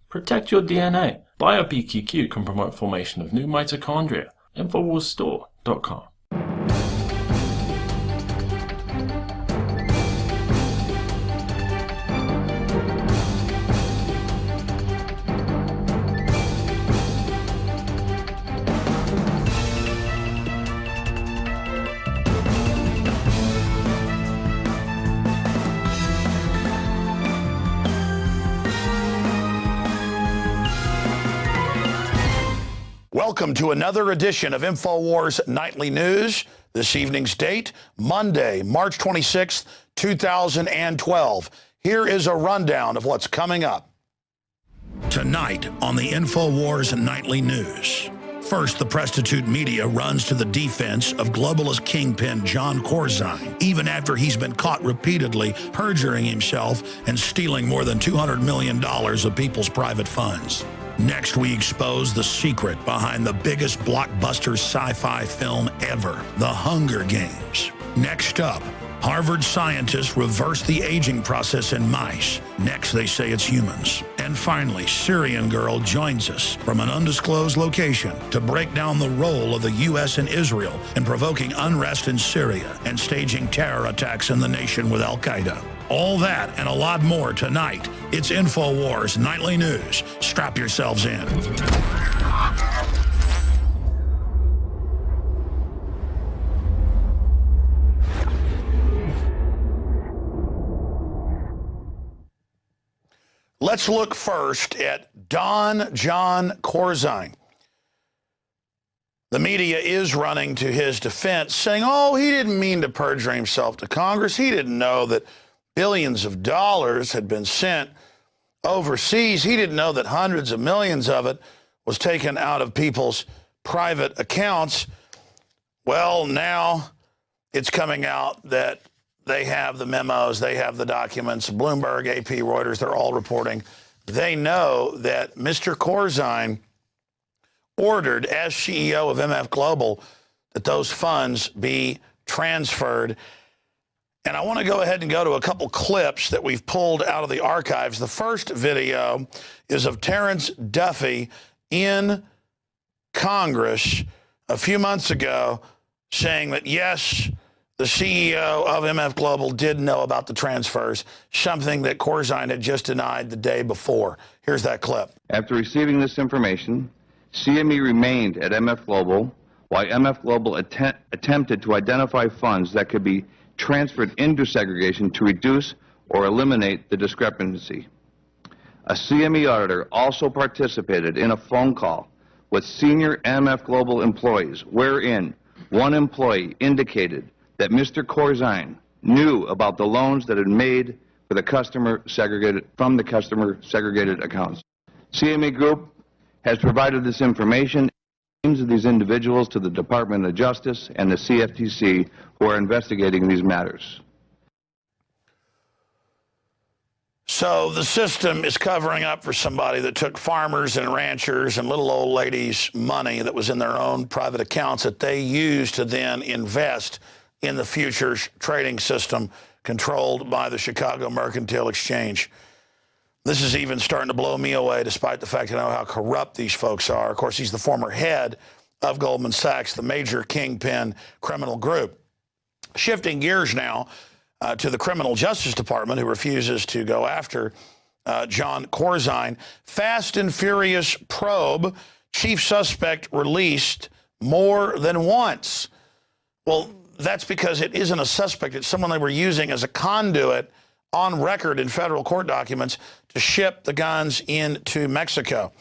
Protect your DNA. BioPQQ can promote formation of new mitochondria. Infowarsstore.com. Welcome to another edition of Infowars Nightly News. This evening's date, Monday, March 26th, 2012. Here is a rundown of what's coming up. Tonight on the Infowars Nightly News. First, the prostitute media runs to the defense of globalist kingpin John Corzine, even after he's been caught repeatedly perjuring himself and stealing more than $200 million of people's private funds. Next, we expose the secret behind the biggest blockbuster sci-fi film ever, The Hunger Games. Next up, Harvard scientists reverse the aging process in mice. Next, they say it's humans. And finally, Syrian girl joins us from an undisclosed location to break down the role of the U.S. and Israel in provoking unrest in Syria and staging terror attacks in the nation with Al-Qaeda. All that and a lot more tonight. It's Infowars Nightly News. Strap yourselves in. Let's look first at Don John Corzine. The media is running to his defense, saying, oh, he didn't mean to perjure himself to Congress. He didn't know that billions of dollars had been sent overseas. He didn't know that hundreds of millions of it was taken out of people's private accounts. Well, now it's coming out that they have the memos, they have the documents. Bloomberg, AP, Reuters, they're all reporting. They know that Mr. Corzine ordered, as CEO of MF Global, that those funds be transferred. And I want to go ahead and go to a couple clips that we've pulled out of the archives. The first video is of Terrence Duffy in Congress a few months ago saying that, yes, the CEO of MF Global did know about the transfers, something that Corzine had just denied the day before. Here's that clip. After receiving this information, CME remained at MF Global while MF Global attempted to identify funds that could be transferred into segregation to reduce or eliminate the discrepancy. A CME auditor also participated in a phone call with senior MF Global employees wherein one employee indicated that Mr. Corzine knew about the loans that had made for the customer segregated accounts. CME Group has provided this information names of these individuals to the Department of Justice and the CFTC who are investigating these matters. So the system is covering up for somebody that took farmers and ranchers and little old ladies' money that was in their own private accounts that they used to then invest in the futures trading system controlled by the Chicago Mercantile Exchange. This is even starting to blow me away, despite the fact I know how corrupt these folks are. Of course, he's the former head of Goldman Sachs, the major kingpin criminal group. Shifting gears now to the Criminal Justice Department, who refuses to go after John Corzine. Fast and Furious probe, chief suspect released more than once. Well, that's because it isn't a suspect. It's someone they were using as a conduit on record in federal court documents to ship the guns into Mexico.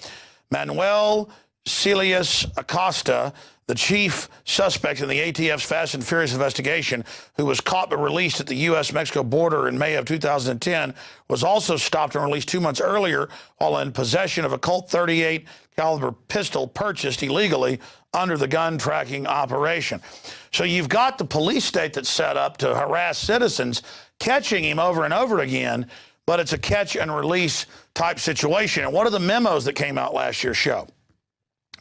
Manuel Celius Acosta, the chief suspect in the ATF's Fast and Furious investigation, who was caught but released at the U.S.-Mexico border in May of 2010, was also stopped and released 2 months earlier while in possession of a Colt .38 caliber pistol purchased illegally under the gun tracking operation. So you've got the police state that's set up to harass citizens, catching him over and over again, but it's a catch and release type situation. And one of the memos that came out last year show,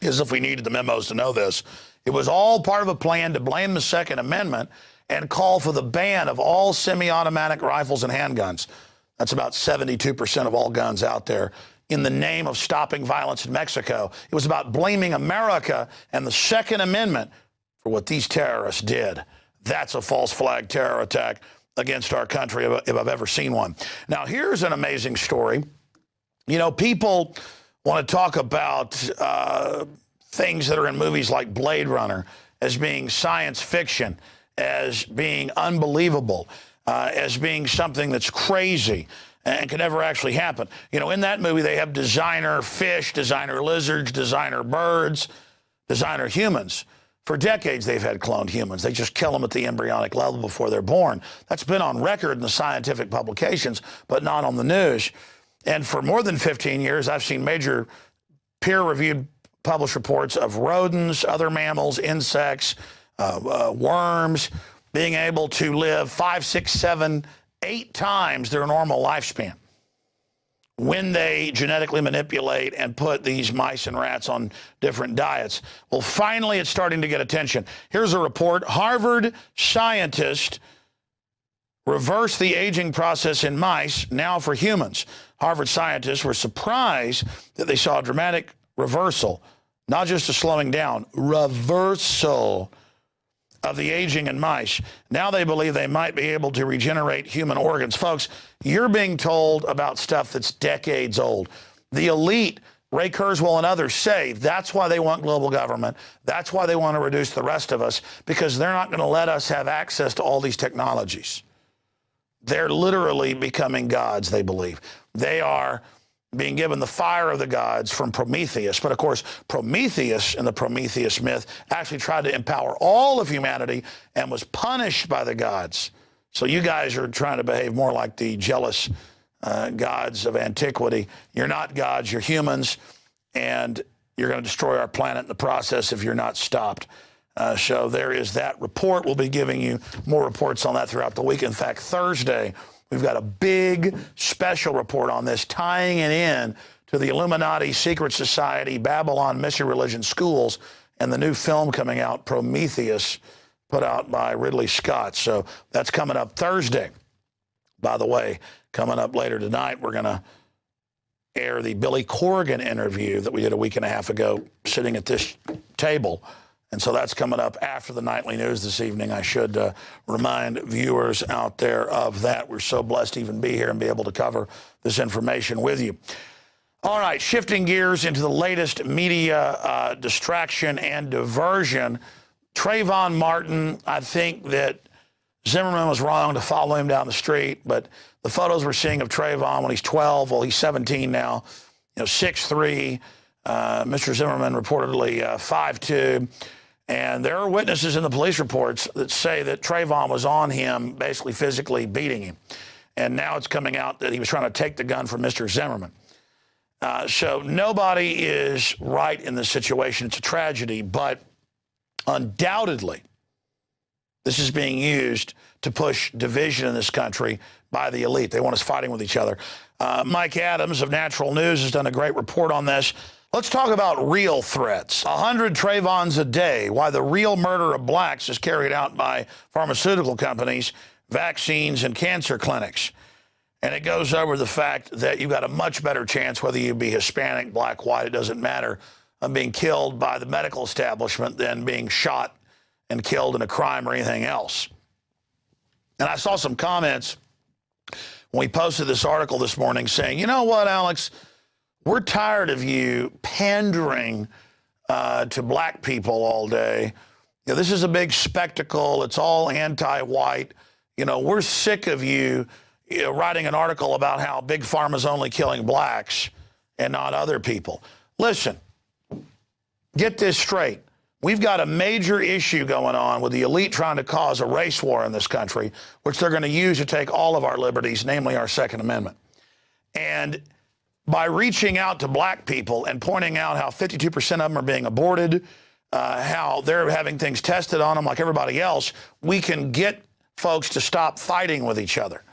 as if we needed the memos to know this, it was all part of a plan to blame the Second Amendment and call for the ban of all semi-automatic rifles and handguns. That's about 72% of all guns out there in the name of stopping violence in Mexico. It was about blaming America and the Second Amendment for what these terrorists did. That's a false flag terror attack against our country if I've ever seen one. Now, here's an amazing story. You know, people want to talk about things that are in movies like Blade Runner as being science fiction, as being unbelievable, as being something that's crazy and can never actually happen. You know, in that movie, they have designer fish, designer lizards, designer birds, designer humans. For decades, they've had cloned humans. They just kill them at the embryonic level before they're born. That's been on record in the scientific publications, but not on the news. And for more than 15 years, I've seen major peer-reviewed published reports of rodents, other mammals, insects, worms, being able to live 5, 6, 7, 8 times their normal lifespan when they genetically manipulate and put these mice and rats on different diets. Well, finally, it's starting to get attention. Here's a report. Harvard scientists reverse the aging process in mice, now for humans. Harvard scientists were surprised that they saw a dramatic reversal, not just a slowing down, reversal of the aging in mice. Now they believe they might be able to regenerate human organs. Folks, you're being told about stuff that's decades old. The elite, Ray Kurzweil and others, say that's why they want global government. That's why they want to reduce the rest of us, because they're not going to let us have access to all these technologies. They're literally becoming gods, they believe. They are being given the fire of the gods from Prometheus. But of course, Prometheus in the Prometheus myth actually tried to empower all of humanity and was punished by the gods. So you guys are trying to behave more like the jealous gods of antiquity. You're not gods, you're humans, and you're going to destroy our planet in the process if you're not stopped. So there is that report. We'll be giving you more reports on that throughout the week. In fact, Thursday, we've got a big special report on this, tying it in to the Illuminati, Secret Society, Babylon, Mystery Religion schools, and the new film coming out, Prometheus, put out by Ridley Scott. So that's coming up Thursday. By the way, coming up later tonight, we're going to air the Billy Corgan interview that we did a week and a half ago, sitting at this table. And so that's coming up after the nightly news this evening. I should remind viewers out there of that. We're so blessed to even be here and be able to cover this information with you. All right, shifting gears into the latest media distraction and diversion. Trayvon Martin, I think that Zimmerman was wrong to follow him down the street, but the photos we're seeing of Trayvon when he's 12, well, he's 17 now, 6'3", Mr. Zimmerman reportedly 5'2", and there are witnesses in the police reports that say that Trayvon was on him, basically physically beating him. And now it's coming out that he was trying to take the gun from Mr. Zimmerman. So nobody is right in this situation. It's a tragedy, but undoubtedly, this is being used to push division in this country by the elite. They want us fighting with each other. Mike Adams of Natural News has done a great report on this. Let's talk about real threats. 100 Trayvons a day, why the real murder of blacks is carried out by pharmaceutical companies, vaccines, and cancer clinics. And it goes over the fact that you've got a much better chance, whether you be Hispanic, black, white, it doesn't matter, of being killed by the medical establishment than being shot and killed in a crime or anything else. And I saw some comments when we posted this article this morning saying, you know what, Alex, we're tired of you pandering to black people all day. This is a big spectacle. It's all anti-white. We're sick of you, writing an article about how Big Pharma's only killing blacks and not other people. Listen, get this straight. We've got a major issue going on with the elite trying to cause a race war in this country, which they're going to use to take all of our liberties, namely our Second Amendment. And by reaching out to black people and pointing out how 52% of them are being aborted, how they're having things tested on them like everybody else, we can get folks to stop fighting with each other.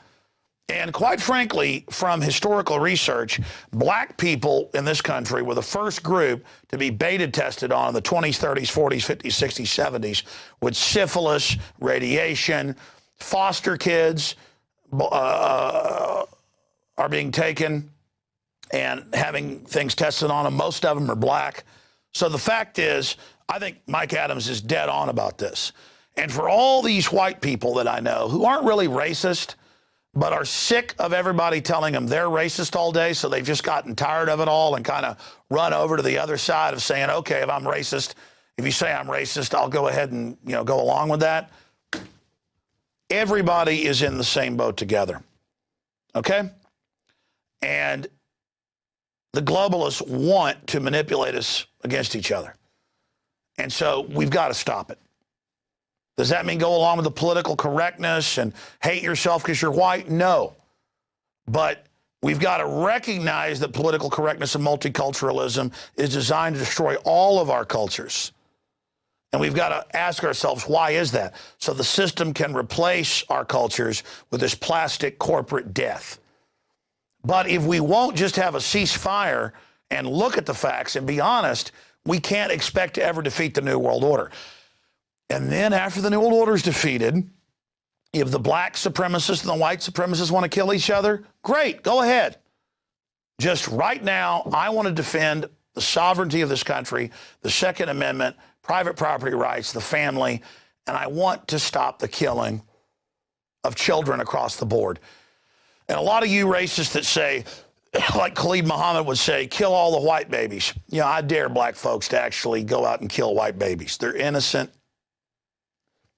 And quite frankly, from historical research, black people in this country were the first group to be beta tested on in the 20s, 30s, 40s, 50s, 60s, 70s with syphilis, radiation. Foster kids are being taken and having things tested on them. Most of them are black. So the fact is, I think Mike Adams is dead on about this. And for all these white people that I know who aren't really racist, but are sick of everybody telling them they're racist all day, so they've just gotten tired of it all and kind of run over to the other side of saying, okay, if I'm racist, if you say I'm racist, I'll go ahead and, go along with that. Everybody is in the same boat together, okay? And the globalists want to manipulate us against each other. And so we've got to stop it. Does that mean go along with the political correctness and hate yourself because you're white? No. But we've got to recognize that political correctness and multiculturalism is designed to destroy all of our cultures. And we've got to ask ourselves, why is that? So the system can replace our cultures with this plastic corporate death. But if we won't just have a ceasefire and look at the facts and be honest, we can't expect to ever defeat the New World Order. And then after the New World Order is defeated, if the black supremacists and the white supremacists want to kill each other, great, go ahead. Just right now, I want to defend the sovereignty of this country, the Second Amendment, private property rights, the family, and I want to stop the killing of children across the board. And a lot of you racists that say, like Khalid Muhammad would say, kill all the white babies. I dare black folks to actually go out and kill white babies. They're innocent,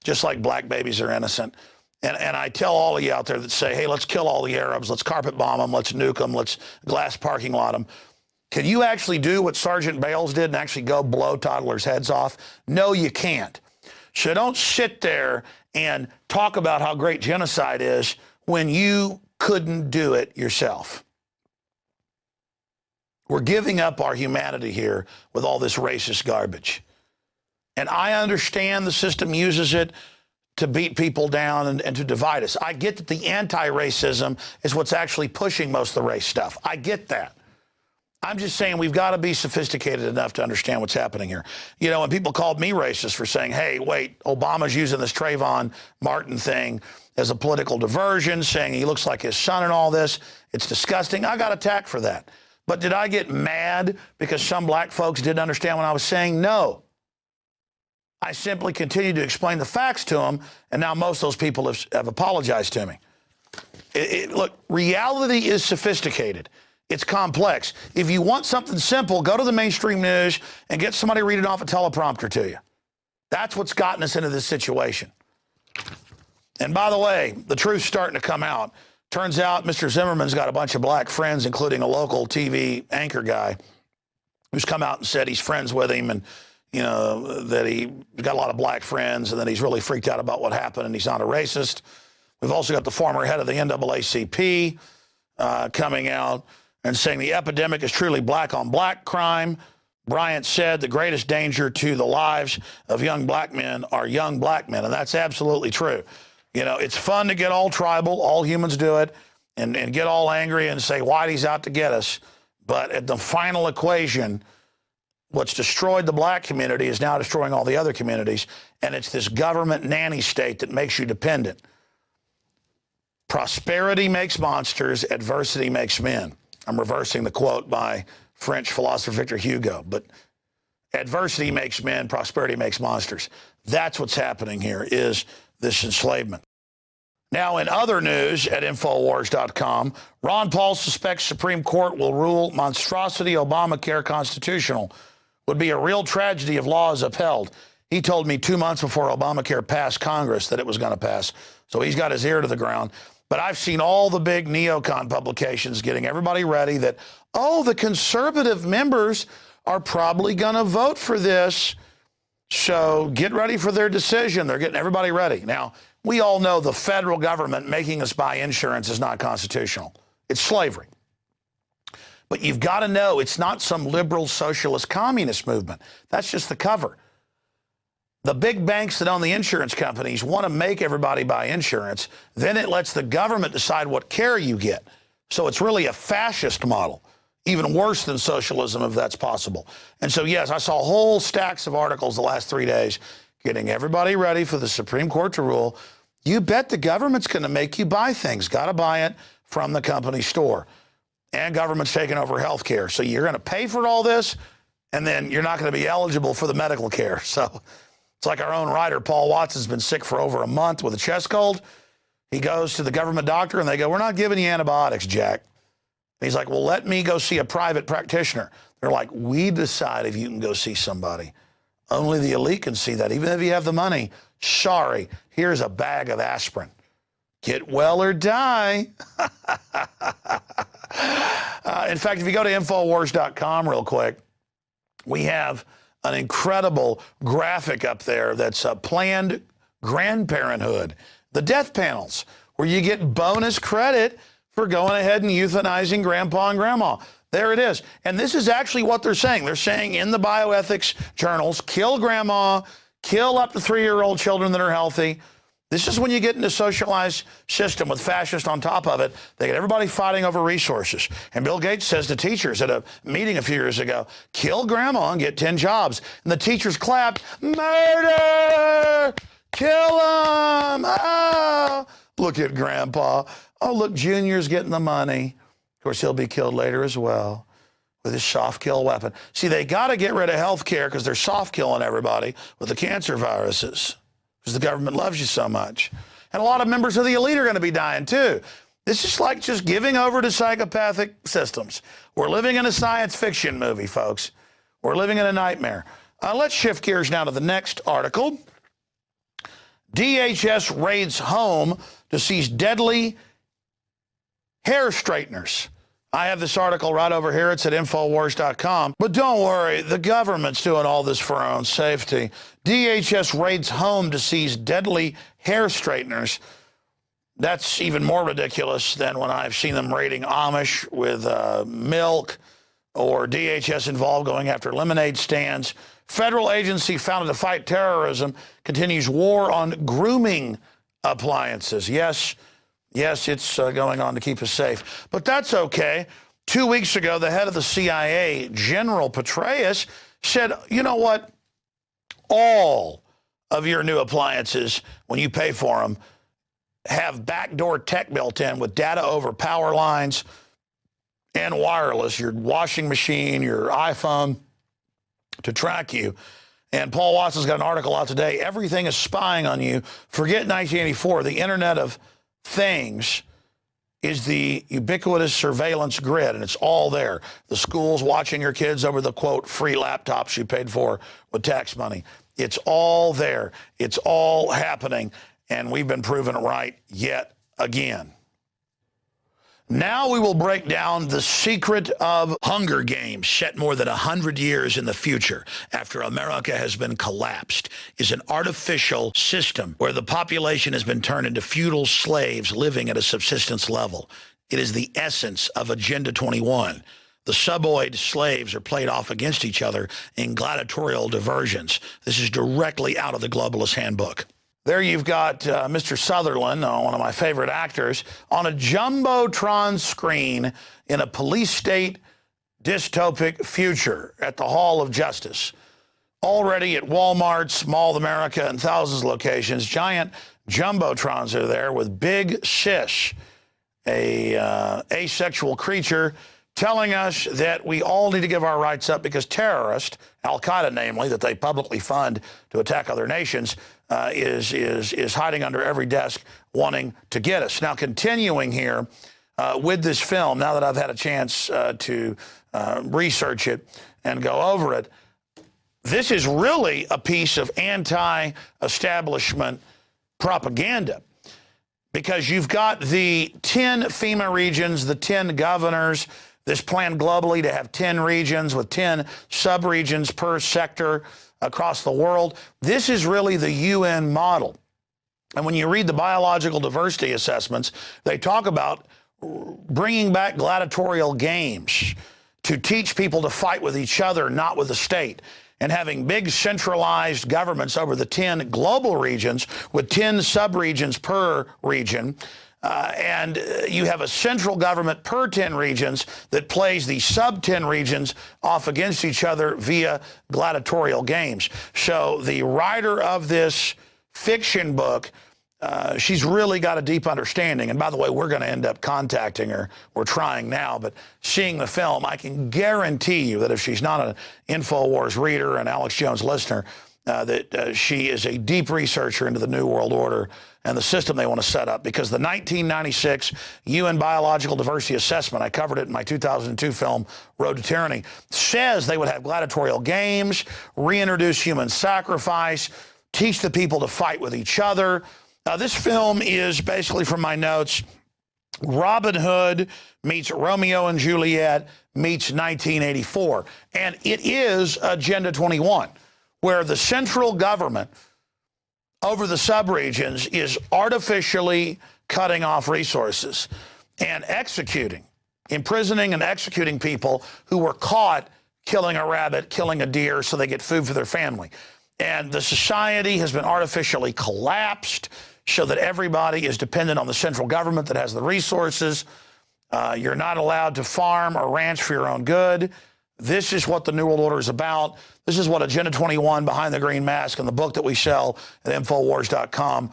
just like black babies are innocent. And I tell all of you out there that say, hey, let's kill all the Arabs, let's carpet bomb them, let's nuke them, let's glass parking lot them. Can you actually do what Sergeant Bales did and actually go blow toddlers' heads off? No, you can't. So don't sit there and talk about how great genocide is when you couldn't do it yourself. We're giving up our humanity here with all this racist garbage. And I understand the system uses it to beat people down and to divide us. I get that the anti-racism is what's actually pushing most of the race stuff. I get that. I'm just saying we've got to be sophisticated enough to understand what's happening here. When people called me racist for saying, hey, wait, Obama's using this Trayvon Martin thing as a political diversion, saying he looks like his son and all this, it's disgusting. I got attacked for that. But did I get mad because some black folks didn't understand what I was saying? No. I simply continued to explain the facts to them, and now most of those people have apologized to me. Look, reality is sophisticated. It's complex. If you want something simple, go to the mainstream news and get somebody reading off a teleprompter to you. That's what's gotten us into this situation. And by the way, the truth's starting to come out. Turns out Mr. Zimmerman's got a bunch of black friends, including a local TV anchor guy who's come out and said he's friends with him and, that he got a lot of black friends and that he's really freaked out about what happened and he's not a racist. We've also got the former head of the NAACP coming out and saying the epidemic is truly black on black crime. Bryant said the greatest danger to the lives of young black men are young black men, and that's absolutely true. It's fun to get all tribal, all humans do it, and get all angry and say Whitey's out to get us. But at the final equation, what's destroyed the black community is now destroying all the other communities, and it's this government nanny state that makes you dependent. Prosperity makes monsters, adversity makes men. I'm reversing the quote by French philosopher Victor Hugo, but adversity makes men, prosperity makes monsters. That's what's happening here, is this enslavement. Now, in other news at Infowars.com, Ron Paul suspects Supreme Court will rule monstrosity Obamacare constitutional. Would be a real tragedy if law is upheld. He told me 2 months before Obamacare passed Congress that it was going to pass. So he's got his ear to the ground. But I've seen all the big neocon publications getting everybody ready that, the conservative members are probably going to vote for this. So get ready for their decision. They're getting everybody ready. Now, we all know the federal government making us buy insurance is not constitutional. It's slavery. But you've got to know it's not some liberal socialist communist movement. That's just the cover. The big banks that own the insurance companies want to make everybody buy insurance. Then it lets the government decide what care you get. So it's really a fascist model, even worse than socialism if that's possible. And so, yes, I saw whole stacks of articles the last 3 days getting everybody ready for the Supreme Court to rule. You bet the government's going to make you buy things. Got to buy it from the company store. and government's taking over health care. So you're going to pay for all this, and then you're not going to be eligible for the medical care. So it's like our own writer, Paul Watson's been sick for over a month with a chest cold. He goes to the government doctor, and they go, "We're not giving you antibiotics, Jack." And he's like, "Well, let me go see a private practitioner." They're like, "We decide if you can go see somebody. Only the elite can see that, even if you have the money. Sorry, here's a bag of aspirin. Get well or die." In fact, if you go to Infowars.com real quick, we have an incredible graphic up there that's Planned Grandparenthood, the death panels, where you get bonus credit for going ahead and euthanizing grandpa and grandma. There it is. And this is actually what they're saying. They're saying in the bioethics journals, kill grandma, kill up to 3-year-old children that are healthy. This is when you get into a socialized system with fascists on top of it. They get everybody fighting over resources. And Bill Gates says to teachers at a meeting a few years ago, kill grandma and get 10 jobs. And the teachers clapped, "Murder! Kill him! Oh, look at grandpa. Oh, look, Junior's getting the money." Of course, he'll be killed later as well with his soft kill weapon. See, they got to get rid of health care because they're soft killing everybody with the cancer viruses because the government loves you so much. And a lot of members of the elite are going to be dying too. This is like just giving over to psychopathic systems. We're living in a science fiction movie, folks. We're living in a nightmare. Let's shift gears now to the next article. DHS raids home to seize deadly hair straighteners. I have this article right over here. It's at Infowars.com. But don't worry, the government's doing all this for our own safety. DHS raids home to seize deadly hair straighteners. That's even more ridiculous than when I've seen them raiding Amish with milk, or DHS involved going after lemonade stands. Federal agency founded to fight terrorism continues war on grooming appliances. Yes, it's going on to keep us safe. But that's okay. 2 weeks ago, the head of the CIA, General Petraeus, said, you know what? All of your new appliances, when you pay for them, have backdoor tech built in with data over power lines and wireless, your washing machine, your iPhone, to track you. And Paul Watson's got an article out today. Everything is spying on you. Forget 1984. The Internet of Things is the ubiquitous surveillance grid, and it's all there. The schools watching your kids over the, quote, free laptops you paid for with tax money. It's all there. It's all happening, and we've been proven right yet again. Now we will break down the secret of Hunger Games, set more than 100 years in the future after America has been collapsed, is an artificial system where the population has been turned into feudal slaves living at a subsistence level. It is the essence of Agenda 21. The suboid slaves are played off against each other in gladiatorial diversions. This is directly out of the Globalist Handbook. There you've got Mr. Sutherland, one of my favorite actors, on a jumbotron screen in a police state dystopic future at the Hall of Justice. Already at Walmart's, Mall of America, and thousands of locations, giant jumbotrons are there with Big Sis, a asexual creature, telling us that we all need to give our rights up because terrorists, Al-Qaeda namely, that they publicly fund to attack other nations, is hiding under every desk wanting to get us. Now, continuing here with this film, now that I've had a chance to research it and go over it, this is really a piece of anti-establishment propaganda, because you've got the 10 FEMA regions, the 10 governors, this plan globally to have 10 regions with 10 sub-regions per sector across the world. This is really the UN model. And when you read the biological diversity assessments, they talk about bringing back gladiatorial games to teach people to fight with each other, not with the state, and having big centralized governments over the 10 global regions with 10 sub-regions per region. And you have a central government per 10 regions that plays the sub-10 regions off against each other via gladiatorial games. So the writer of this fiction book she's really got a deep understanding. And by the way, we're going to end up contacting her. We're trying now, but seeing the film, I can guarantee you that if she's not an Infowars reader and Alex Jones listener, that she is a deep researcher into the New World Order and the system they want to set up. Because the 1996 UN Biological Diversity Assessment, I covered it in my 2002 film, Road to Tyranny, says they would have gladiatorial games, reintroduce human sacrifice, teach the people to fight with each other. This film is basically, from my notes, Robin Hood meets Romeo and Juliet meets 1984. And it is Agenda 21, where the central government over the subregions is artificially cutting off resources and imprisoning and executing people who were caught killing a rabbit, killing a deer so they get food for their family. And the society has been artificially collapsed so that everybody is dependent on the central government that has the resources. You're not allowed to farm or ranch for your own good. This is what the New World Order is about. This is what Agenda 21, Behind the Green Mask, and the book that we sell at Infowars.com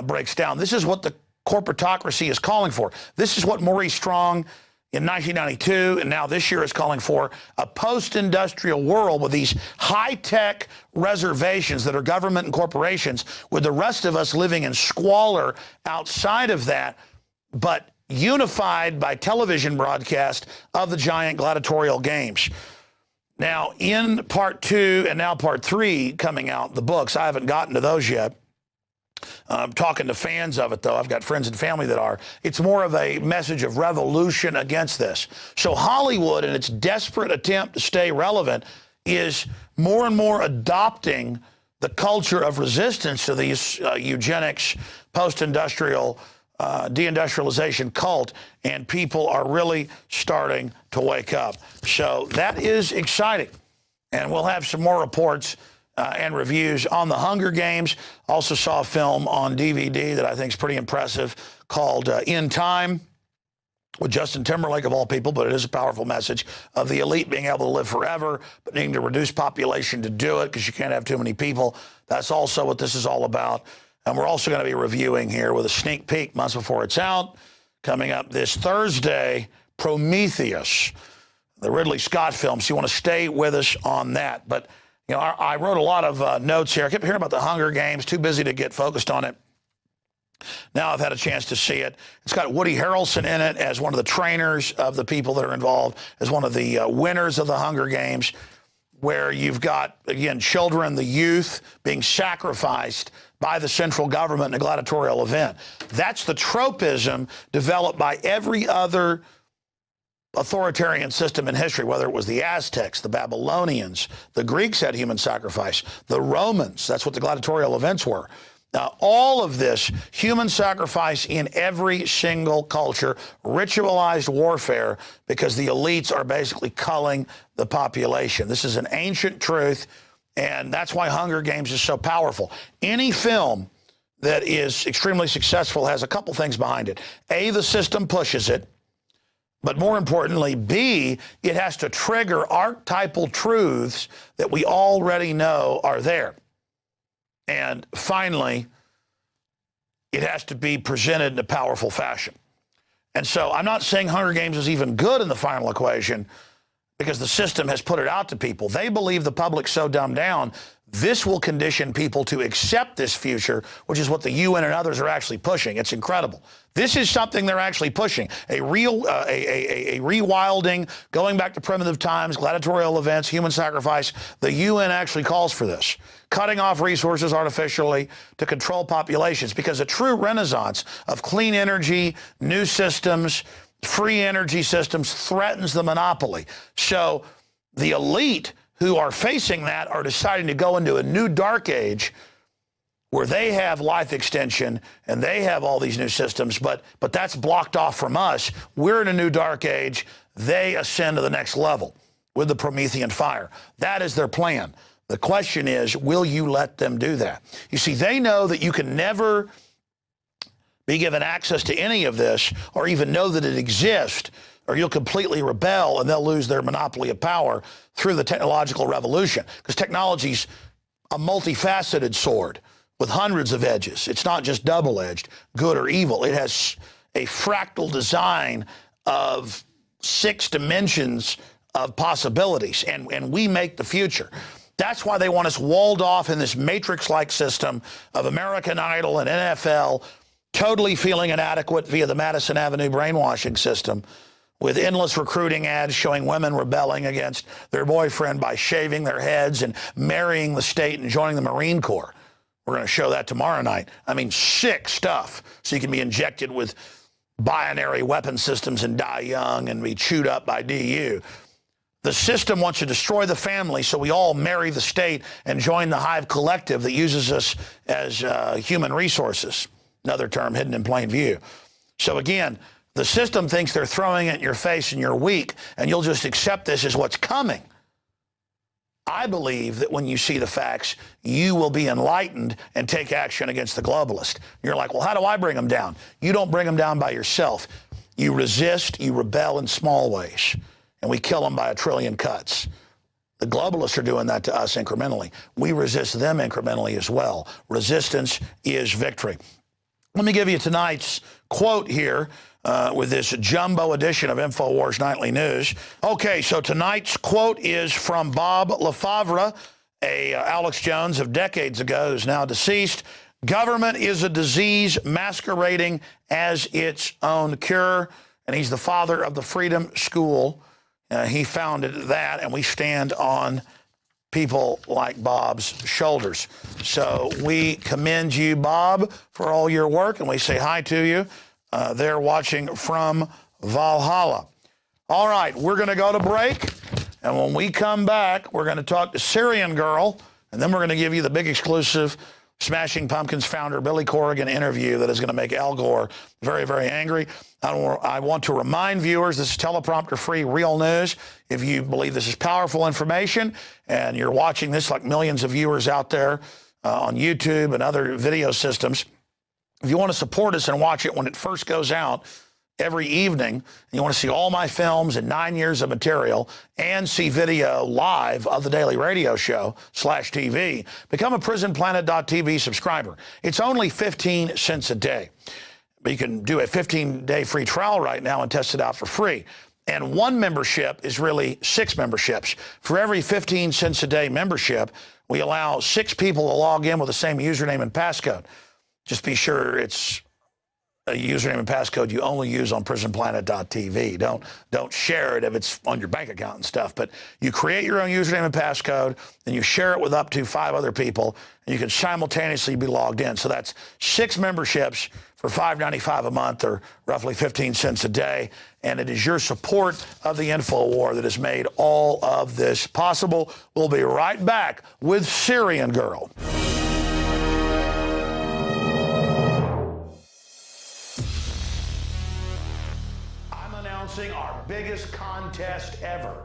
breaks down. This is what the corporatocracy is calling for. This is what Maurice Strong in 1992 and now this year is calling for, a post-industrial world with these high-tech reservations that are government and corporations, with the rest of us living in squalor outside of that, but unified by television broadcast of the giant gladiatorial games. Now, in part 2 and now part 3 coming out, the books, I haven't gotten to those yet. I'm talking to fans of it, though. I've got friends and family that are. It's more of a message of revolution against this. So Hollywood, in its desperate attempt to stay relevant, is more and more adopting the culture of resistance to these eugenics, post-industrial, deindustrialization cult, and people are really starting to wake up. So that is exciting. And we'll have some more reports and reviews on the Hunger Games. Also saw a film on DVD that I think is pretty impressive called In Time, with Justin Timberlake of all people, but it is a powerful message of the elite being able to live forever, but needing to reduce population to do it because you can't have too many people. That's also what this is all about. And we're also going to be reviewing here with a sneak peek months before it's out, coming up this Thursday, Prometheus, the Ridley Scott film. So you want to stay with us on that. But you know, I wrote a lot of notes here. I kept hearing about the Hunger Games, too busy to get focused on it. Now I've had a chance to see it. It's got Woody Harrelson in it as one of the trainers of the people that are involved, as one of the winners of the Hunger Games, where you've got, again, children, the youth, being sacrificed by the central government in a gladiatorial event. That's the tropism developed by every other authoritarian system in history, whether it was the Aztecs, the Babylonians, the Greeks had human sacrifice, the Romans, that's what the gladiatorial events were. Now, all of this human sacrifice in every single culture, ritualized warfare, because the elites are basically culling the population. This is an ancient truth, and that's why Hunger Games is so powerful. Any film that is extremely successful has a couple things behind it. A, the system pushes it. But more importantly, B, it has to trigger archetypal truths that we already know are there. And finally, it has to be presented in a powerful fashion. And so I'm not saying Hunger Games is even good in the final equation, because the system has put it out to people. They believe the public's so dumbed down, this will condition people to accept this future, which is what the UN and others are actually pushing. It's incredible. This is something they're actually pushing, a rewilding, going back to primitive times, gladiatorial events, human sacrifice. The UN actually calls for this, cutting off resources artificially to control populations, because a true renaissance of clean energy, new systems, free energy systems threatens the monopoly. So the elite who are facing that are deciding to go into a new dark age where they have life extension and they have all these new systems, but that's blocked off from us. We're in a new dark age. They ascend to the next level with the Promethean fire. That is their plan. The question is, will you let them do that? You see, they know that you can never be given access to any of this or even know that it exists, or you'll completely rebel and they'll lose their monopoly of power through the technological revolution. Because technology's a multifaceted sword. with hundreds of edges. It's not just double-edged, good or evil. It has a fractal design of 6 dimensions of possibilities, and we make the future. That's why they want us walled off in this matrix-like system of American Idol and NFL, totally feeling inadequate via the Madison Avenue brainwashing system, with endless recruiting ads showing women rebelling against their boyfriend by shaving their heads and marrying the state and joining the Marine Corps. We're going to show that tomorrow night. I mean, sick stuff. So you can be injected with binary weapon systems and die young and be chewed up by DU. The system wants to destroy the family, so we all marry the state and join the hive collective that uses us as human resources. Another term hidden in plain view. So again, the system thinks they're throwing it in your face and you're weak, and you'll just accept this as what's coming. I believe that when you see the facts, you will be enlightened and take action against the globalist. You're like, well, how do I bring them down? You don't bring them down by yourself. You resist, you rebel in small ways, and we kill them by 1 trillion cuts. The globalists are doing that to us incrementally. We resist them incrementally as well. Resistance is victory. Let me give you tonight's quote here with this jumbo edition of Infowars Nightly News. Okay, so tonight's quote is from Bob LaFavre, a Alex Jones of decades ago who's now deceased. Government is a disease masquerading as its own cure. And he's the father of the Freedom School. He founded that, and we stand on people like Bob's shoulders. So we commend you, Bob, for all your work, and we say hi to you. They're watching from Valhalla. All right, we're going to go to break, and when we come back, we're going to talk to Syrian Girl, and then we're going to give you the big exclusive Smashing Pumpkins founder Billy Corgan interview that is going to make Al Gore very, very angry. I want to remind viewers this is teleprompter-free real news. If you believe this is powerful information and you're watching this like millions of viewers out there on YouTube and other video systems, if you want to support us and watch it when it first goes out every evening, and you want to see all my films and 9 years of material and see video live of the Daily Radio Show /TV, become a PrisonPlanet.tv subscriber. It's only 15 cents a day. But you can do a 15-day free trial right now and test it out for free. And one membership is really 6 memberships. For every 15 cents a day membership, we allow 6 people to log in with the same username and passcode. Just be sure it's a username and passcode you only use on PrisonPlanet.tv. Don't share it if it's on your bank account and stuff. But you create your own username and passcode, and you share it with up to 5 other people, and you can simultaneously be logged in. So that's 6 memberships for $5.95 a month, or roughly 15 cents a day. And it is your support of the InfoWar that has made all of this possible. We'll be right back with Syrian Girl. Our biggest contest ever.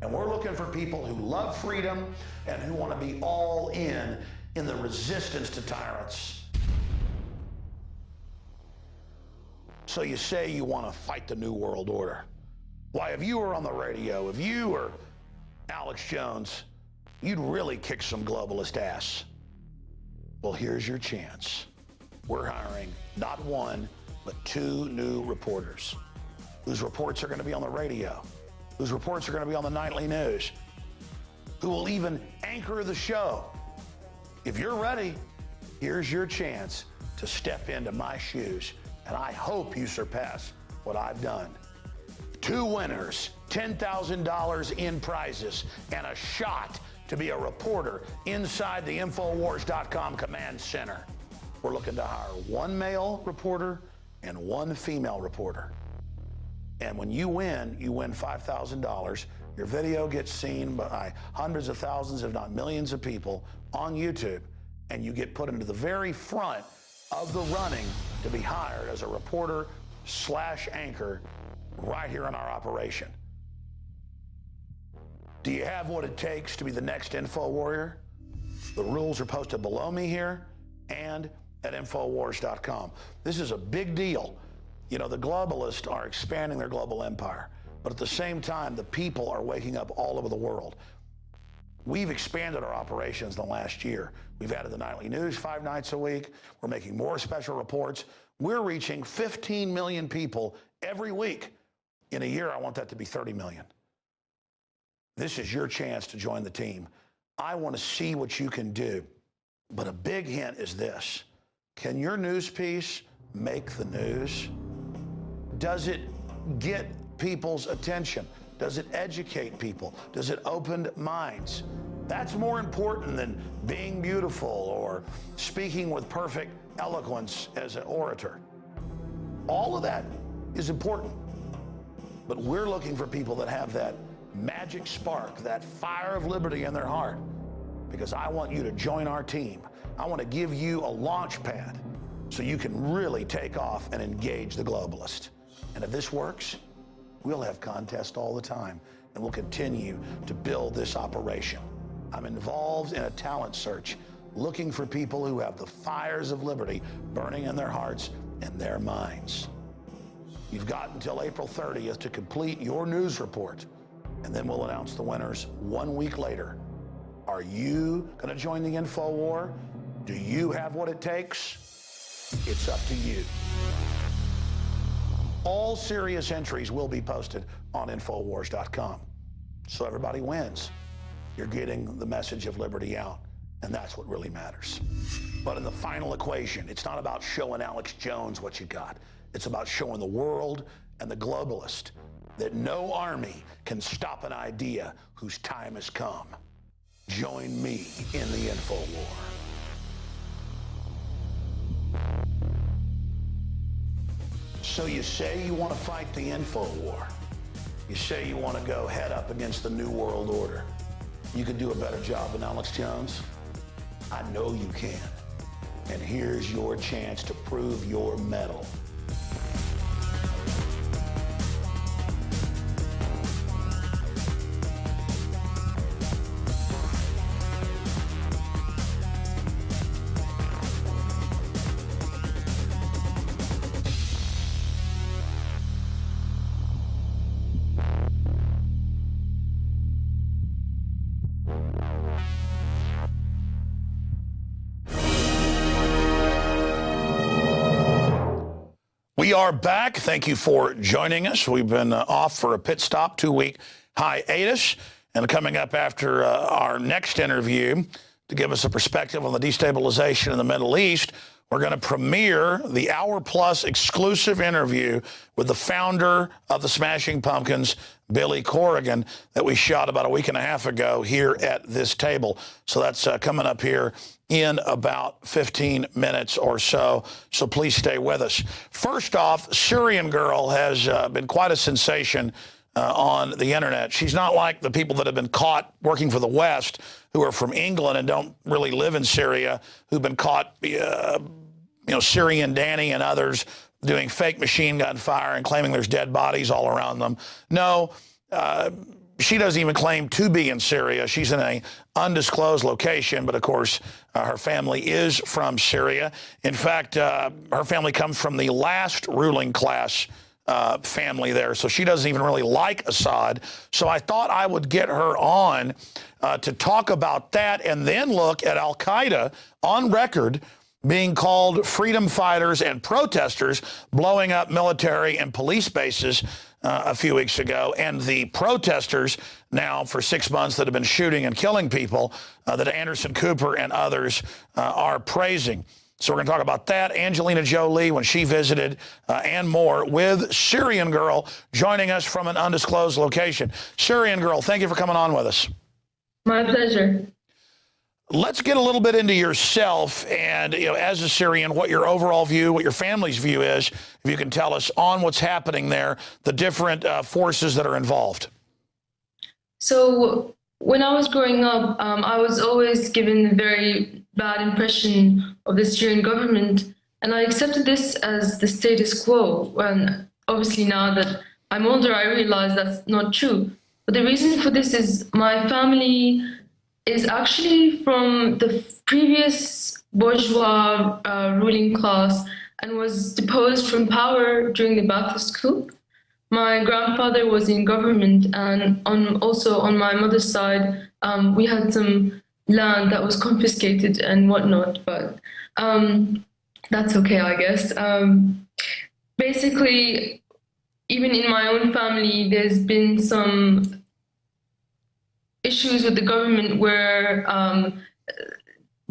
And we're looking for people who love freedom and who want to be all in the resistance to tyrants. So you say you want to fight the New World Order. Why, if you were on the radio, if you were Alex Jones, you'd really kick some globalist ass. Well, here's your chance. We're hiring not 1, but 2 new reporters, whose reports are going to be on the radio, whose reports are going to be on the nightly news, who will even anchor the show. If you're ready, here's your chance to step into my shoes, and I hope you surpass what I've done. 2 winners, $10,000 in prizes, and a shot to be a reporter inside the Infowars.com command center. We're looking to hire 1 male reporter and 1 female reporter. And when you win $5,000. Your video gets seen by hundreds of thousands, if not millions of people on YouTube, and you get put into the very front of the running to be hired as a reporter / anchor right here in our operation. Do you have what it takes to be the next Info Warrior? The rules are posted below me here and at Infowars.com. This is a big deal. You know, the globalists are expanding their global empire, but at the same time, the people are waking up all over the world. We've expanded our operations in the last year. We've added the nightly news 5 nights a week. We're making more special reports. We're reaching 15 million people every week. In a year, I want that to be 30 million. This is your chance to join the team. I want to see what you can do. But a big hint is this. Can your news piece make the news? Does it get people's attention? Does it educate people? Does it open minds? That's more important than being beautiful or speaking with perfect eloquence as an orator. All of that is important. But we're looking for people that have that magic spark, that fire of liberty in their heart. Because I want you to join our team. I want to give you a launch pad so you can really take off and engage the globalist. And if this works, we'll have contests all the time, and we'll continue to build this operation. I'm involved in a talent search, looking for people who have the fires of liberty burning in their hearts and their minds. You've got until April 30th to complete your news report, and then we'll announce the winners 1 week later. Are you going to join the info war? Do you have what it takes? It's up to you. All serious entries will be posted on Infowars.com. So everybody wins. You're getting the message of liberty out, and that's what really matters. But in the final equation, it's not about showing Alex Jones what you got. It's about showing the world and the globalist that no army can stop an idea whose time has come. Join me in the info war. So you say you want to fight the info war. You say you want to go head up against the New World Order. You can do a better job than Alex Jones? I know you can. And here's your chance to prove your mettle. We are back. Thank you for joining us. We've been off for a pit stop, 2-week hiatus. And coming up after our next interview to give us a perspective on the destabilization in the Middle East, we're going to premiere the hour-plus exclusive interview with the founder of the Smashing Pumpkins, Billy Corgan, that we shot about a week and a half ago here at this table. So that's coming up here in about 15 minutes or so. So please stay with us. First off, Syrian Girl has been quite a sensation on the internet. She's not like the people that have been caught working for the West who are from England and don't really live in Syria, who've been caught, Syrian Danny and others doing fake machine gun fire and claiming there's dead bodies all around them. No, she doesn't even claim to be in Syria. She's in an undisclosed location, but of course, her family is from Syria. In fact, her family comes from the last ruling class family there, so she doesn't even really like Assad. So I thought I would get her on to talk about that and then look at Al-Qaeda on record being called freedom fighters and protesters, blowing up military and police bases a few weeks ago, and the protesters now for 6 months that have been shooting and killing people that Anderson Cooper and others are praising. So we're going to talk about that, Angelina Jolie when she visited, and more, with Syrian Girl joining us from an undisclosed location. Syrian Girl, thank you for coming on with us. My pleasure. Let's get a little bit into yourself and, as a Syrian, what your overall view, what your family's view is, if you can tell us on what's happening there, the different forces that are involved. So when I was growing up, I was always given a very bad impression of the Syrian government, and I accepted this as the status quo. And obviously now that I'm older, I realize that's not true. But the reason for this is my family is actually from the previous bourgeois ruling class and was deposed from power during the Ba'athist coup. my grandfather was in government, and also on my mother's side, we had some land that was confiscated and whatnot, but that's okay, I guess. Basically, even in my own family, there's been some issues with the government where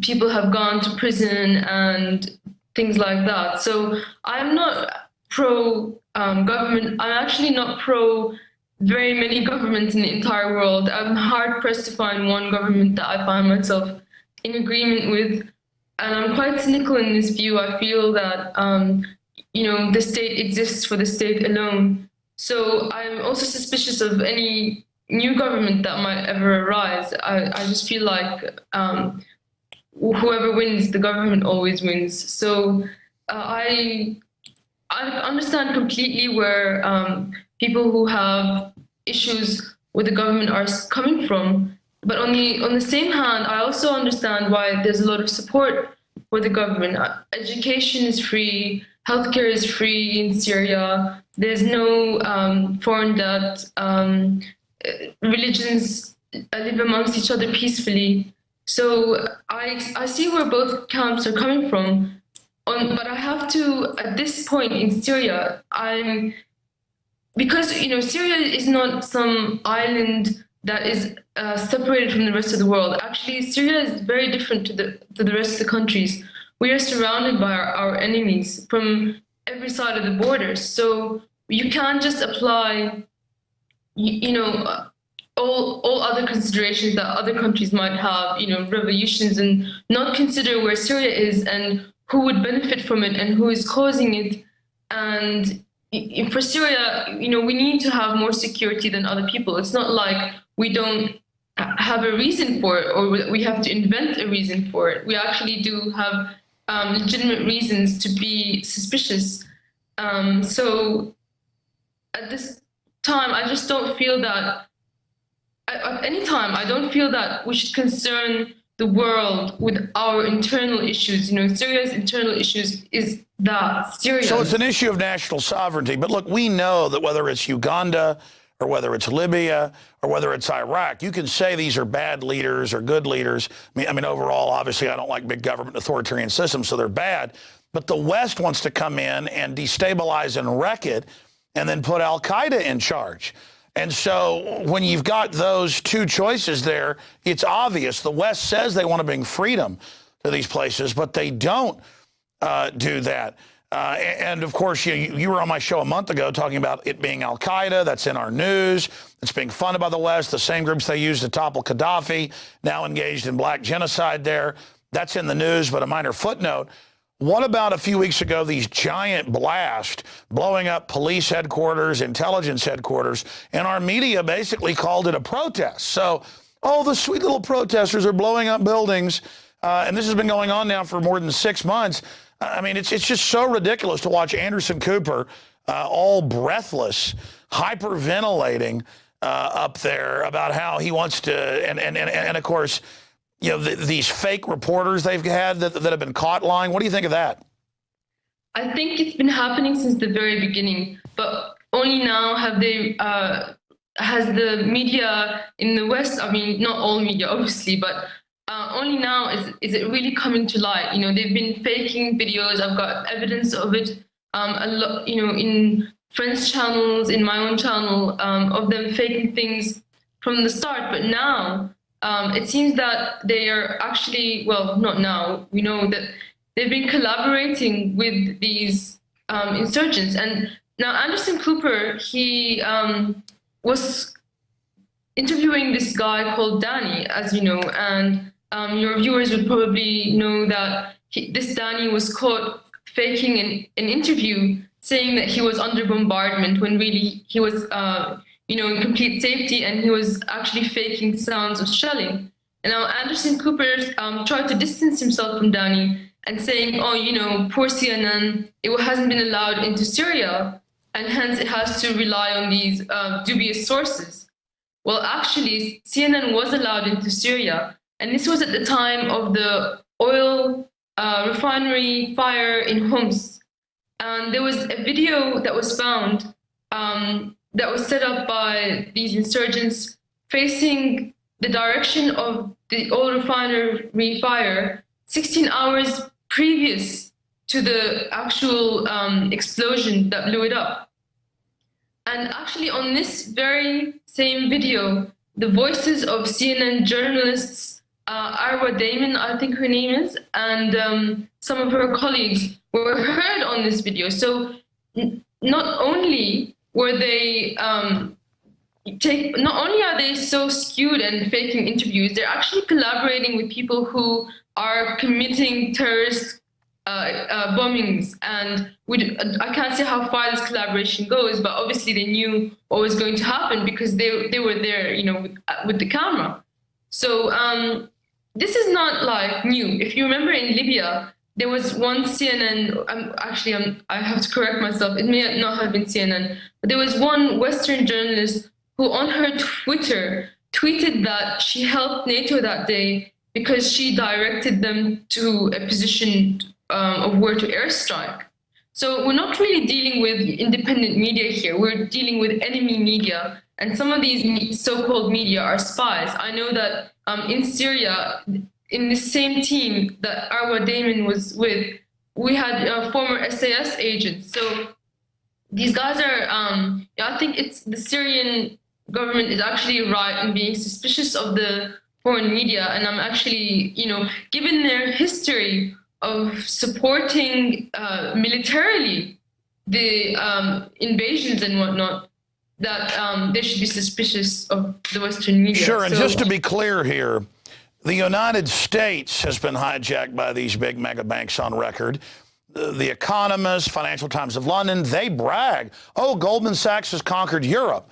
people have gone to prison and things like that. So I'm not pro government. I'm actually not pro very many governments in the entire world. I'm hard pressed to find one government that I find myself in agreement with. And I'm quite cynical in this view. I feel that, the state exists for the state alone. So I'm also suspicious of any new government that might ever arise. I just feel like whoever wins, the government always wins. So I understand completely where people who have issues with the government are coming from. But on the same hand, I also understand why there's a lot of support for the government. Education is free, healthcare is free in Syria. There's no foreign debt. Religions live amongst each other peacefully. So I see where both camps are coming from. But I have to, at this point in Syria, because Syria is not some island that is separated from the rest of the world. Actually, Syria is very different to the rest of the countries. We are surrounded by our enemies from every side of the borders. So you can't just apply, all other considerations that other countries might have, revolutions, and not consider where Syria is and who would benefit from it and who is causing it. And for Syria, we need to have more security than other people. It's not like we don't have a reason for it or we have to invent a reason for it. We actually do have legitimate reasons to be suspicious. So at this time, I just don't feel that, at any time, I don't feel that we should concern the world with our internal issues. Syria's internal issues is that Syria. So it's an issue of national sovereignty. But look, we know that whether it's Uganda or whether it's Libya or whether it's Iraq, you can say these are bad leaders or good leaders. I mean, overall, obviously, I don't like big government authoritarian systems, so they're bad. But the West wants to come in and destabilize and wreck it and then put al-Qaeda in charge. And so when you've got those two choices there, it's obvious. The West says they want to bring freedom to these places, but they don't do that. And of course, you were on my show a month ago talking about it being al-Qaeda. That's in our news. It's being funded by the West. The same groups they used to topple Gaddafi, now engaged in black genocide there. That's in the news, but a minor footnote. What about a few weeks ago, these giant blasts blowing up police headquarters, intelligence headquarters, and our media basically called it a protest. So, the sweet little protesters are blowing up buildings, and this has been going on now for more than 6 months. I mean, it's just so ridiculous to watch Anderson Cooper all breathless, hyperventilating up there about how he wants to, and of course, these fake reporters they've had that have been caught lying. What do you think of that? I think it's been happening since the very beginning, but only now have they, has the media in the West, I mean, not all media, obviously, but only now is it really coming to light. They've been faking videos. I've got evidence of it, a lot, in friends' channels, in my own channel, of them faking things from the start. But now, it seems that they are actually, well, not now, we know that they've been collaborating with these insurgents. And now Anderson Cooper, he was interviewing this guy called Danny, as you know, and your viewers would probably know that this Danny was caught faking an interview saying that he was under bombardment when really he was in complete safety, and he was actually faking sounds of shelling. And now Anderson Cooper tried to distance himself from Danny and saying, poor CNN, it hasn't been allowed into Syria, and hence it has to rely on these dubious sources. Well, actually, CNN was allowed into Syria, and this was at the time of the oil refinery fire in Homs. And there was a video that was found that was set up by these insurgents facing the direction of the oil refinery fire 16 hours previous to the actual explosion that blew it up. And actually on this very same video, the voices of CNN journalists, Arwa Damon, I think her name is, and some of her colleagues were heard on this video. So not only were they not only are they so skewed and faking interviews, they're actually collaborating with people who are committing terrorist bombings. And I can't say how far this collaboration goes, but obviously they knew what was going to happen because they were there, you know, with the camera. So this is not like new. If you remember in Libya, there was one CNN, I have to correct myself, it may not have been CNN, but there was one Western journalist who on her Twitter tweeted that she helped NATO that day because she directed them to a position of where to airstrike. So we're not really dealing with independent media here. We're dealing with enemy media. And some of these so-called media are spies. I know that in Syria, in the same team that Arwa Damon was with, we had former SAS agents. So these guys are, I think it's the Syrian government is actually right in being suspicious of the foreign media. And I'm actually, you know, given their history of supporting militarily the invasions and whatnot, that they should be suspicious of the Western media. Sure, and just to be clear here, the United States has been hijacked by these big mega banks on record. The Economist, Financial Times of London, they brag, oh, Goldman Sachs has conquered Europe.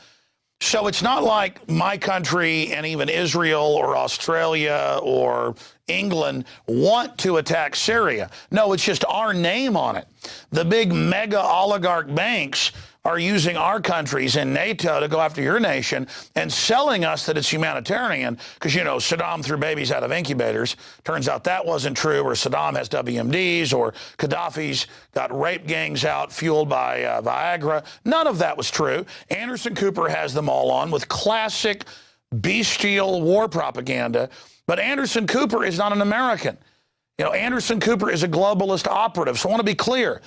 So it's not like my country and even Israel or Australia or England want to attack Syria. No, it's just our name on it. The big mega oligarch banks are using our countries in NATO to go after your nation and selling us that it's humanitarian because, you know, Saddam threw babies out of incubators. Turns out that wasn't true, or Saddam has WMDs, or Gaddafi's got rape gangs out fueled by Viagra. None of that was true. Anderson Cooper has them all on with classic bestial war propaganda. But Anderson Cooper is not an American. You know, Anderson Cooper is a globalist operative. So I want to be clear.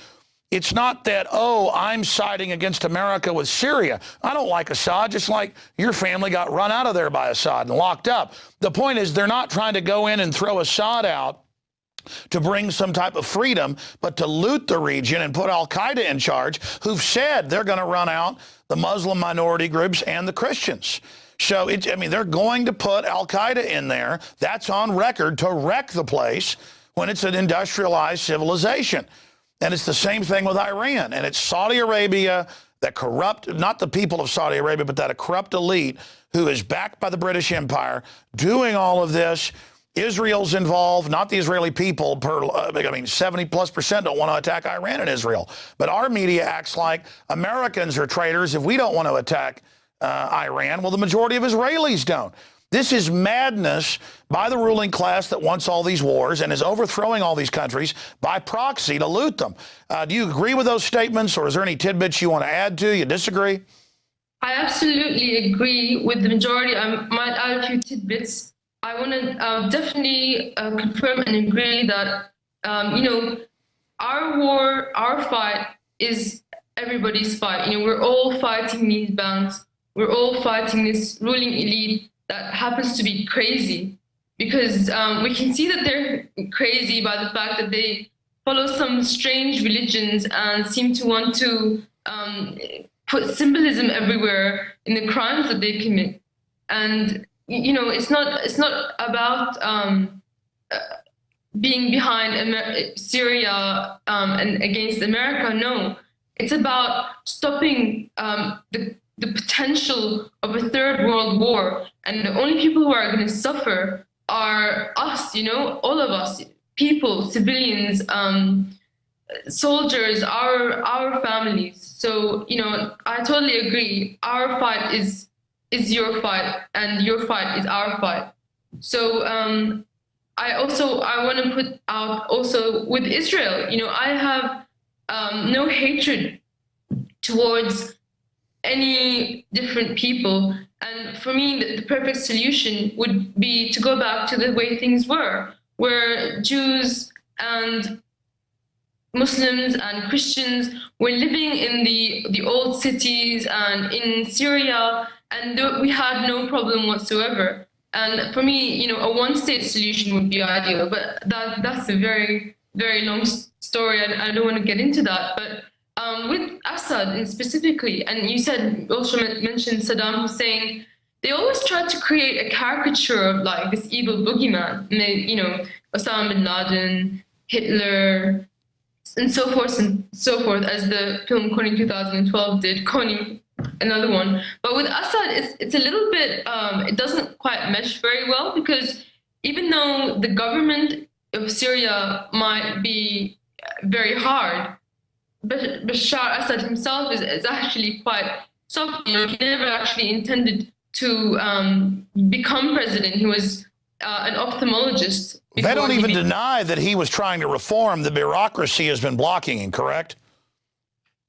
It's not that, oh, I'm siding against America with Syria. I don't like Assad, just like your family got run out of there by Assad and locked up. The point is they're not trying to go in and throw Assad out to bring some type of freedom, but to loot the region and put al-Qaeda in charge, who've said they're going to run out the Muslim minority groups and the Christians. So, I mean, they're going to put al-Qaeda in there. That's on record to wreck the place when it's an industrialized civilization. And it's the same thing with Iran. And it's Saudi Arabia, that corrupt, not the people of Saudi Arabia, but that a corrupt elite who is backed by the British Empire doing all of this. Israel's involved, not the Israeli people. 70+% don't want to attack Iran and Israel. But our media acts like Americans are traitors if we don't want to attack Iran. Well, the majority of Israelis don't. This is madness by the ruling class that wants all these wars and is overthrowing all these countries by proxy to loot them. Do you agree with those statements, or is there any tidbits you want to add to? You disagree? I absolutely agree with the majority. I might add a few tidbits. I want to definitely confirm and agree that, you know, our war, our fight is everybody's fight. You know, we're all fighting these banks. We're all fighting this ruling elite that happens to be crazy, because we can see that they're crazy by the fact that they follow some strange religions and seem to want to put symbolism everywhere in the crimes that they commit. And you know, it's not about being behind Syria and against America. No, it's about stopping the potential of a third world war. And the only people who are going to suffer are us, you know, all of us, people, civilians, soldiers, our families. So, you know, I totally agree. Our fight is your fight, and your fight is our fight. So I want to put out also with Israel, you know, I have no hatred towards any different people. And for me, the perfect solution would be to go back to the way things were, where Jews and Muslims and Christians were living in the old cities and in Syria, and we had no problem whatsoever. And for me, a one-state solution would be ideal, but that's a very, very long story, and I don't want to get into that. But with Assad in specifically, and you also mentioned Saddam Hussein, they always tried to create a caricature of like this evil boogeyman, and Osama bin Laden, Hitler, and so forth, as the film Conning 2012 did, Conning, another one. But with Assad, it's a little bit, it doesn't quite mesh very well, because even though the government of Syria might be very hard, Bashar Assad himself is actually quite soft. He never actually intended to become president. He was an ophthalmologist. They don't even deny that he was trying to reform. The bureaucracy has been blocking him, correct?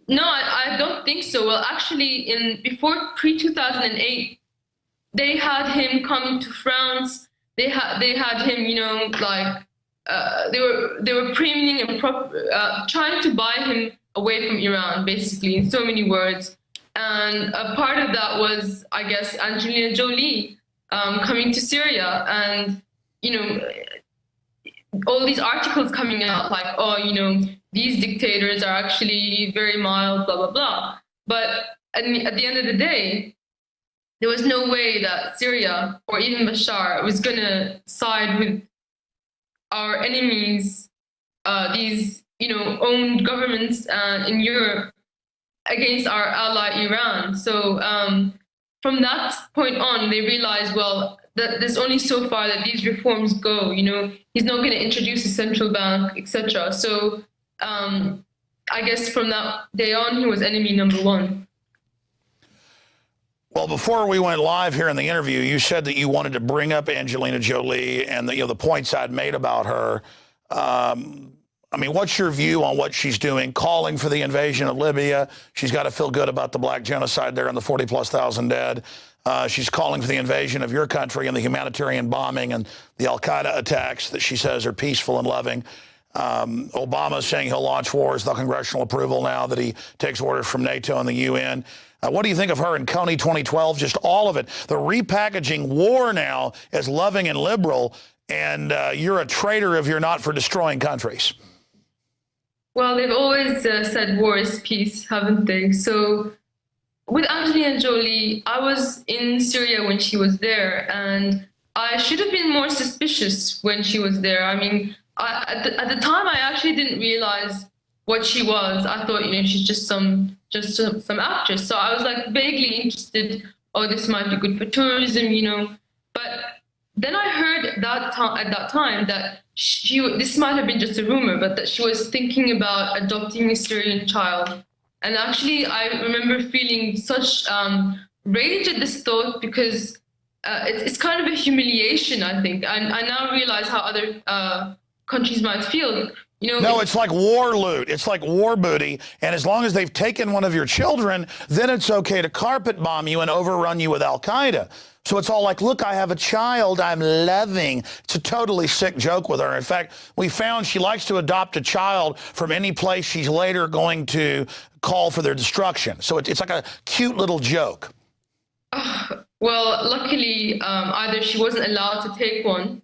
No, I don't think so. Well, actually, before pre-2008, they had him coming to France. They had him, they were premium and trying to buy him away from Iran, basically, in so many words. And a part of that was, I guess, Angelina Jolie coming to Syria, and all these articles coming out like, oh, these dictators are actually very mild, blah, blah, blah. But at the end of the day, there was no way that Syria or even Bashar was going to side with our enemies, these, owned governments in Europe against our ally Iran. So from that point on, they realized, well, that there's only so far that these reforms go. He's not going to introduce a central bank, etc. So I guess from that day on, he was enemy number one. Well, before we went live here in the interview, you said that you wanted to bring up Angelina Jolie and the points I'd made about her. What's your view on what she's doing, calling for the invasion of Libya? She's got to feel good about the black genocide there and the 40,000+ dead. She's calling for the invasion of your country and the humanitarian bombing and the al-Qaeda attacks that she says are peaceful and loving. Obama's saying he'll launch wars without congressional approval now that he takes orders from NATO and the UN. What do you think of her in Coney 2012? Just all of it. The repackaging war now as loving and liberal, and you're a traitor if you're not for destroying countries. Well, they've always said war is peace, haven't they? So with Angelina Jolie, I was in Syria when she was there, and I should have been more suspicious when she was there. At the time, I actually didn't realize what she was. I thought, she's just some actress. So I was like vaguely interested. Oh, this might be good for tourism, But then I heard at that time that this might have been just a rumor, but that she was thinking about adopting a Syrian child. And actually, I remember feeling such rage at this thought, because it's kind of a humiliation, I think. I now realize how other countries might feel. No, it's like war loot. It's like war booty. And as long as they've taken one of your children, then it's okay to carpet bomb you and overrun you with al-Qaeda. So it's all like, look, I have a child I'm loving. It's a totally sick joke with her. In fact, we found she likes to adopt a child from any place she's later going to call for their destruction. So it's like a cute little joke. Well, luckily, either she wasn't allowed to take one,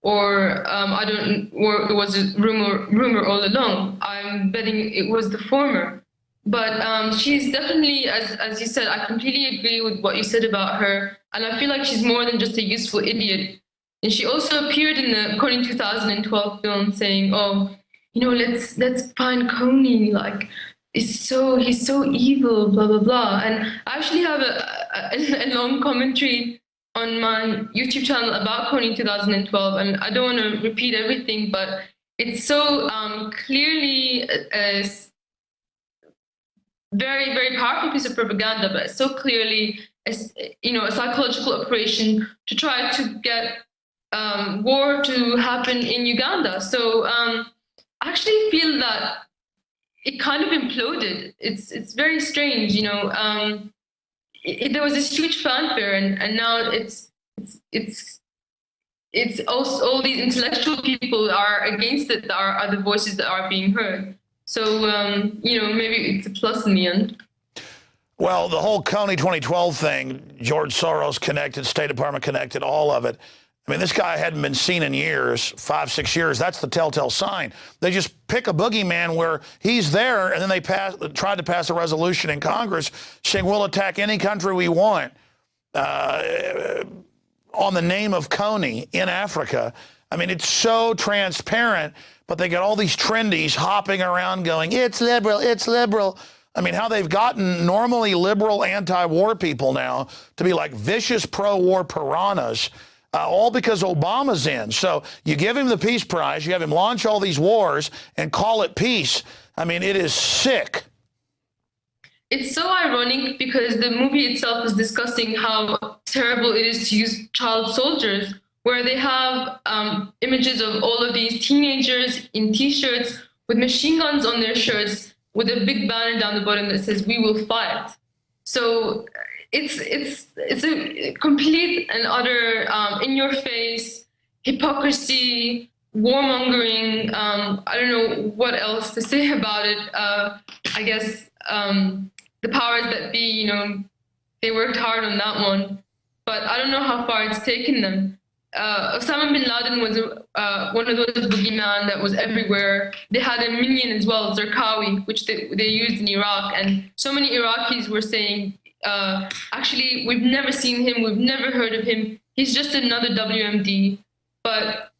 or or it was a rumor all along. I'm betting it was the former. But she's definitely, as you said, I completely agree with what you said about her. And I feel like she's more than just a useful idiot. And she also appeared in the Coney 2012 film saying, oh, let's find Coney, like, he's so evil, blah, blah, blah. And I actually have a long commentary on my YouTube channel about Coney 2012. And I don't want to repeat everything, but it's so clearly a very, very powerful piece of propaganda, but so clearly a psychological operation to try to get war to happen in Uganda. So I actually feel that it kind of imploded. It's very strange, there was this huge fanfare, and now it's also all these intellectual people are against it, that are the voices that are being heard. So, maybe it's a plus in the end. Well, the whole Coney 2012 thing, George Soros connected, State Department connected, all of it. I mean, this guy hadn't been seen in years, 5, 6 years. That's the telltale sign. They just pick a boogeyman where he's there, and then they tried to pass a resolution in Congress saying we'll attack any country we want on the name of Coney in Africa. I mean, it's so transparent, but they got all these trendies hopping around going, it's liberal, it's liberal. I mean, how they've gotten normally liberal anti-war people now to be like vicious pro-war piranhas, all because Obama's in. So you give him the Peace Prize, you have him launch all these wars and call it peace. I mean, it is sick. It's so ironic because the movie itself is discussing how terrible it is to use child soldiers, where they have images of all of these teenagers in T-shirts with machine guns on their shirts, with a big banner down the bottom that says "We will fight." So it's a complete and utter in-your-face hypocrisy, warmongering. I don't know what else to say about it. I guess the powers that be, they worked hard on that one, but I don't know how far it's taken them. Osama bin Laden was one of those boogeyman that was everywhere. They had a minion as well, Zarqawi, which they used in Iraq. And so many Iraqis were saying, actually, we've never seen him, we've never heard of him. He's just another WMD. But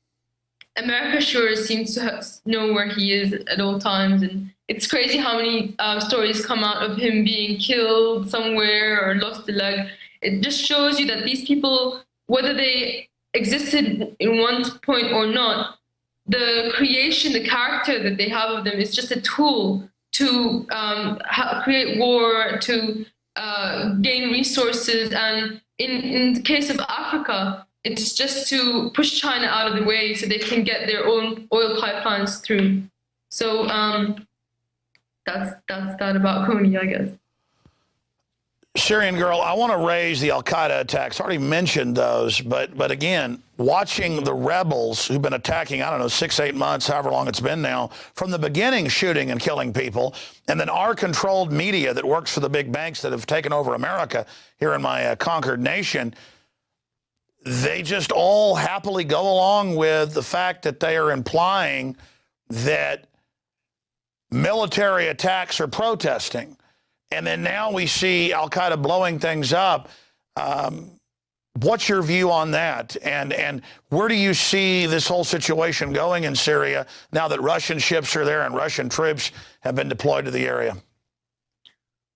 America sure seems to know where he is at all times. And it's crazy how many stories come out of him being killed somewhere or lost a leg. It just shows you that these people, whether they existed in one point or not, the creation, the character that they have of them is just a tool to create war, to gain resources. And in the case of Africa, it's just to push China out of the way so they can get their own oil pipelines through. So that's that about Coney, I guess. Syrian girl, I want to raise the al-Qaeda attacks. I already mentioned those, but again, watching the rebels who've been attacking, I don't know, 6, 8 months, however long it's been now, from the beginning shooting and killing people, and then our controlled media that works for the big banks that have taken over America here in my conquered nation, they just all happily go along with the fact that they are implying that military attacks are protesting. And then now we see al-Qaeda blowing things up. What's your view on that? And where do you see this whole situation going in Syria now that Russian ships are there and Russian troops have been deployed to the area?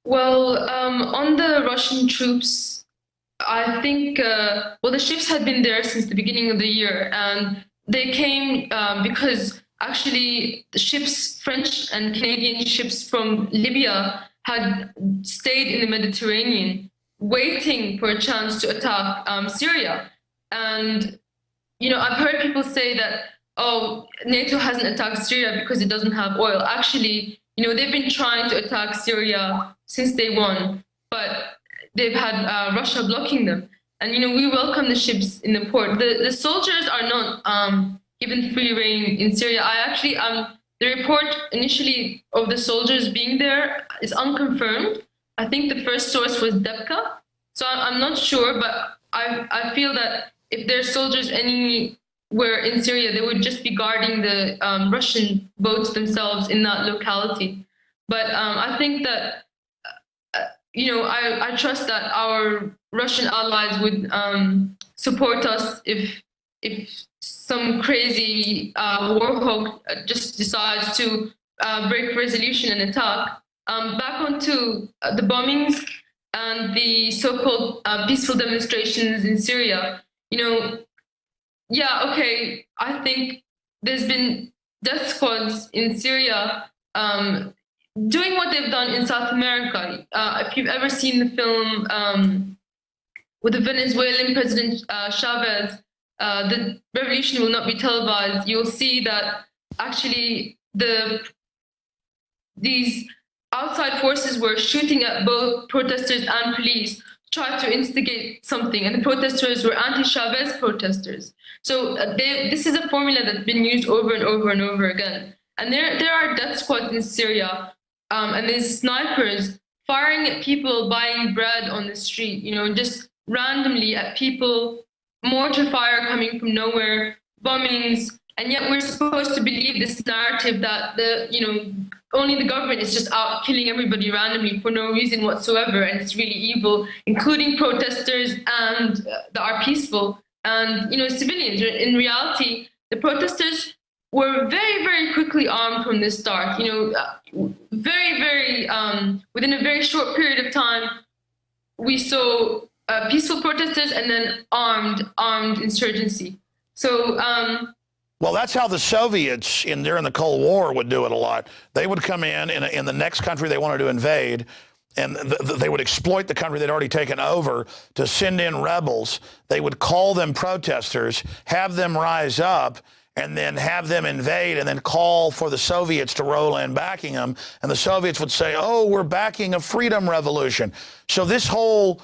Well, on the Russian troops, I think, the ships had been there since the beginning of the year. And they came because actually the ships, French and Canadian ships from Libya, had stayed in the Mediterranean, waiting for a chance to attack Syria. And, I've heard people say that, oh, NATO hasn't attacked Syria because it doesn't have oil. Actually, they've been trying to attack Syria since day one, but they've had Russia blocking them. And, we welcome the ships in the port. The soldiers are not given free rein in Syria. The report initially of the soldiers being there is unconfirmed. I think the first source was Debka. So I'm not sure, but I feel that if there's soldiers anywhere in Syria, they would just be guarding the Russian boats themselves in that locality. But I think that, I trust that our Russian allies would support us if some crazy war hawk just decides to break resolution and attack. Back onto the bombings and the so-called peaceful demonstrations in Syria. I think there's been death squads in Syria doing what they've done in South America. If you've ever seen the film with the Venezuelan President Chavez, the revolution will not be televised. You'll see that actually these outside forces were shooting at both protesters and police tried to instigate something, and the protesters were anti-Chavez protesters. So this is a formula that's been used over and over and over again. And there are death squads in Syria, and there's snipers firing at people buying bread on the street, just randomly at people, mortar fire coming from nowhere, bombings. And yet we're supposed to believe this narrative that only the government is just out killing everybody randomly for no reason whatsoever, and it's really evil, including protesters and that are peaceful and civilians. In reality, the protesters were very, very quickly armed from the start. Very, very within a very short period of time, we saw peaceful protesters and then armed insurgency. So. Well, that's how the Soviets during the Cold War would do it a lot. They would come in the next country they wanted to invade, and they would exploit the country they'd already taken over to send in rebels. They would call them protesters, have them rise up, and then have them invade, and then call for the Soviets to roll in backing them. And the Soviets would say, oh, we're backing a freedom revolution. So this whole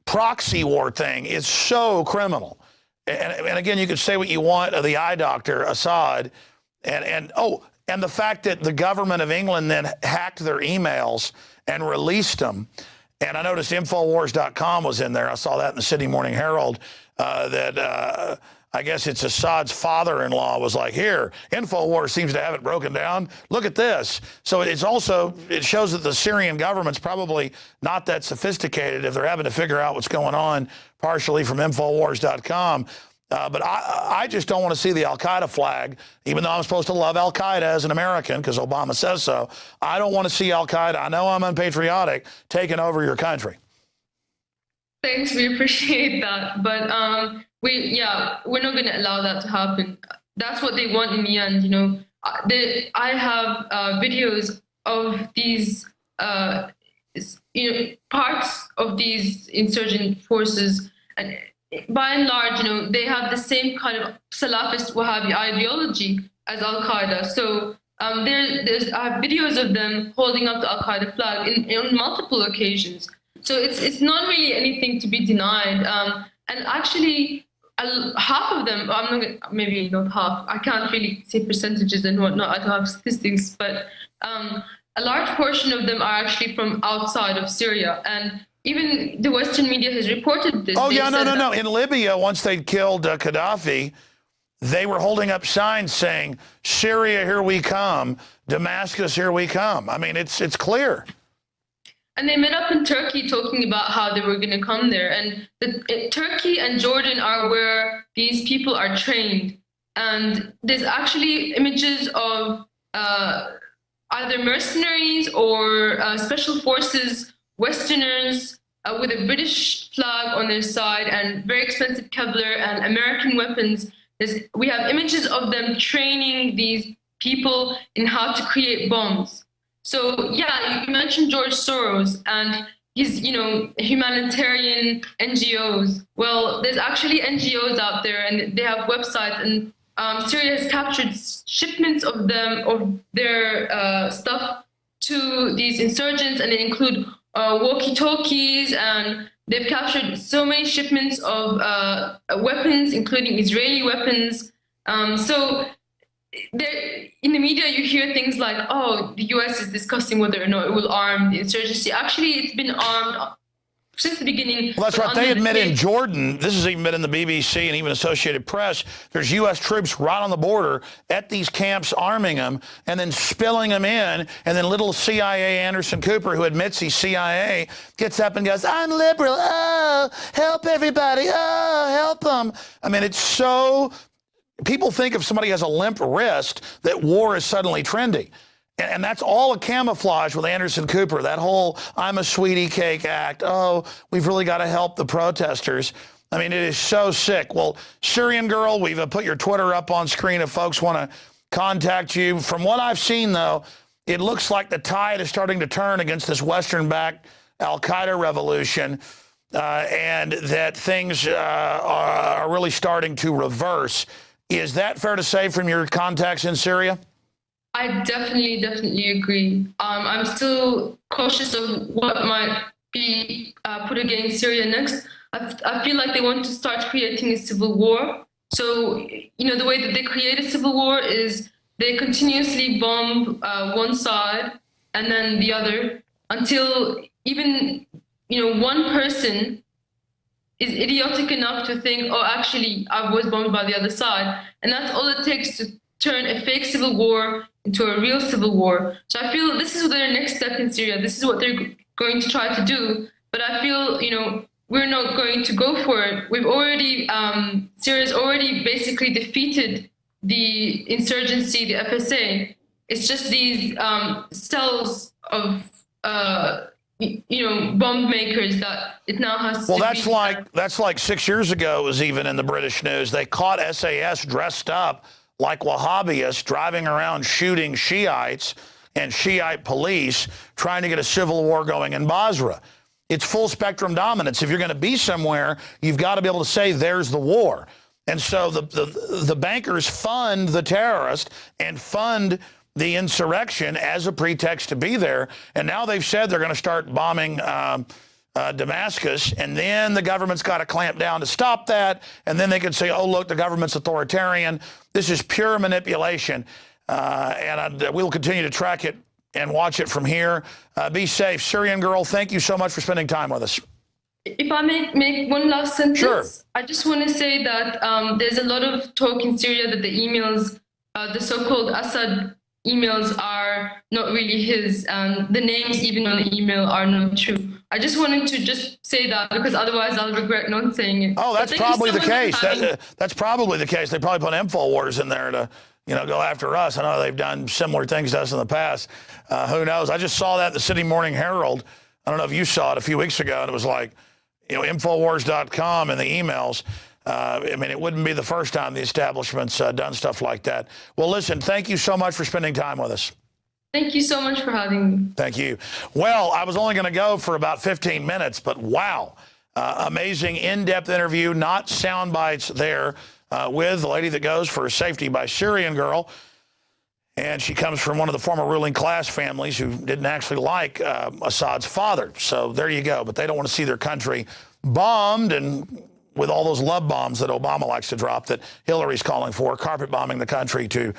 proxy war thing is so criminal. And again, you could say what you want of the eye doctor, Assad, and the fact that the government of England then hacked their emails and released them. And I noticed Infowars.com was in there. I saw that in the Sydney Morning Herald, that I guess it's Assad's father-in-law was like, here, Infowars seems to have it broken down. Look at this. So it shows that the Syrian government's probably not that sophisticated if they're having to figure out what's going on, partially from Infowars.com. But I just don't want to see the al-Qaeda flag, even though I'm supposed to love al-Qaeda as an American because Obama says so. I don't want to see al-Qaeda, I know I'm unpatriotic, taking over your country. Thanks, we appreciate that. But we're not going to allow that to happen. That's what they want in the end. I have videos of these, parts of these insurgent forces, and by and large, they have the same kind of Salafist Wahhabi ideology as Al-Qaeda. So I have videos of them holding up the Al-Qaeda flag on multiple occasions. So it's not really anything to be denied. And actually, half of them, maybe not half, I can't really say percentages and whatnot, I don't have statistics, but a large portion of them are actually from outside of Syria. And even the Western media has reported this. Oh, yeah, no. In Libya, once they'd killed Gaddafi, they were holding up signs saying, Syria, here we come. Damascus, here we come. I mean, it's clear. And they met up in Turkey talking about how they were going to come there. And Turkey and Jordan are where these people are trained. And there's actually images of either mercenaries or special forces, Westerners with a British flag on their side and very expensive Kevlar and American weapons. We have images of them training these people in how to create bombs. So, yeah, you mentioned George Soros and his, humanitarian NGOs. Well, there's actually NGOs out there, and they have websites, and Syria has captured shipments of their stuff to these insurgents, and they include walkie-talkies, and they've captured so many shipments of weapons, including Israeli weapons. So in the media, you hear things like, oh, the U.S. is discussing whether or not it will arm the insurgency. Actually, it's been armed since the beginning. Well, that's right. They admit in Jordan, this is even been in the BBC and even Associated Press, there's U.S. troops right on the border at these camps arming them and then spilling them in. And then little CIA Anderson Cooper, who admits he's CIA, gets up and goes, I'm liberal. Oh, help everybody. Oh, help them. I mean, it's so... People think if somebody has a limp wrist that war is suddenly trendy. And that's all a camouflage with Anderson Cooper, that whole I'm a sweetie cake act. Oh, we've really got to help the protesters. I mean, it is so sick. Well, Syrian Girl, we've put your Twitter up on screen if folks want to contact you. From what I've seen, though, it looks like the tide is starting to turn against this Western-backed al-Qaeda revolution, and that things are really starting to reverse. Is that fair to say from your contacts in Syria? I definitely agree. I'm still cautious of what might be put against Syria next. I feel like they want to start creating a civil war. So, the way that they create a civil war is they continuously bomb one side and then the other until even, one person is idiotic enough to think, oh, actually, I was bombed by the other side. And that's all it takes to turn a fake civil war into a real civil war. So I feel this is their next step in Syria. This is what they're going to try to do. But I feel, we're not going to go for it. We've already, Syria's already basically defeated the insurgency, the FSA. It's just these cells of, bomb makers that it now has to. Well, that's like 6 years ago. It was even in the British news. They caught SAS dressed up like Wahhabists driving around shooting Shiites and Shiite police, trying to get a civil war going in Basra. It's full spectrum dominance. If you're going to be somewhere, you've got to be able to say there's the war. And so the bankers fund the terrorists and fund the insurrection as a pretext to be there. And now they've said they're going to start bombing Damascus, and then the government's got to clamp down to stop that. And then they can say, oh, look, the government's authoritarian. This is pure manipulation. We'll continue to track it and watch it from here. Be safe. Syrian Girl, thank you so much for spending time with us. If I may make one last sentence, sure. I just want to say that there's a lot of talk in Syria that the emails, the so-called Assad emails, are not really his, and the names even on the email are not true. I just wanted to just say that, because otherwise I'll regret not saying it. Oh, that's probably the case. That's probably the case. They probably put Infowars in there to, go after us. I know they've done similar things to us in the past. Who knows? I just saw that in the City Morning Herald. I don't know if you saw it a few weeks ago, and it was like, Infowars.com and the emails. It wouldn't be the first time the establishment's done stuff like that. Well, listen, thank you so much for spending time with us. Thank you so much for having me. Thank you. Well, I was only going to go for about 15 minutes, but wow. Amazing in-depth interview, not sound bites there, with the lady that goes for safety by Syrian Girl. And she comes from one of the former ruling class families who didn't actually like Assad's father. So there you go. But they don't want to see their country bombed, and with all those love bombs that Obama likes to drop that Hillary's calling for, carpet bombing the country to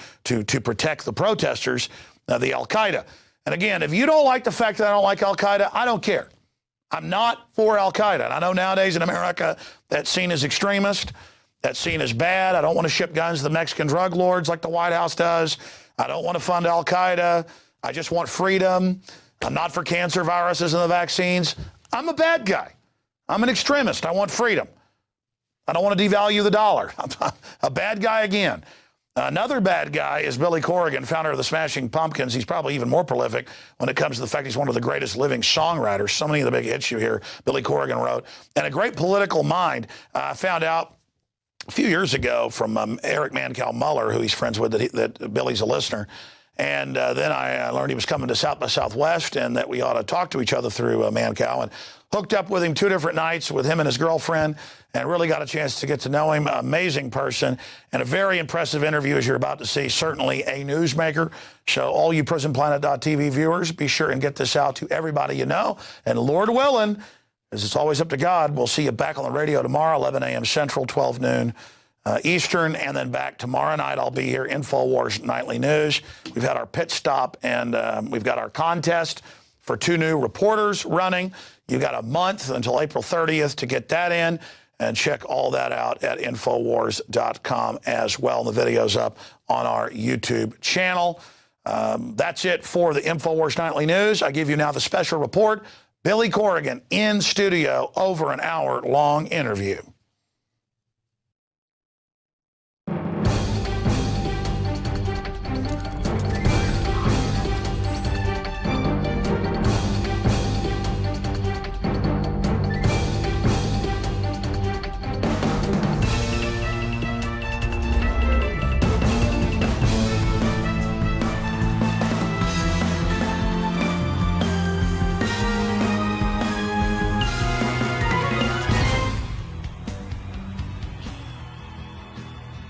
protect the protesters, the Al-Qaeda. And again, if you don't like the fact that I don't like Al-Qaeda, I don't care. I'm not for Al-Qaeda. And I know nowadays in America that's seen as extremist, that's seen as bad. I don't want to ship guns to the Mexican drug lords like the White House does. I don't want to fund Al-Qaeda. I just want freedom. I'm not for cancer viruses and the vaccines. I'm a bad guy. I'm an extremist. I want freedom. I don't want to devalue the dollar. I'm a bad guy again. Another bad guy is Billy Corgan, founder of the Smashing Pumpkins. He's probably even more prolific when it comes to the fact he's one of the greatest living songwriters. So many of the big hits you hear, Billy Corgan wrote. And a great political mind. I found out a few years ago from Eric Mancow Muller, who he's friends with, that Billy's a listener. And then I learned he was coming to South by Southwest and that we ought to talk to each other through Mancow, and hooked up with him 2 different nights with him and his girlfriend, and really got a chance to get to know him. Amazing person, and a very impressive interview, as you're about to see. Certainly a newsmaker. So all you PrisonPlanet.tv viewers, be sure and get this out to everybody you know. And Lord willing, as it's always up to God, we'll see you back on the radio tomorrow, 11 a.m. Central, 12 noon Eastern, and then back tomorrow night. I'll be here, Infowars Nightly News. We've had our pit stop, and we've got our contest for 2 new reporters running. You've got a month until April 30th to get that in, and check all that out at Infowars.com as well. The video's up on our YouTube channel. That's it for the Infowars Nightly News. I give you now the special report. Billy Corgan in studio, over an hour-long interview.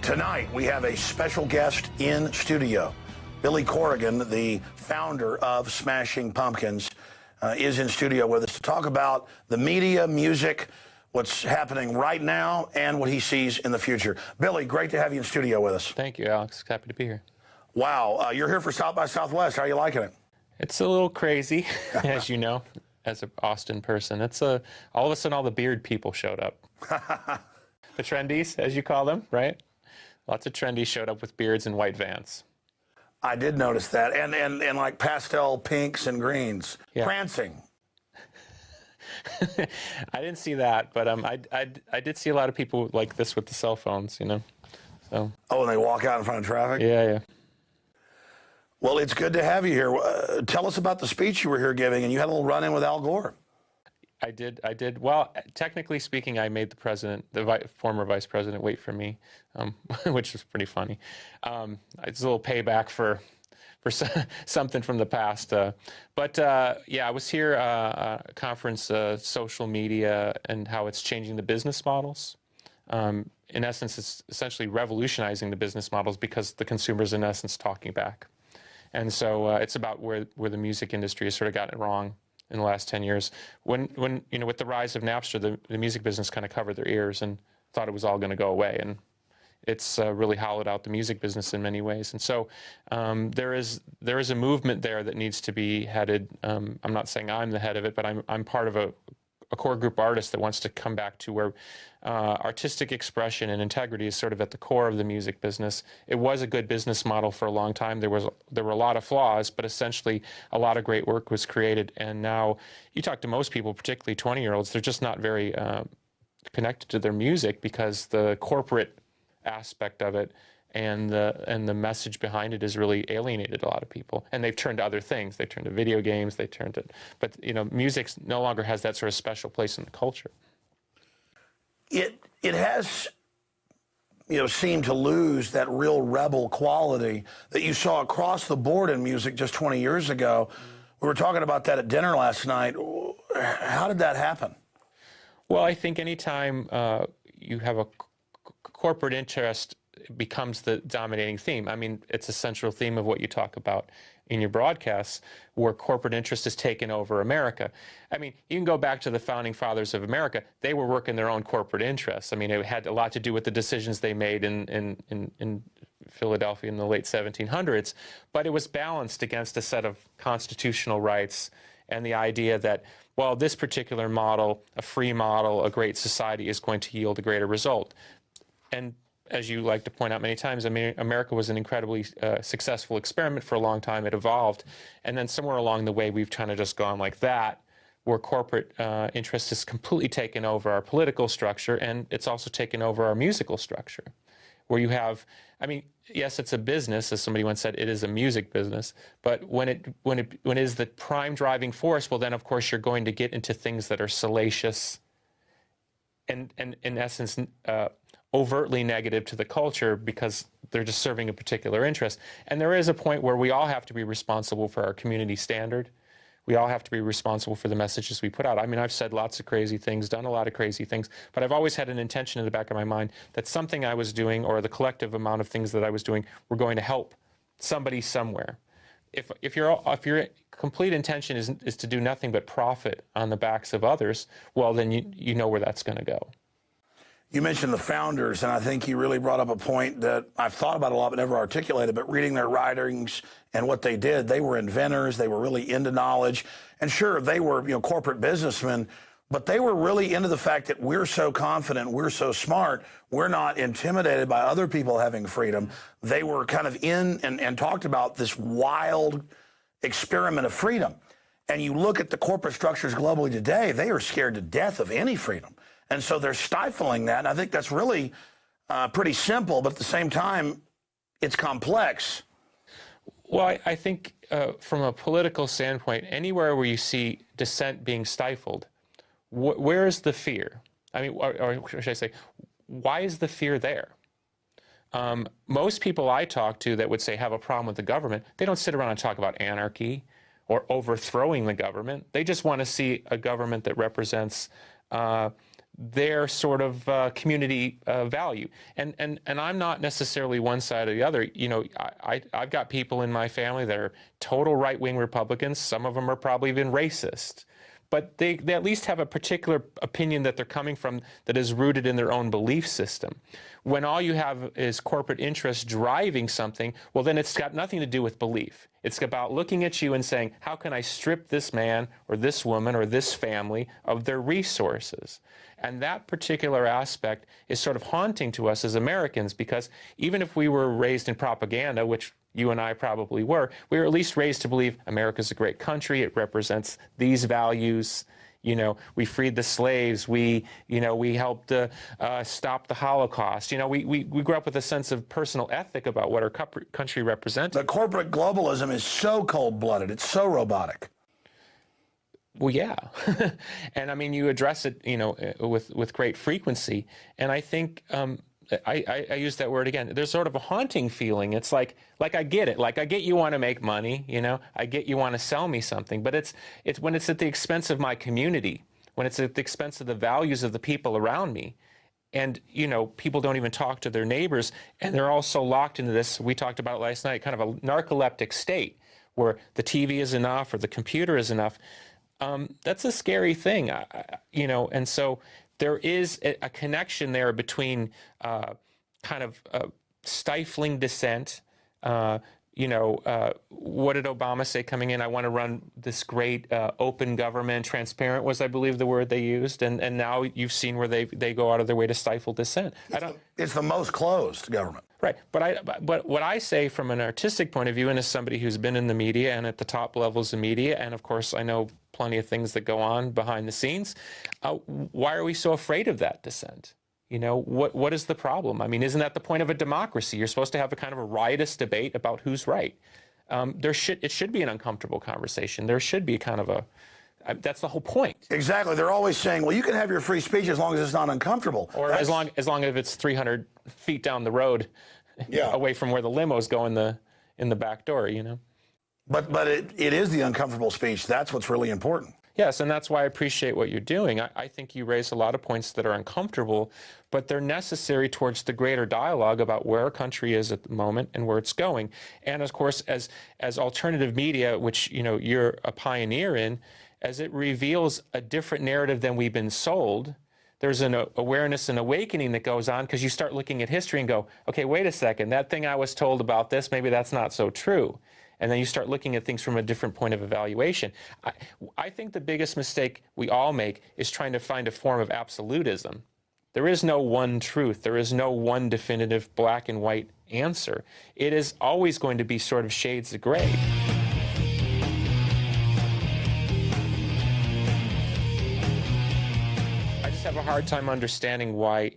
Tonight, we have a special guest in studio, Billy Corgan, the founder of Smashing Pumpkins. is in studio with us to talk about the media, music, what's happening right now, and what he sees in the future. Billy, great to have you in studio with us. Thank you, Alex. Happy to be here. Wow, you're here for South by Southwest. How are you liking it? It's a little crazy, as you know, as an Austin person. It's all of a sudden all the beard people showed up. The trendies, as you call them, right? Lots of trendies showed up with beards and white vans. I did notice that, and like pastel pinks and greens, Yeah. prancing. I didn't see that, but I did see a lot of people like this with the cell phones, you know. So. Oh, and they walk out in front of traffic? Yeah. Well, it's good to have you here. Tell us about the speech you were here giving, and you had a little run-in with Al Gore. I did. Well, technically speaking, I made the former vice president, wait for me, which was pretty funny. It's a little payback for something from the past. Yeah, I was here, conference, social media, and how it's changing the business models. In essence, it's essentially revolutionizing the business models because the consumer's, in essence, talking back. And so it's about where the music industry has sort of gotten it wrong in the last 10 years. When you know, with the rise of Napster, the music business kind of covered their ears and thought it was all going to go away. And it's really hollowed out the music business in many ways. And so there is a movement there that needs to be headed. I'm not saying I'm the head of it, but I'm part of a core group of artists that wants to come back to where artistic expression and integrity is sort of at the core of the music business. It was a good business model for a long time. There were a lot of flaws, but essentially a lot of great work was created. And now you talk to most people, particularly 20-year-olds, they're just not very connected to their music because the corporate aspect of it and the message behind it has really alienated a lot of people, and they've turned to other things. They turned to video games. But you know, music no longer has that sort of special place in the culture. It has, you know, seemed to lose that real rebel quality that you saw across the board in music just 20 years ago. We were talking about that at dinner last night. How did that happen? Well, I think anytime you have a corporate interest becomes the dominating theme. I mean, it's a central theme of what you talk about in your broadcasts, where corporate interest has taken over America. I mean, you can go back to the founding fathers of America. They were working their own corporate interests. I mean, it had a lot to do with the decisions they made in Philadelphia in the late 1700s, but it was balanced against a set of constitutional rights and the idea that, well, this particular model, a free model, a great society, is going to yield a greater result. And as you like to point out many times, I mean, America was an incredibly successful experiment for a long time. It evolved. And then somewhere along the way, we've kind of just gone like that, where corporate interest has completely taken over our political structure, and it's also taken over our musical structure, where you have, I mean, yes, it's a business, as somebody once said, it is a music business, but when it is the prime driving force, well, then, of course, you're going to get into things that are salacious and in essence, overtly negative to the culture because they're just serving a particular interest. And there is a point where we all have to be responsible for our community standard. We all have to be responsible for the messages we put out. I mean, I've said lots of crazy things, done a lot of crazy things, but I've always had an intention in the back of my mind that something I was doing or the collective amount of things that I was doing were going to help somebody somewhere. If your complete intention is to do nothing but profit on the backs of others, well, then you know where that's going to go. You mentioned the founders, and I think you really brought up a point that I've thought about a lot but never articulated, but reading their writings and what they did, they were inventors, they were really into knowledge, and sure, they were, you know, corporate businessmen, but they were really into the fact that we're so confident, we're so smart, we're not intimidated by other people having freedom. They were kind of in and talked about this wild experiment of freedom. And you look at the corporate structures globally today, they are scared to death of any freedom. And so they're stifling that. And I think that's really pretty simple, but at the same time, it's complex. Well, I think from a political standpoint, anywhere where you see dissent being stifled, where is the fear? I mean, or should I say, why is the fear there? Most people I talk to that would say have a problem with the government, they don't sit around and talk about anarchy or overthrowing the government. They just want to see a government that represents their sort of community value. And I'm not necessarily one side or the other. You know, I've got people in my family that are total right-wing Republicans. Some of them are probably even racist. But they at least have a particular opinion that they're coming from that is rooted in their own belief system. When all you have is corporate interest driving something, well, then it's got nothing to do with belief. It's about looking at you and saying, how can I strip this man or this woman or this family of their resources? And that particular aspect is sort of haunting to us as Americans, because even if we were raised in propaganda, which you and I probably were, we were at least raised to believe America's a great country, it represents these values. You know, we freed the slaves, we helped stop the Holocaust. You know, we grew up with a sense of personal ethic about what our country represents. The corporate globalism is so cold-blooded, it's so robotic. Well, yeah. And I mean, you address it, you know, with great frequency. And I think I use that word again. There's sort of a haunting feeling. It's like I get it. Like, I get you want to make money, you know, I get you want to sell me something, but it's when it's at the expense of my community, when it's at the expense of the values of the people around me. And, you know, people don't even talk to their neighbors, and they're all so locked into this, we talked about it last night, kind of a narcoleptic state where the TV is enough or the computer is enough. That's a scary thing, you know, and so there is a connection there between kind of stifling dissent. You know, what did Obama say coming in? I want to run this great open government. Transparent was, I believe, the word they used. And now you've seen where they go out of their way to stifle dissent. It's the most closed government. Right. But what I say from an artistic point of view, and as somebody who's been in the media and at the top levels of media, and of course I know plenty of things that go on behind the scenes, why are we so afraid of that dissent? You know, what is the problem? I mean, isn't that the point of a democracy? You're supposed to have a kind of a riotous debate about who's right. It should be an uncomfortable conversation. There should be kind of a, that's the whole point. Exactly. They're always saying, well, you can have your free speech as long as it's not uncomfortable. Or as long as it's 300 feet down the road, away from where the limos go in the back door, you know. But it is the uncomfortable speech. That's what's really important. Yes, and that's why I appreciate what you're doing. I think you raise a lot of points that are uncomfortable, but they're necessary towards the greater dialogue about where our country is at the moment and where it's going. And of course, as alternative media, which, you know, you're a pioneer in, as it reveals a different narrative than we've been sold, there's an awareness and awakening that goes on, because you start looking at history and go, okay, wait a second, that thing I was told about this, maybe that's not so true. And then you start looking at things from a different point of evaluation. I think the biggest mistake we all make is trying to find a form of absolutism. There is no one truth. There is no one definitive black and white answer. It is always going to be sort of shades of gray. I just have a hard time understanding why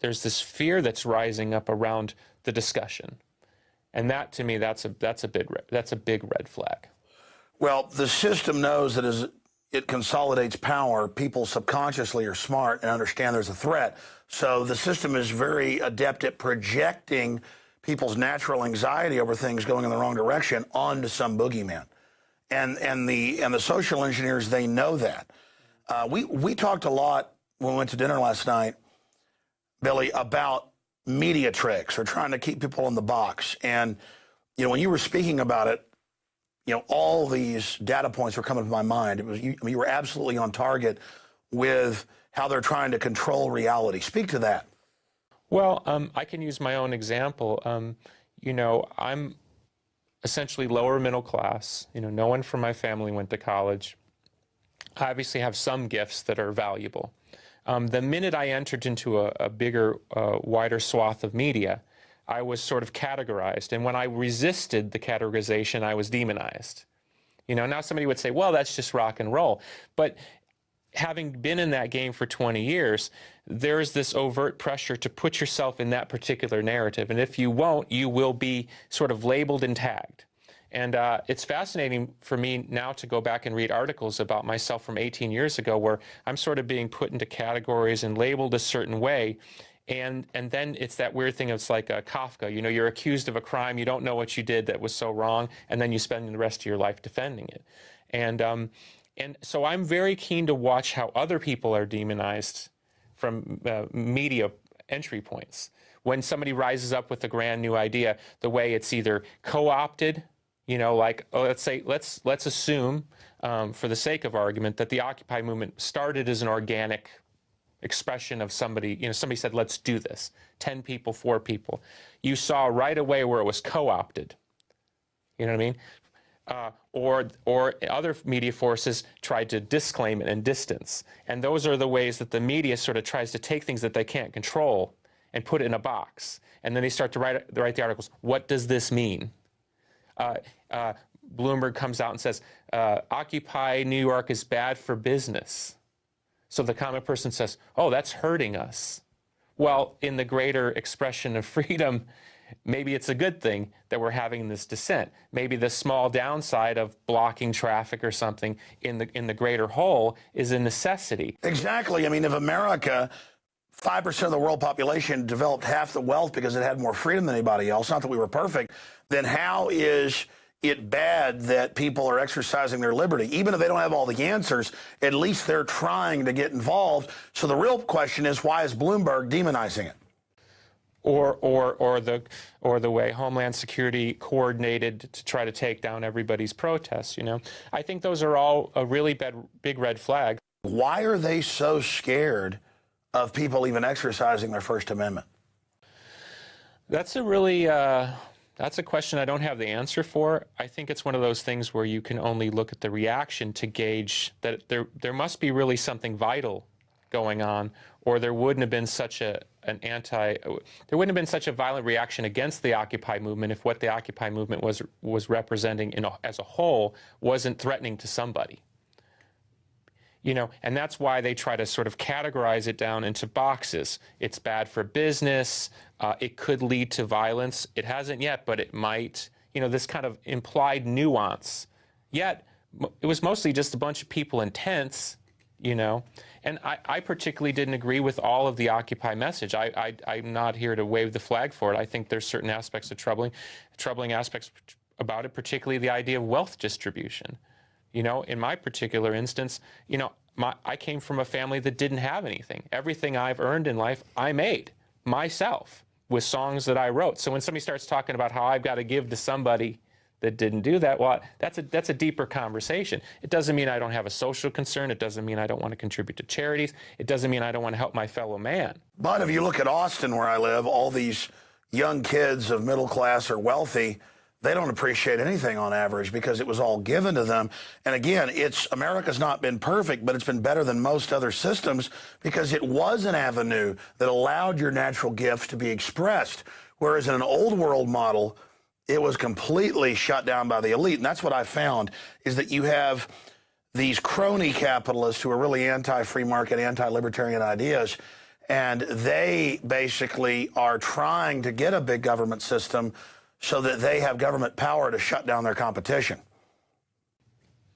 there's this fear that's rising up around the discussion. And that, to me, that's a big red flag. Well, the system knows that as it consolidates power, people subconsciously are smart and understand there's a threat. So the system is very adept at projecting people's natural anxiety over things going in the wrong direction onto some boogeyman. And the social engineers, they know that. We talked a lot when we went to dinner last night, Billy, about media tricks or trying to keep people in the box. And, you know, when you were speaking about it, you know, all these data points were coming to my mind. You were absolutely on target with how they're trying to control reality. Speak to that. Well, I can use my own example. You know, I'm essentially lower middle class. You know, no one from my family went to college. I obviously have some gifts that are valuable. The minute I entered into a bigger, wider swath of media, I was sort of categorized. And when I resisted the categorization, I was demonized. You know, now somebody would say, well, that's just rock and roll. But having been in that game for 20 years, there's this overt pressure to put yourself in that particular narrative. And if you won't, you will be sort of labeled and tagged. And it's fascinating for me now to go back and read articles about myself from 18 years ago where I'm sort of being put into categories and labeled a certain way. And then it's that weird thing of, it's like Kafka. You know, you're accused of a crime, you don't know what you did that was so wrong, and then you spend the rest of your life defending it. And so I'm very keen to watch how other people are demonized media entry points. When somebody rises up with a grand new idea, the way it's either co-opted, like, let's assume, for the sake of argument, that the Occupy movement started as an organic expression of somebody, somebody said, let's do this. 10 people, 4 people. You saw right away where it was co-opted. You know what I mean? Or other media forces tried to disclaim it and distance. And those are the ways that the media sort of tries to take things that they can't control and put it in a box. And then they start to write the articles. What does this mean? Bloomberg comes out and says, Occupy New York is bad for business. So the common person says, oh, that's hurting us. Well, in the greater expression of freedom, maybe it's a good thing that we're having this dissent. Maybe the small downside of blocking traffic or something in the greater whole is a necessity. Exactly. I mean, if America, 5% of the world population, developed half the wealth because it had more freedom than anybody else, not that we were perfect, then how is it bad that people are exercising their liberty? Even if they don't have all the answers, at least they're trying to get involved. So the real question is, why is Bloomberg demonizing it? Or the way Homeland Security coordinated to try to take down everybody's protests, I think those are all a really big red flag. Why are they so scared of people even exercising their First Amendment? That's a really that's a question I don't have the answer for. I think it's one of those things where you can only look at the reaction to gauge that there must be really something vital going on, or there wouldn't have been such a violent reaction against the Occupy movement if what the Occupy movement was representing as a whole wasn't threatening to somebody. And that's why they try to sort of categorize it down into boxes. It's bad for business. It could lead to violence. It hasn't yet, but it might. This kind of implied nuance. Yet, it was mostly just a bunch of people in tents, And I particularly didn't agree with all of the Occupy message. I'm not here to wave the flag for it. I think there's certain aspects of troubling aspects about it, particularly the idea of wealth distribution. In my particular instance, I came from a family that didn't have anything. Everything I've earned in life, I made myself with songs that I wrote. So when somebody starts talking about how I've got to give to somebody that didn't do that, well, that's a deeper conversation. It doesn't mean I don't have a social concern. It doesn't mean I don't want to contribute to charities. It doesn't mean I don't want to help my fellow man. But if you look at Austin, where I live, all these young kids of middle class or wealthy, they don't appreciate anything on average because it was all given to them. And again, America's not been perfect, but it's been better than most other systems because it was an avenue that allowed your natural gifts to be expressed. Whereas in an old world model, it was completely shut down by the elite. And that's what I found, is that you have these crony capitalists who are really anti-free market, anti-libertarian ideas, and they basically are trying to get a big government system so that they have government power to shut down their competition.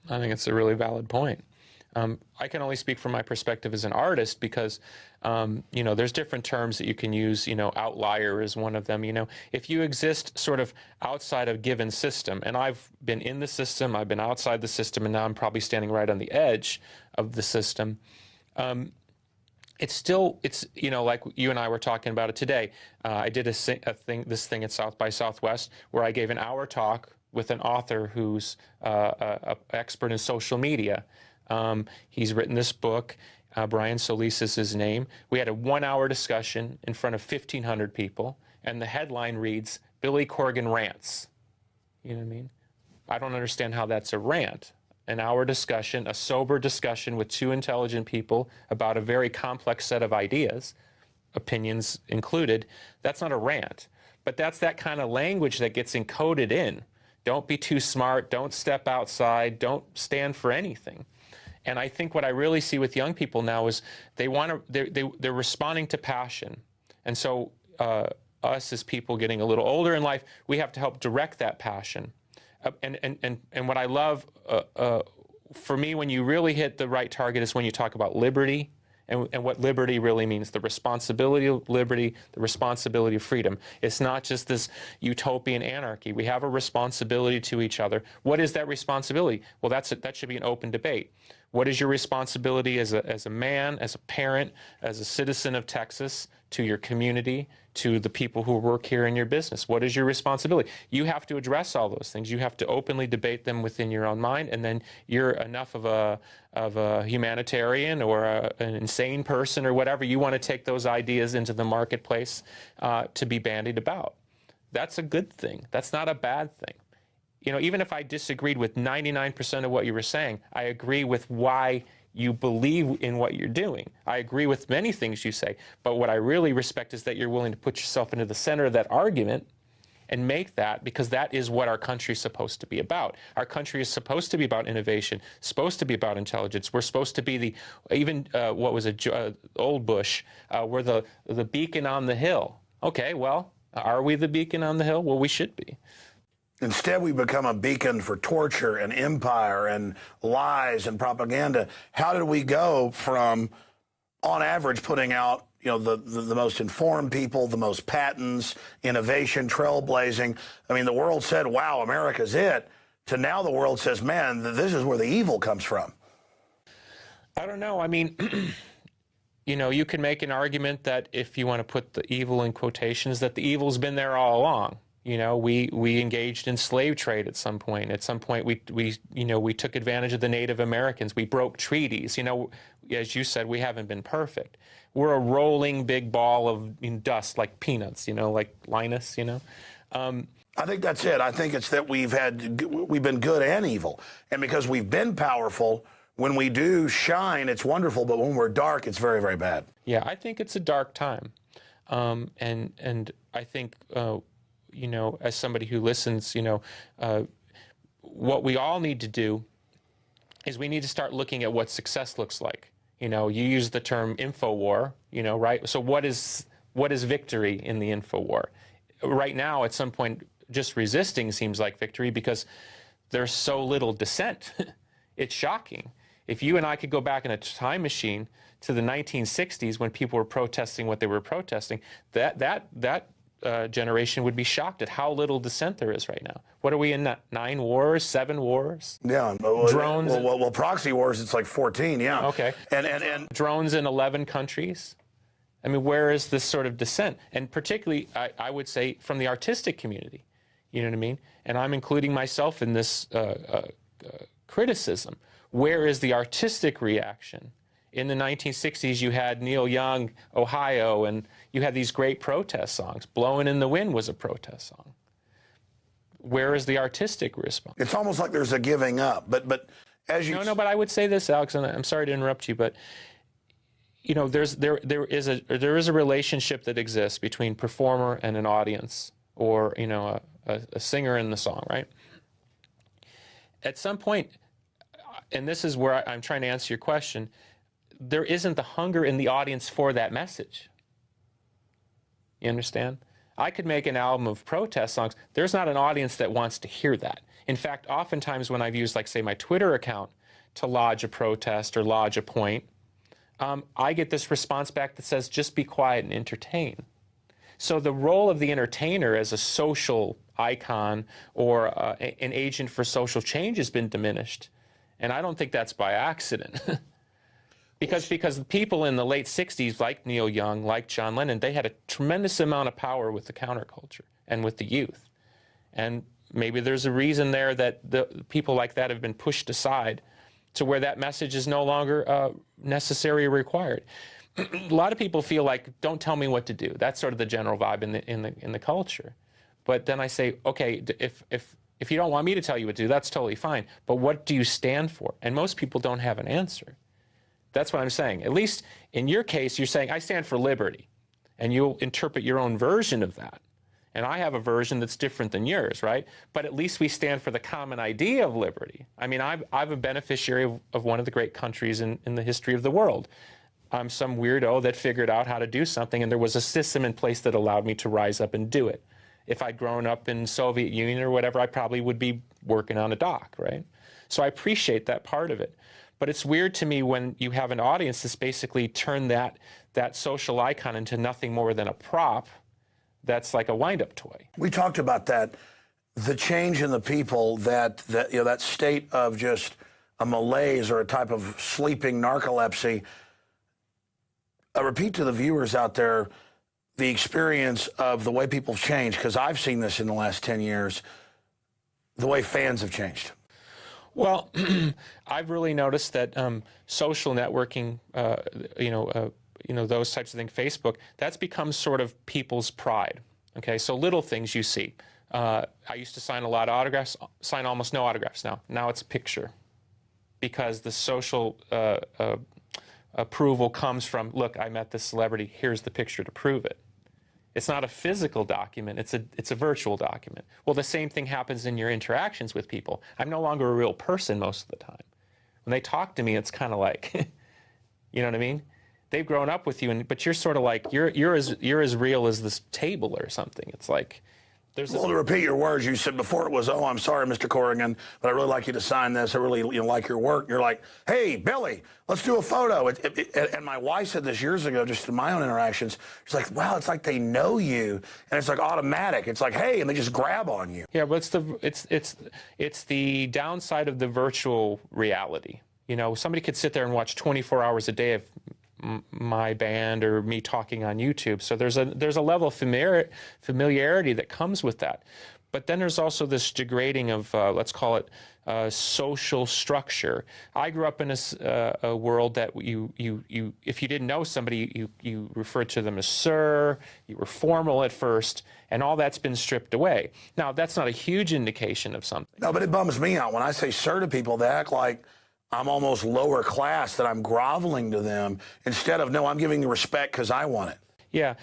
I think it's a really valid point. I can only speak from my perspective as an artist because, there's different terms that you can use. Outlier is one of them. If you exist sort of outside a given system, and I've been in the system, I've been outside the system, and now I'm probably standing right on the edge of the system. It's like you and I were talking about it today. I did this thing at South by Southwest where I gave an hour talk with an author who's an expert in social media. He's written this book. Brian Solis is his name. We had a 1-hour discussion in front of 1,500 people, and the headline reads, Billy Corgan rants. You know what I mean? I don't understand how that's a rant. An hour discussion, a sober discussion with 2 intelligent people about a very complex set of ideas, opinions included. That's not a rant. But that's that kind of language that gets encoded in. Don't be too smart. Don't step outside. Don't stand for anything. And I think what I really see with young people now is they're responding to passion. And so us as people getting a little older in life, we have to help direct that passion. And what I love, for me, when you really hit the right target is when you talk about liberty and what liberty really means, the responsibility of liberty, the responsibility of freedom. It's not just this utopian anarchy. We have a responsibility to each other. What is that responsibility? Well, that should be an open debate. What is your responsibility as a man, as a parent, as a citizen of Texas, to your community, to the people who work here in your business? What is your responsibility? You have to address all those things. You have to openly debate them within your own mind, and then you're enough of a humanitarian or an insane person or whatever. You want to take those ideas into the marketplace to be bandied about. That's a good thing. That's not a bad thing. You know, even if I disagreed with 99% of what you were saying, I agree with why you believe in what you're doing. I agree with many things you say, but what I really respect is that you're willing to put yourself into the center of that argument and make that, because that is what our country is supposed to be about. Our country is supposed to be about innovation, supposed to be about intelligence. We're supposed to be the, even what was it, old Bush, we're the beacon on the hill. Okay, well, are we the beacon on the hill? Well, we should be. Instead, we become a beacon for torture and empire and lies and propaganda. How did we go from, on average, putting out, you know, the most informed people, the most patents, innovation, trailblazing? I mean, the world said, wow, America's it, to now the world says, man, this is where the evil comes from. I don't know. I mean, you know, you can make an argument that if you want to put the evil in quotations, that the evil's been there all along. You know, we engaged in slave trade at some point. At some point, we took advantage of the Native Americans. We broke treaties. You know, as you said, we haven't been perfect. We're a rolling big ball of dust, like peanuts. You know, like Linus. You know. I think that's it. I think it's that we've been good and evil, and because we've been powerful, when we do shine, it's wonderful. But when we're dark, it's very, very bad. Yeah, I think it's a dark time, and I think. You know, as somebody who listens, you know, what we all need to do is we need to start looking at what success looks like. You know, you use the term Infowar, you know, right? So what is victory in the Infowar? Right now, at some point, just resisting seems like victory because there's so little dissent. It's shocking. If you and I could go back in a time machine to the 1960s when people were protesting what they were protesting, that generation would be shocked at how little dissent there is right now. What are we in? 9 wars, 7 wars? Yeah. Drones. Well, proxy wars, it's like 14, yeah. Okay. And drones in 11 countries. I mean, where is this sort of dissent? And particularly, I would say, from the artistic community. You know what I mean? And I'm including myself in this criticism. Where is the artistic reaction? In the 1960s, you had Neil Young, Ohio, and you had these great protest songs. Blowing in the Wind was a protest song. Where is the artistic response? It's almost like there's a giving up. But as you... No, but I would say this, Alex, and I'm sorry to interrupt you, but you know, there is a relationship that exists between performer and an audience, or you know, a singer and the song, right? At some point, and this is where I'm trying to answer your question, there isn't the hunger in the audience for that message. You understand? I could make an album of protest songs. There's not an audience that wants to hear that. In fact, oftentimes when I've used, like, say, my Twitter account to lodge a protest or lodge a point, I get this response back that says, just be quiet and entertain. So the role of the entertainer as a social icon or an agent for social change has been diminished. And I don't think that's by accident. Because the people in the late 60s, like Neil Young, like John Lennon, they had a tremendous amount of power with the counterculture and with the youth. And maybe there's a reason there that the people like that have been pushed aside to where that message is no longer necessary or required. A lot of people feel like, don't tell me what to do. That's sort of the general vibe in the culture. But then I say, okay, if you don't want me to tell you what to do, that's totally fine. But what do you stand for? And most people don't have an answer. That's what I'm saying. At least in your case, you're saying, I stand for liberty. And you'll interpret your own version of that. And I have a version that's different than yours, right? But at least we stand for the common idea of liberty. I mean, I'm a beneficiary of one of the great countries in the history of the world. I'm some weirdo that figured out how to do something, and there was a system in place that allowed me to rise up and do it. If I'd grown up in Soviet Union or whatever, I probably would be working on a dock, right? So I appreciate that part of it. But it's weird to me when you have an audience that's basically turned that social icon into nothing more than a prop that's like a wind-up toy. We talked about that, the change in the people, that state of just a malaise or a type of sleeping narcolepsy. I repeat to the viewers out there the experience of the way people have changed, because I've seen this in the last 10 years, the way fans have changed. Well, I've really noticed that social networking, those types of things, Facebook, that's become sort of people's pride. Okay, so little things you see. I used to sign a lot of autographs, sign almost no autographs now. Now it's a picture, because the social approval comes from, look, I met this celebrity, here's the picture to prove it. It's not a physical document, it's a virtual document. Well, the same thing happens in your interactions with people. I'm no longer a real person most of the time. When they talk to me, it's kind of like, you know what I mean? They've grown up with you, but you're sort of like, you're as real as this table or something. It's like, there's well, to repeat your words, you said before it was, oh, I'm sorry, Mr. Corgan, but I really like you to sign this. I really like your work. You're like, hey, Billy, let's do a photo. And my wife said this years ago, just in my own interactions. She's like, wow, it's like they know you, and it's like automatic. It's like, hey, and they just grab on you. Yeah, but it's the downside of the virtual reality. You know, somebody could sit there and watch 24 hours a day of my band or me talking on YouTube. So there's a level of familiarity that comes with that. But then there's also this degrading of, let's call it, social structure. I grew up in a world that you if you didn't know somebody, you referred to them as sir, you were formal at first, and all that's been stripped away. Now, that's not a huge indication of something. No, but it bums me out. When I say sir to people, they act like I'm almost lower class, that I'm groveling to them, instead of, no, I'm giving the respect because I want it. Yeah,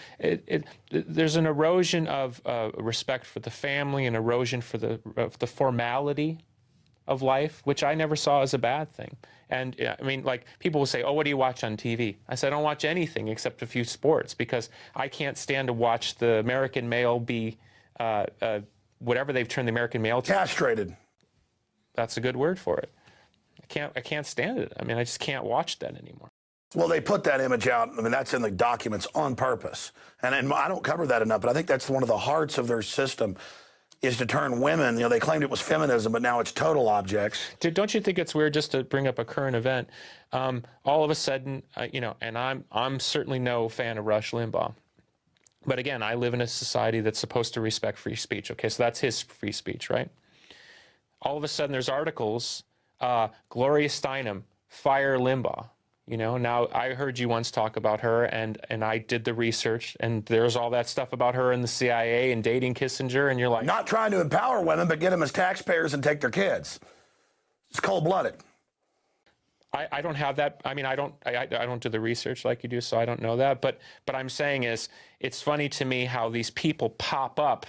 there's an erosion of respect for the family, an erosion for the formality of life, which I never saw as a bad thing. And I mean, like, people will say, oh, what do you watch on TV? I said, I don't watch anything except a few sports, because I can't stand to watch the American male be whatever they've turned the American male to. Castrated. That's a good word for it. I can't stand it. I mean, I just can't watch that anymore. Well, they put that image out. I mean, that's in the documents on purpose. And I don't cover that enough, but I think that's one of the hearts of their system, is to turn women, you know, they claimed it was feminism, but now it's total objects. Don't you think it's weird, just to bring up a current event, all of a sudden, and I'm certainly no fan of Rush Limbaugh. But again, I live in a society that's supposed to respect free speech. Okay, so that's his free speech, right? All of a sudden, there's articles, Gloria Steinem, fire Limbaugh. You know, now I heard you once talk about her, and I did the research, and there's all that stuff about her in the CIA and dating Kissinger, and you're like, not trying to empower women, but get them as taxpayers and take their kids. It's cold-blooded. I don't have that. I mean, I don't do the research like you do, so I don't know that. But I'm saying is, it's funny to me how these people pop up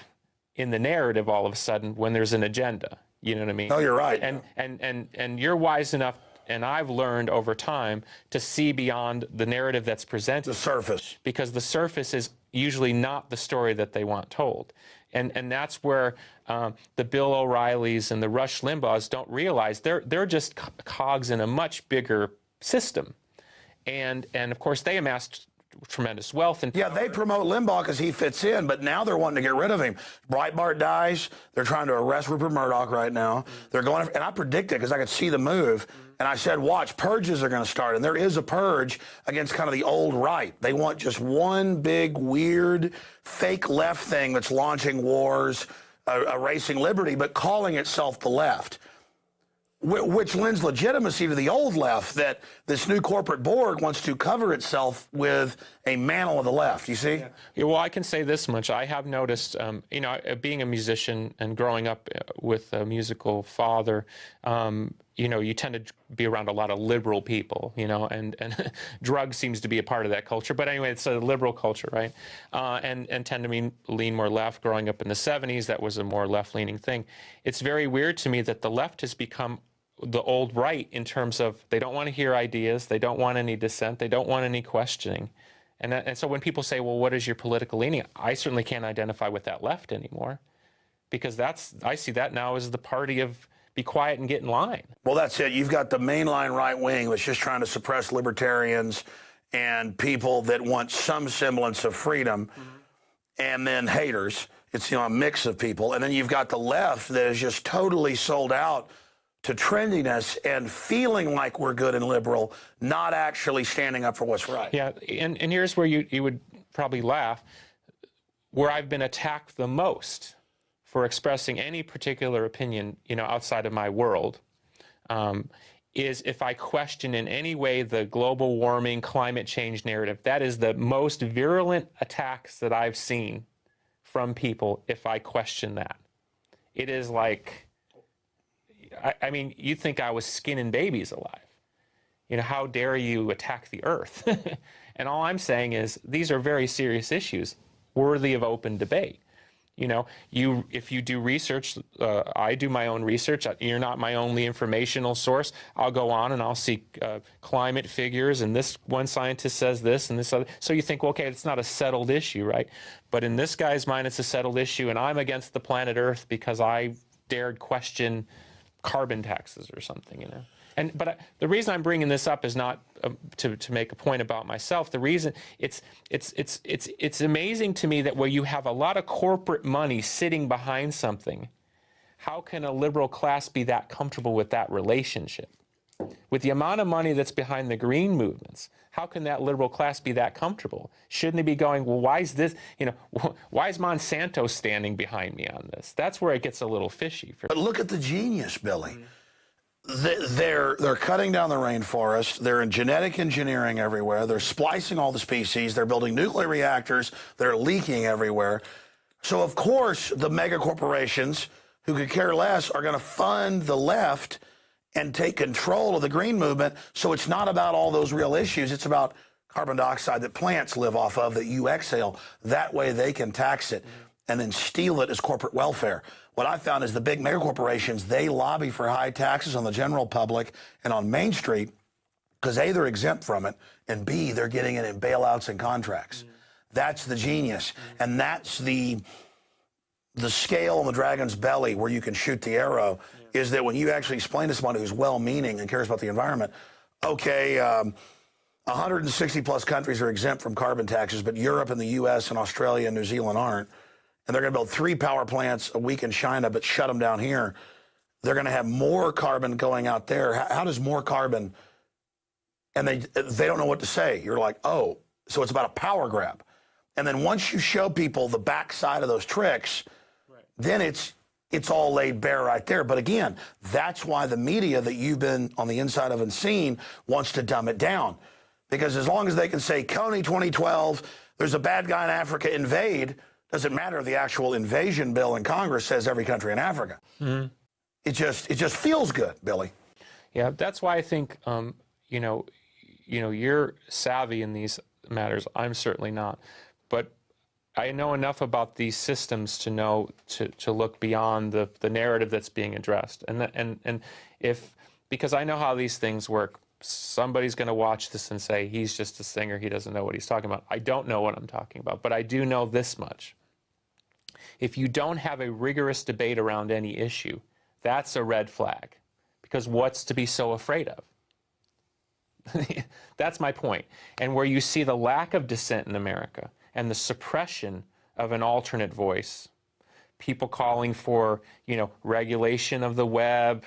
in the narrative all of a sudden when there's an agenda. You know what I mean? No, you're right. And you're wise enough, and I've learned over time, to see beyond the narrative that's presented. The surface. Because the surface is usually not the story that they want told. And that's where the Bill O'Reillys and the Rush Limbaughs don't realize they're just cogs in a much bigger system. And of course, they amassed tremendous wealth. And yeah, they promote Limbaugh because he fits in, but now they're wanting to get rid of him. Breitbart dies. They're trying to arrest Rupert Murdoch right now. They're going, and I predicted, because I could see the move, and I said, watch, purges are going to start. And there is a purge against kind of the old right. They want just one big, weird, fake left thing that's launching wars, erasing liberty, but calling itself the left. Which lends legitimacy to the old left, that this new corporate board wants to cover itself with a mantle of the left, you see? Yeah, well, I can say this much. I have noticed, being a musician and growing up with a musical father, you tend to be around a lot of liberal people, and drugs seems to be a part of that culture. But anyway, it's a liberal culture, right? And tend to lean more left. Growing up in the 70s, that was a more left-leaning thing. It's very weird to me that the left has become the old right in terms of they don't want to hear ideas, they don't want any dissent, they don't want any questioning. And so when people say, well, what is your political leaning? I certainly can't identify with that left anymore, because I see that now as the party of be quiet and get in line. Well, that's it. You've got the mainline right wing that's just trying to suppress libertarians and people that want some semblance of freedom, and then haters. It's a mix of people. And then you've got the left that is just totally sold out to trendiness and feeling like we're good and liberal, not actually standing up for what's right. Yeah, and here's where you would probably laugh, where I've been attacked the most for expressing any particular opinion, outside of my world, is if I question in any way the global warming, climate change narrative. That is the most virulent attacks that I've seen from people if I question that. It is like, I mean, you'd think I was skinning babies alive. How dare you attack the earth? And all I'm saying is these are very serious issues worthy of open debate. If you do research, I do my own research. You're not my only informational source. I'll go on and I'll seek climate figures, and this one scientist says this and this other. So you think, well, okay, it's not a settled issue, right? But in this guy's mind, it's a settled issue, and I'm against the planet Earth because I dared question carbon taxes or something, But the reason I'm bringing this up is not to make a point about myself. The reason it's amazing to me that where you have a lot of corporate money sitting behind something, how can a liberal class be that comfortable with that relationship? With the amount of money that's behind the green movements, how can that liberal class be that comfortable? Shouldn't they be going, well, why is this, why is Monsanto standing behind me on this? That's where it gets a little fishy. But look at the genius, Billy. They're cutting down the rainforest. They're in genetic engineering everywhere. They're splicing all the species. They're building nuclear reactors. They're leaking everywhere. So, of course, the mega corporations who could care less are going to fund the left and take control of the green movement. So it's not about all those real issues. It's about carbon dioxide that plants live off of that you exhale. That way they can tax it and then steal it as corporate welfare. What I found is the big mega corporations, they lobby for high taxes on the general public and on Main Street because A, they're exempt from it, and B, they're getting it in bailouts and contracts. That's the genius. And that's the scale on the dragon's belly where you can shoot the arrow, is that when you actually explain to somebody who's well-meaning and cares about the environment, okay, 160 plus countries are exempt from carbon taxes, but Europe and the US and Australia and New Zealand aren't. And they're going to build 3 power plants a week in China, but shut them down here. They're going to have more carbon going out there. How does more carbon? And they don't know what to say. You're like, oh, so it's about a power grab. And then once you show people the backside of those tricks, then it's all laid bare right there. But again, that's why the media that you've been on the inside of and seen wants to dumb it down. Because as long as they can say, Coney 2012, there's a bad guy in Africa, invade, doesn't matter if the actual invasion bill in Congress says every country in Africa. It just feels good, Billy. Yeah, that's why I think you're savvy in these matters. I'm certainly not, but I know enough about these systems to know to look beyond the narrative that's being addressed, and because I know how these things work. Somebody's going to watch this and say he's just a singer. He doesn't know what he's talking about. I don't know what I'm talking about, but I do know this much. If you don't have a rigorous debate around any issue, that's a red flag, because what's to be so afraid of? That's my point. And where you see the lack of dissent in America and the suppression of an alternate voice, people calling for, regulation of the web,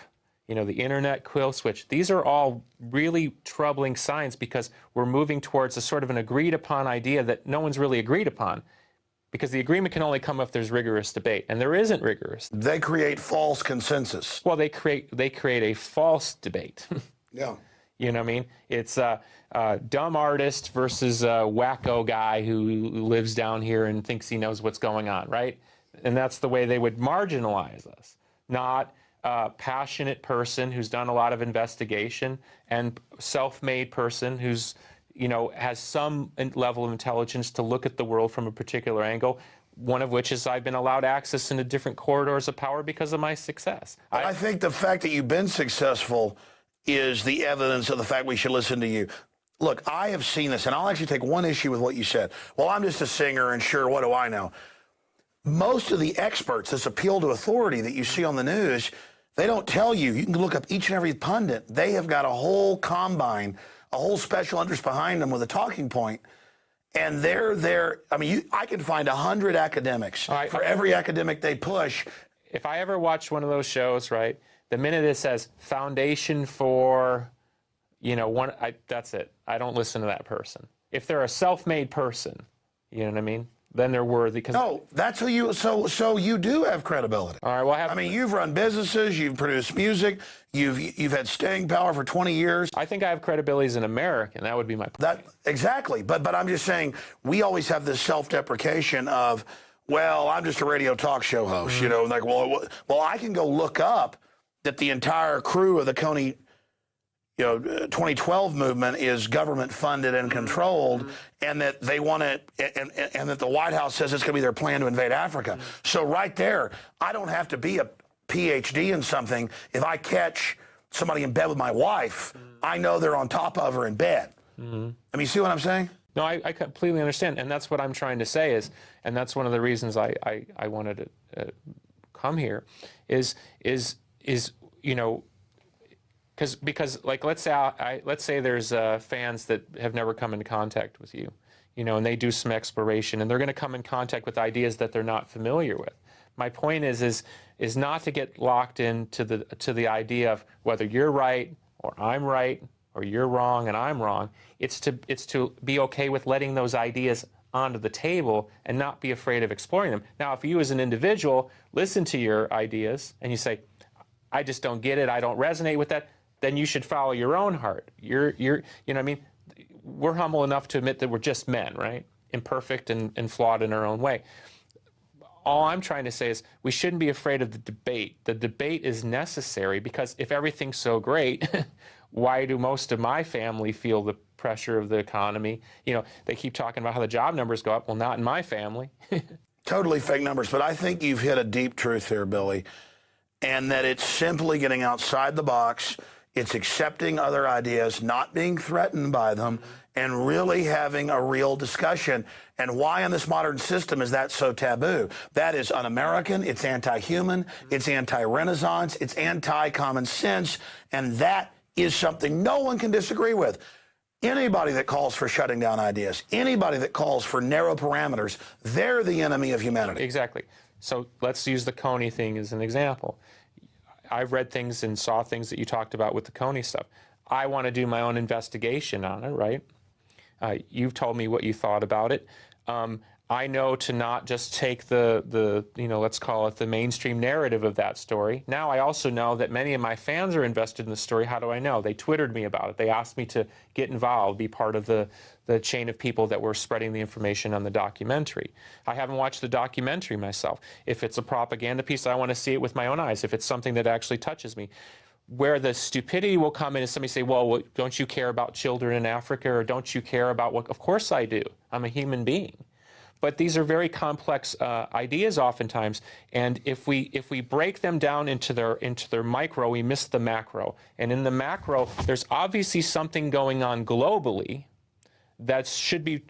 the internet kill switch. These are all really troubling signs, because we're moving towards a sort of an agreed upon idea that no one's really agreed upon, because the agreement can only come if there's rigorous debate, and there isn't rigorous. They create false consensus. Well, they create a false debate. Yeah. You know what I mean? It's a dumb artist versus a wacko guy who lives down here and thinks he knows what's going on, right? And that's the way they would marginalize us, not a passionate person who's done a lot of investigation and self-made person who's, has some level of intelligence to look at the world from a particular angle, one of which is I've been allowed access into different corridors of power because of my success. I think the fact that you've been successful is the evidence of the fact we should listen to you. Look, I have seen this, and I'll actually take one issue with what you said. Well, I'm just a singer, and sure, what do I know? Most of the experts, this appeal to authority that you see on the news, they don't tell you. You can look up each and every pundit. They have got a whole combine, a whole special interest behind them with a talking point. And they're there. I mean, I can find 100 academics. For every academic they push. If I ever watch one of those shows, right, The minute it says foundation for, that's it. I don't listen to that person. If they're a self-made person, you know what I mean? Then they're worthy. No, that's who you. So you do have credibility. All right. Well, I mean, you've run businesses, you've produced music, you've had staying power for 20 years. I think I have credibility as an American. That would be my point. Exactly. But I'm just saying, we always have this self-deprecation of, well, I'm just a radio talk show host. Like, well, I can go look up that the entire crew of the Coney 2012 movement is government funded and controlled, and that they want to, and that the White House says it's going to be their plan to invade Africa. So right there, I don't have to be a PhD in something. If I catch somebody in bed with my wife, I know they're on top of her in bed. I mean, you see what I'm saying? No, I completely understand, and that's what I'm trying to say and that's one of the reasons I wanted to come here, is because like let's say there's fans that have never come into contact with you, and they do some exploration and they're going to come in contact with ideas that they're not familiar with. My point is not to get locked into the idea of whether you're right or I'm right or you're wrong and I'm wrong. It's to be okay with letting those ideas onto the table and not be afraid of exploring them. Now, if you as an individual listen to your ideas and you say, I just don't get it, I don't resonate with that, then you should follow your own heart. What I mean? We're humble enough to admit that we're just men, right? Imperfect and flawed in our own way. All I'm trying to say is we shouldn't be afraid of the debate. The debate is necessary because if everything's so great, why do most of my family feel the pressure of the economy? They keep talking about how the job numbers go up. Well, not in my family. Totally fake numbers, but I think you've hit a deep truth here, Billy, and that it's simply getting outside the box. It's accepting other ideas, not being threatened by them, and really having a real discussion. And why in this modern system is that so taboo? That is un-American, it's anti-human, it's anti-Renaissance, it's anti-common sense, and that is something no one can disagree with. Anybody that calls for shutting down ideas, anybody that calls for narrow parameters, they're the enemy of humanity. Exactly. So let's use the Coney thing as an example. I've read things and saw things that you talked about with the Coney stuff. I want to do my own investigation on it, right? You've told me what you thought about it. I know to not just take the let's call it the mainstream narrative of that story. Now I also know that many of my fans are invested in the story. How do I know? They Twittered me about it. They asked me to get involved, be part of the chain of people that were spreading the information on the documentary. I haven't watched the documentary myself. If it's a propaganda piece, I want to see it with my own eyes. If it's something that actually touches me. Where the stupidity will come in is somebody say, well, don't you care about children in Africa, or don't you care about what? Of course I do. I'm a human being. But these are very complex ideas oftentimes, and if we break them down into their micro, we miss the macro. And in the macro, there's obviously something going on globally that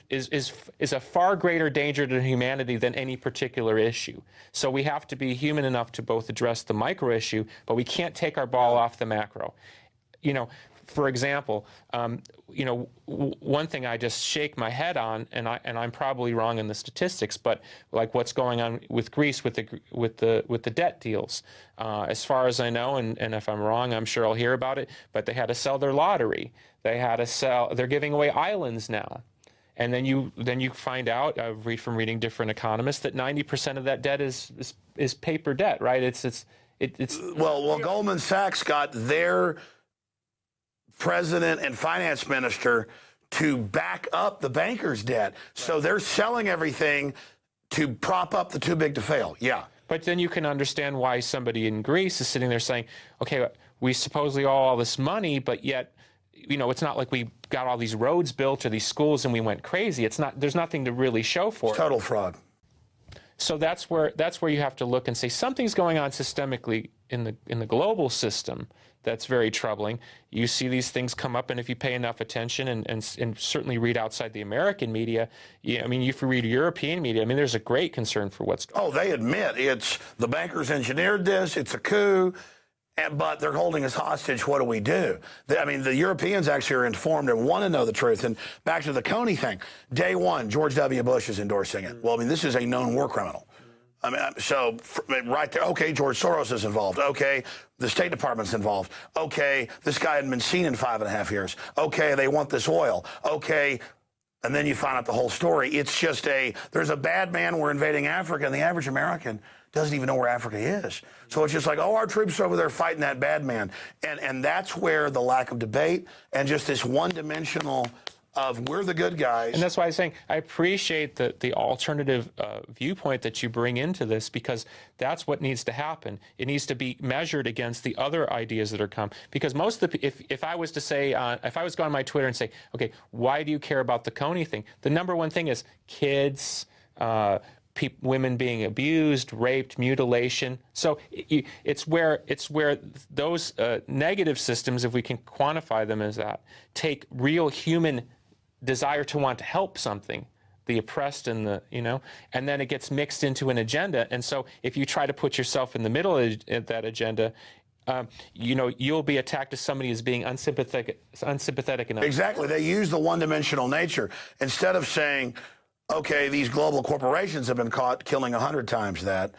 is a far greater danger to humanity than any particular issue. So we have to be human enough to both address the micro issue, but we can't take our ball off the macro. For example, one thing I just shake my head on, and I'm probably wrong in the statistics, but like what's going on with Greece with the debt deals. As far as I know, and if I'm wrong, I'm sure I'll hear about it. But they had to sell their lottery. They had to sell. They're giving away islands now. And then you find out, from reading different economists, that 90% of that debt is paper debt, right? It's well, Goldman Sachs got their president and finance minister to back up the bankers' debt. So they're selling everything to prop up the too big to fail. Yeah. But then you can understand why somebody in Greece is sitting there saying, okay, we supposedly owe all this money, but yet, it's not like we got all these roads built or these schools and we went crazy. There's nothing to really show for it. Total fraud. So that's where you have to look and say something's going on systemically in the global system that's very troubling. You see these things come up, and if you pay enough attention and certainly read outside the American media, if you read European media, there's a great concern for what's going on. Oh, they admit it's the bankers engineered this, it's a coup, but they're holding us hostage. What do we do? The Europeans actually are informed and want to know the truth. And back to the Coney thing, day one, George W. Bush is endorsing it. Well, this is a known war criminal. I mean, so right there, okay, George Soros is involved. Okay, the State Department's involved. Okay, this guy hadn't been seen in 5.5 years. Okay, they want this oil. Okay, and then you find out the whole story. It's just there's a bad man, we're invading Africa, and the average American doesn't even know where Africa is. So it's just like, oh, our troops are over there fighting that bad man. And that's where the lack of debate and just this one-dimensional of we're the good guys. And that's why I'm saying I appreciate the alternative viewpoint that you bring into this, because that's what needs to happen. It needs to be measured against the other ideas that are come. Because most of the, if I was to say, if I was going on my Twitter and say, okay, why do you care about the Coney thing? The number one thing is kids, women being abused, raped, mutilation. So it's where those negative systems, if we can quantify them as that, take real human desire to want to help something, the oppressed and the, and then it gets mixed into an agenda. And so if you try to put yourself in the middle of that agenda, you'll be attacked as somebody as being unsympathetic enough. Exactly. They use the one-dimensional nature instead of saying, okay, these global corporations have been caught killing 100 times that,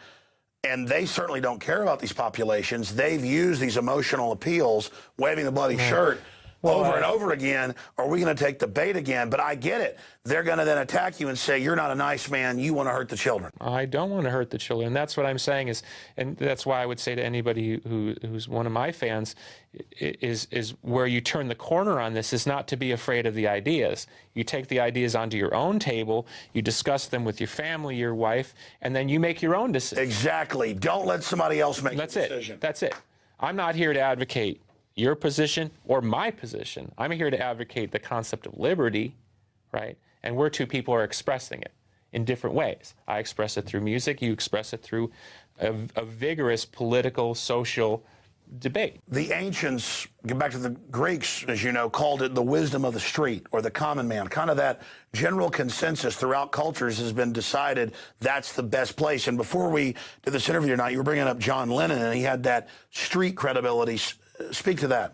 and they certainly don't care about these populations. They've used these emotional appeals, waving the bloody shirt over and over again. Are we going to take the bait again? But I get it. They're going to then attack you and say, you're not a nice man. You want to hurt the children. I don't want to hurt the children. That's what I'm saying is, and that's why I would say to anybody who's one of my fans is where you turn the corner on this is not to be afraid of the ideas. You take the ideas onto your own table, you discuss them with your family, your wife, and then you make your own decision. Exactly. Don't let somebody else make the decision. That's it. I'm not here to advocate your position or my position. I'm here to advocate the concept of liberty, right? And we're two people are expressing it in different ways. I express it through music. You express it through a vigorous political, social debate. The ancients, get back to the Greeks, as you know, called it the wisdom of the street or the common man. Kind of that general consensus throughout cultures has been decided that's the best place. And before we did this interview tonight, you were bringing up John Lennon, and he had that street credibility. Speak to that.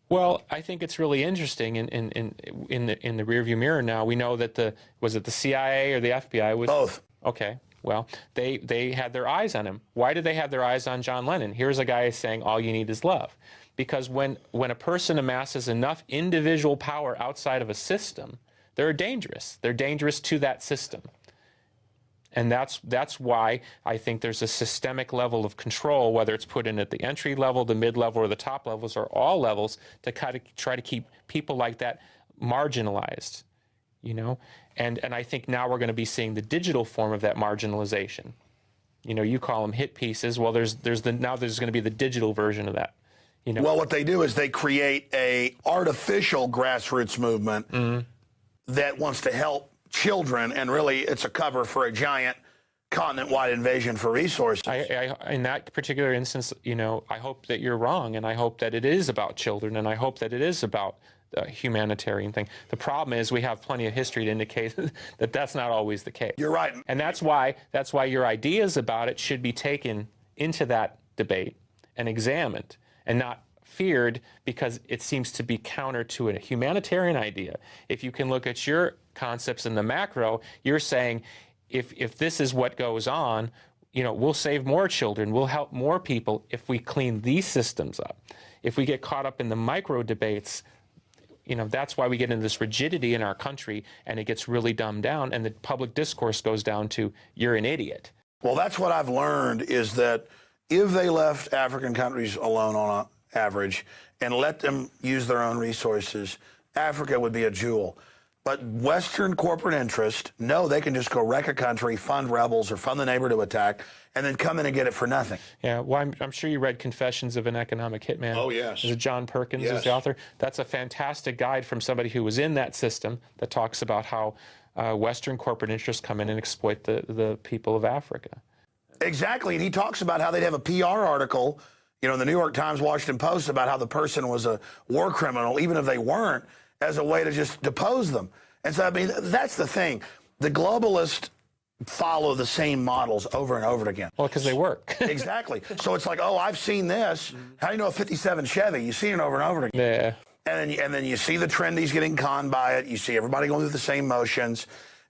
Well, I think it's really interesting in the rearview mirror now. We know that was it the CIA or the FBI? Both. Okay. Well, they had their eyes on him. Why did they have their eyes on John Lennon? Here's a guy saying all you need is love. Because when a person amasses enough individual power outside of a system, they're dangerous. They're dangerous to that system. And that's why I think there's a systemic level of control, whether it's put in at the entry level, the mid-level, or the top levels, or all levels, to try to keep people like that marginalized, And I think now we're going to be seeing the digital form of that marginalization. You call them hit pieces. Well, now there's going to be the digital version of that. Well, what they do is they create a artificial grassroots movement that wants to help children, and really it's a cover for a giant continent-wide invasion for resources. In that particular instance, I hope that you're wrong, and I hope that it is about children, and I hope that it is about the humanitarian thing. The problem is we have plenty of history to indicate that that's not always the case. You're right. And that's why your ideas about it should be taken into that debate and examined and not feared, because it seems to be counter to a humanitarian idea. If you can look at your concepts in the macro, you're saying if this is what goes on, we'll save more children, we'll help more people if we clean these systems up. If we get caught up in the micro debates, that's why we get into this rigidity in our country, and it gets really dumbed down, and the public discourse goes down to, you're an idiot. Well, that's what I've learned, is that if they left African countries alone on average and let them use their own resources, Africa would be a jewel. But Western corporate interest, no, they can just go wreck a country, fund rebels, or fund the neighbor to attack, and then come in and get it for nothing. Yeah, well, I'm sure you read Confessions of an Economic Hitman. Oh, yes. Is it John Perkins is the author? That's a fantastic guide from somebody who was in that system that talks about how Western corporate interests come in and exploit the people of Africa. Exactly, and he talks about how they'd have a PR article, in the New York Times, Washington Post, about how the person was a war criminal, even if they weren't, as a way to just depose them. And so, that's the thing. The globalists follow the same models over and over again. Well, because they work. Exactly. So it's like, oh, I've seen this. How do you know a 57 Chevy? You've seen it over and over again. Yeah. And then you see the trendies getting conned by it. You see everybody going through the same motions.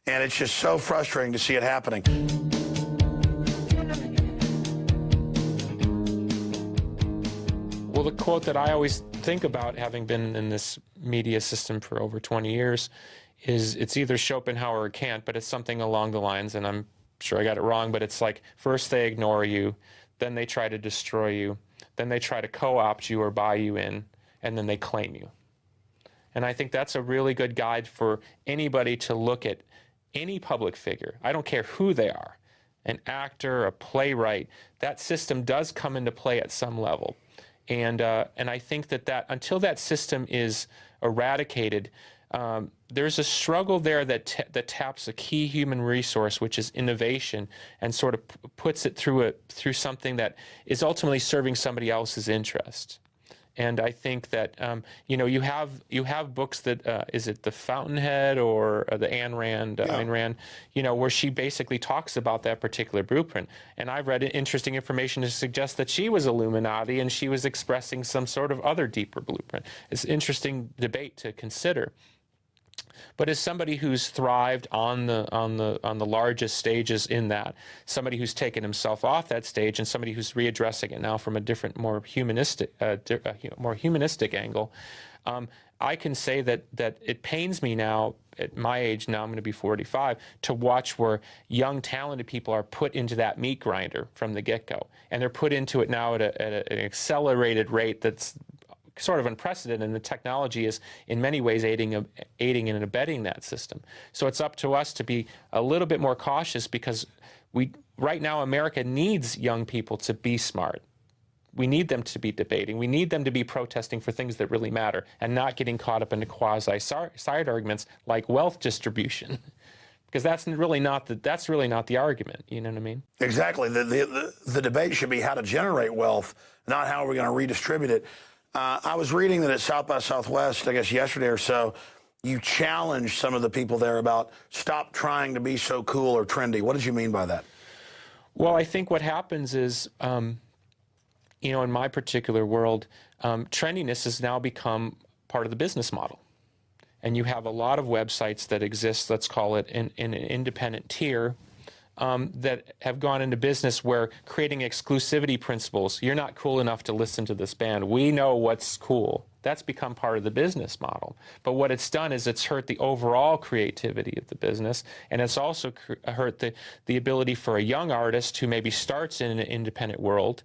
And it's just so frustrating to see it happening. Well, the quote that I always think about, having been in this media system for over 20 years, is it's either Schopenhauer or Kant, but it's something along the lines, and I'm sure I got it wrong, but it's like, first they ignore you, then they try to destroy you, then they try to co-opt you or buy you in, and then they claim you. And I think that's a really good guide for anybody to look at any public figure. I don't care who they are, an actor, a playwright, that system does come into play at some level. And I think that until that system is eradicated, there's a struggle there that taps a key human resource, which is innovation, and sort of puts it through something that is ultimately serving somebody else's interest. And I think that you have books that is it The Fountainhead or the Ayn Rand, where she basically talks about that particular blueprint. And I've read interesting information to suggest that she was Illuminati and she was expressing some sort of other deeper blueprint. It's an interesting debate to consider. But as somebody who's thrived on the largest stages in that, somebody who's taken himself off that stage, and somebody who's readdressing it now from a different, more humanistic angle, I can say that it pains me now, at my age now, I'm going to be 45, to watch where young, talented people are put into that meat grinder from the get-go, and they're put into it now at an accelerated rate that's sort of unprecedented, and the technology is in many ways aiding and abetting that system. So it's up to us to be a little bit more cautious, because right now America needs young people to be smart. We need them to be debating. We need them to be protesting for things that really matter and not getting caught up into quasi-side arguments like wealth distribution. Because that's really not the argument. You know what I mean? Exactly. The debate should be how to generate wealth, not how we're going to redistribute it. I was reading that at South by Southwest, I guess yesterday or so, you challenged some of the people there about stop trying to be so cool or trendy. What did you mean by that? Well, I think what happens is, in my particular world, trendiness has now become part of the business model. And you have a lot of websites that exist, let's call it in an independent tier, that have gone into business where creating exclusivity principles, you're not cool enough to listen to this band, we know what's cool. That's become part of the business model. But what it's done is it's hurt the overall creativity of the business, and it's also hurt the ability for a young artist who maybe starts in an independent world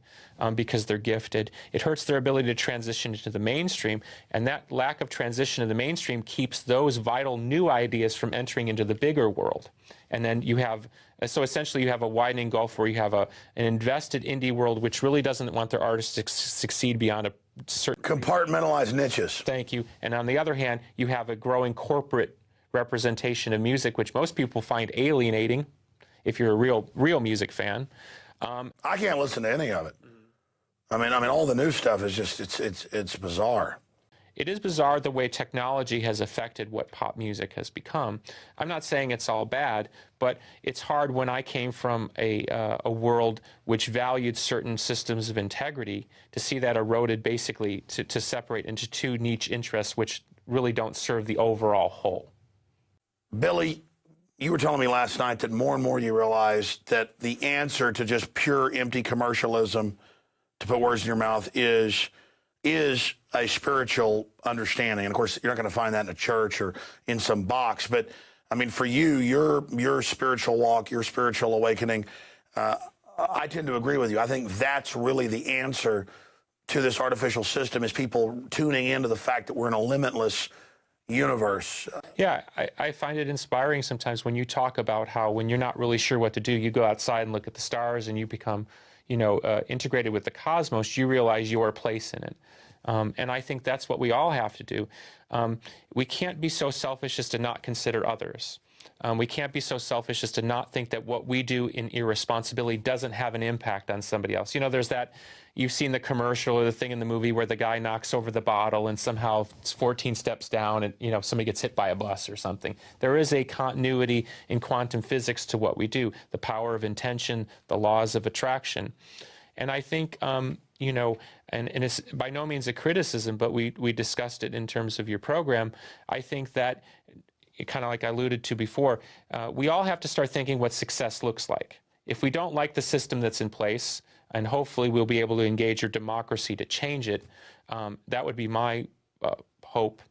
because they're gifted. It hurts their ability to transition into the mainstream, and that lack of transition to the mainstream keeps those vital new ideas from entering into the bigger world. And then you have, so essentially you have a widening gulf where you have an invested indie world which really doesn't want their artists to succeed beyond a certain... Compartmentalized niches. Thank you. And on the other hand, you have a growing corporate representation of music, which most people find alienating if you're a real music fan. I can't listen to any of it. I mean, all the new stuff is just, it's bizarre. It is bizarre the way technology has affected what pop music has become. I'm not saying it's all bad, but it's hard when I came from a world which valued certain systems of integrity to see that eroded basically to separate into two niche interests which really don't serve the overall whole. Billy, you were telling me last night that more and more you realize that the answer to just pure empty commercialism, to put words in your mouth, is a spiritual understanding. And of course, you're not going to find that in a church or in some box. But I mean, for you, your spiritual walk, your spiritual awakening, I tend to agree with you. I think that's really the answer to this artificial system, is people tuning into the fact that we're in a limitless universe. Yeah, I find it inspiring sometimes when you talk about how when you're not really sure what to do, you go outside and look at the stars and you become, integrated with the cosmos. You realize your place in it. And I think that's what we all have to do. We can't be so selfish as to not consider others. We can't be so selfish as to not think that what we do in irresponsibility doesn't have an impact on somebody else. There's that, you've seen the commercial or the thing in the movie where the guy knocks over the bottle and somehow it's 14 steps down and, somebody gets hit by a bus or something. There is a continuity in quantum physics to what we do, the power of intention, the laws of attraction. And I think, and it's by no means a criticism, but we discussed it in terms of your program. I think that, kind of like I alluded to before, we all have to start thinking what success looks like. If we don't like the system that's in place, and hopefully we'll be able to engage your democracy to change it. That would be my hope.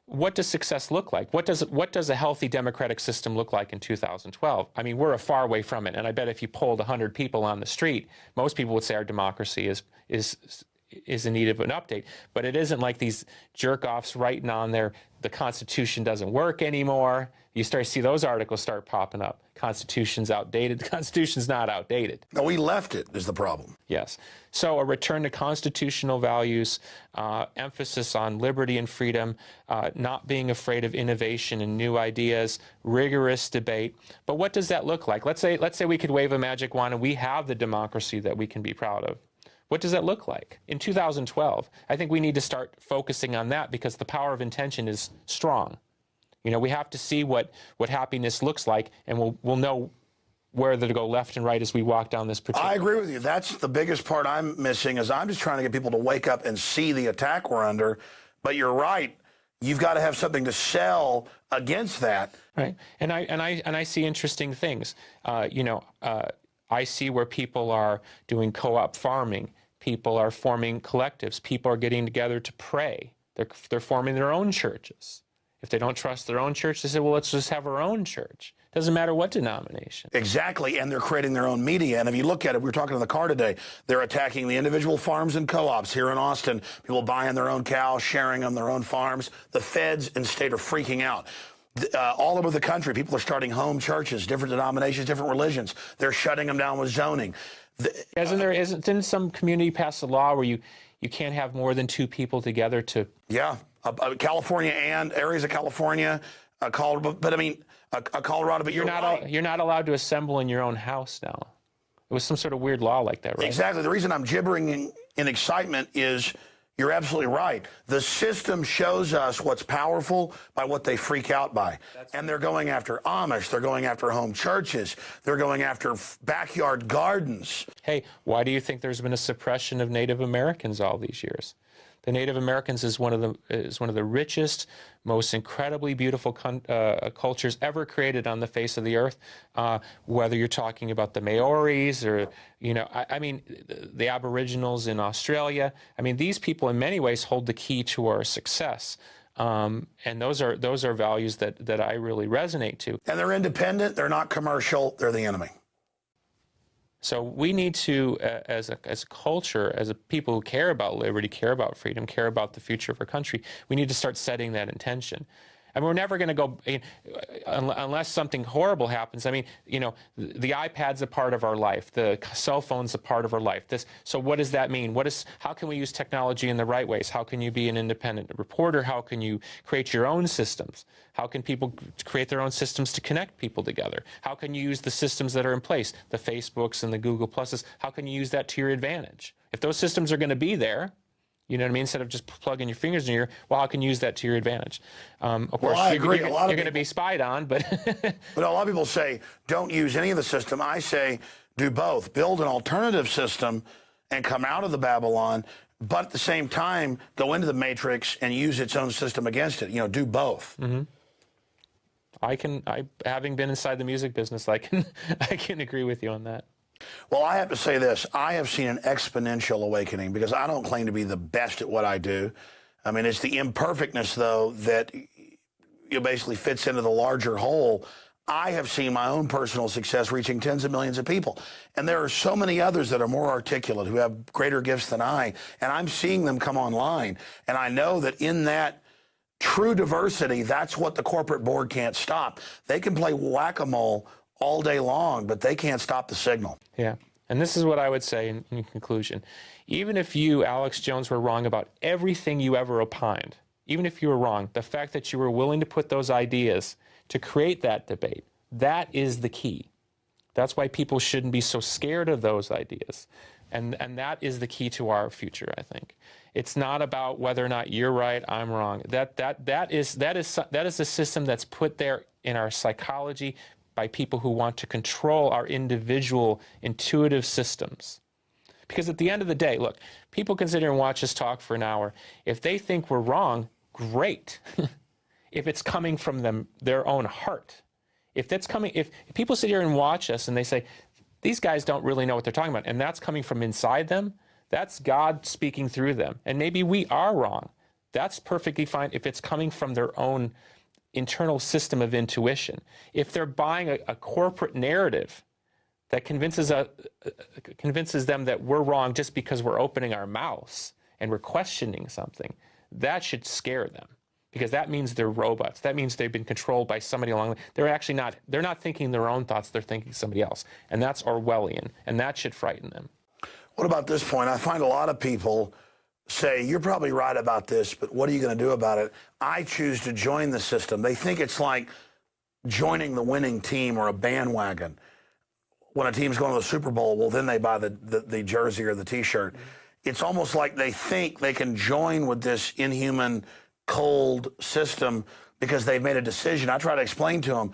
What does success look like? What does a healthy democratic system look like in 2012? I mean, we're a far away from it, and I bet if you polled 100 people on the street, most people would say our democracy is in need of an update. But it isn't like these jerk-offs writing on there, the Constitution doesn't work anymore. You start to see those articles start popping up. Constitution's outdated. The Constitution's not outdated. No, we left it is the problem. Yes. So a return to constitutional values, emphasis on liberty and freedom, not being afraid of innovation and new ideas, rigorous debate. But what does that look like? Let's say we could wave a magic wand and we have the democracy that we can be proud of. What does that look like? In 2012, I think we need to start focusing on that because the power of intention is strong. You know, we have to see what happiness looks like, and we'll know whether to go left and right as we walk down this particular. I agree with you. That's the biggest part I'm missing is I'm just trying to get people to wake up and see the attack we're under. But you're right. You've got to have something to sell against that. Right. And I see interesting things. I see where people are doing co-op farming. People are forming collectives. People are getting together to pray. They're forming their own churches. If they don't trust their own church, they say, well, let's just have our own church. Doesn't matter what denomination. Exactly, and they're creating their own media. And if you look at it, we were talking in the car today, they're attacking the individual farms and co-ops here in Austin. People buying their own cows, sharing them, their own farms. The feds and state are freaking out. All over the country, people are starting home churches, different denominations, different religions. They're shutting them down with zoning. Didn't some community pass a law where you can't have more than 2 people together to... Yeah, California and areas of California, Colorado, Colorado, but you're not allowed to assemble in your own house now. It was some sort of weird law like that, right? Exactly. The reason I'm gibbering in excitement is you're absolutely right. The system shows us what's powerful by what they freak out by. And they're going after Amish. They're going after home churches. They're going after backyard gardens. Hey, why do you think there's been a suppression of Native Americans all these years? The Native Americans is one of the richest, most incredibly beautiful cultures ever created on the face of the earth. Whether you're talking about the Maoris or, the Aboriginals in Australia. I mean, these people in many ways hold the key to our success. And those are values that I really resonate to. And they're independent. They're not commercial. They're the enemy. So we need to, as a culture, as a people who care about liberty, care about freedom, care about the future of our country, we need to start setting that intention. And we're never going to go, unless something horrible happens. I mean, the iPad's a part of our life. The cell phone's a part of our life. So what does that mean? How can we use technology in the right ways? How can you be an independent reporter? How can you create your own systems? How can people create their own systems to connect people together? How can you use the systems that are in place, the Facebooks and the Google Pluses? How can you use that to your advantage? If those systems are going to be there, you know what I mean? Instead of just plugging your fingers in your ear, well, how can you use that to your advantage? Of course, I agree. You're going to be spied on, but... But a lot of people say, don't use any of the system. I say, do both. Build an alternative system and come out of the Babylon, but at the same time, go into the matrix and use its own system against it. Do both. Mm-hmm. Having been inside the music business, I can agree with you on that. Well, I have to say this. I have seen an exponential awakening because I don't claim to be the best at what I do. I mean, it's the imperfectness, though, that basically fits into the larger whole. I have seen my own personal success reaching tens of millions of people. And there are so many others that are more articulate, who have greater gifts than I. And I'm seeing them come online. And I know that in that true diversity, that's what the corporate board can't stop. They can play whack-a-mole all day long, but they can't stop the signal. Yeah. And this is what I would say in conclusion. Even if you, Alex Jones, were wrong about everything you ever opined, even if you were wrong, the fact that you were willing to put those ideas to create that debate, that is the key. That's why people shouldn't be so scared of those ideas. And that is the key to our future, I think. It's not about whether or not you're right, I'm wrong. That is a system that's put there in our psychology by people who want to control our individual intuitive systems. Because at the end of the day, look, people can sit here and watch us talk for an hour. If they think we're wrong, great. If it's coming from their own heart. If people sit here and watch us and they say, These guys don't really know what they're talking about, and that's coming from inside them. That's God speaking through them. And maybe we are wrong. That's perfectly fine if it's coming from their own internal system of intuition. If they're buying a corporate narrative that convinces them that we're wrong just because we're opening our mouths and we're questioning something, that should scare them, because that means they're robots. That means they've been controlled by somebody along the way. They're actually not, they're not thinking their own thoughts, they're thinking somebody else. And that's Orwellian, and that should frighten them. What about this point? I find a lot of people say, you're probably right about this, but what are you going to do about it? I choose to join the system. They think it's like joining the winning team or a bandwagon. When a team's going to the Super Bowl, well, then they buy the jersey or the T-shirt. It's almost like they think they can join with this inhuman, cold system because they've made a decision. I try to explain to them,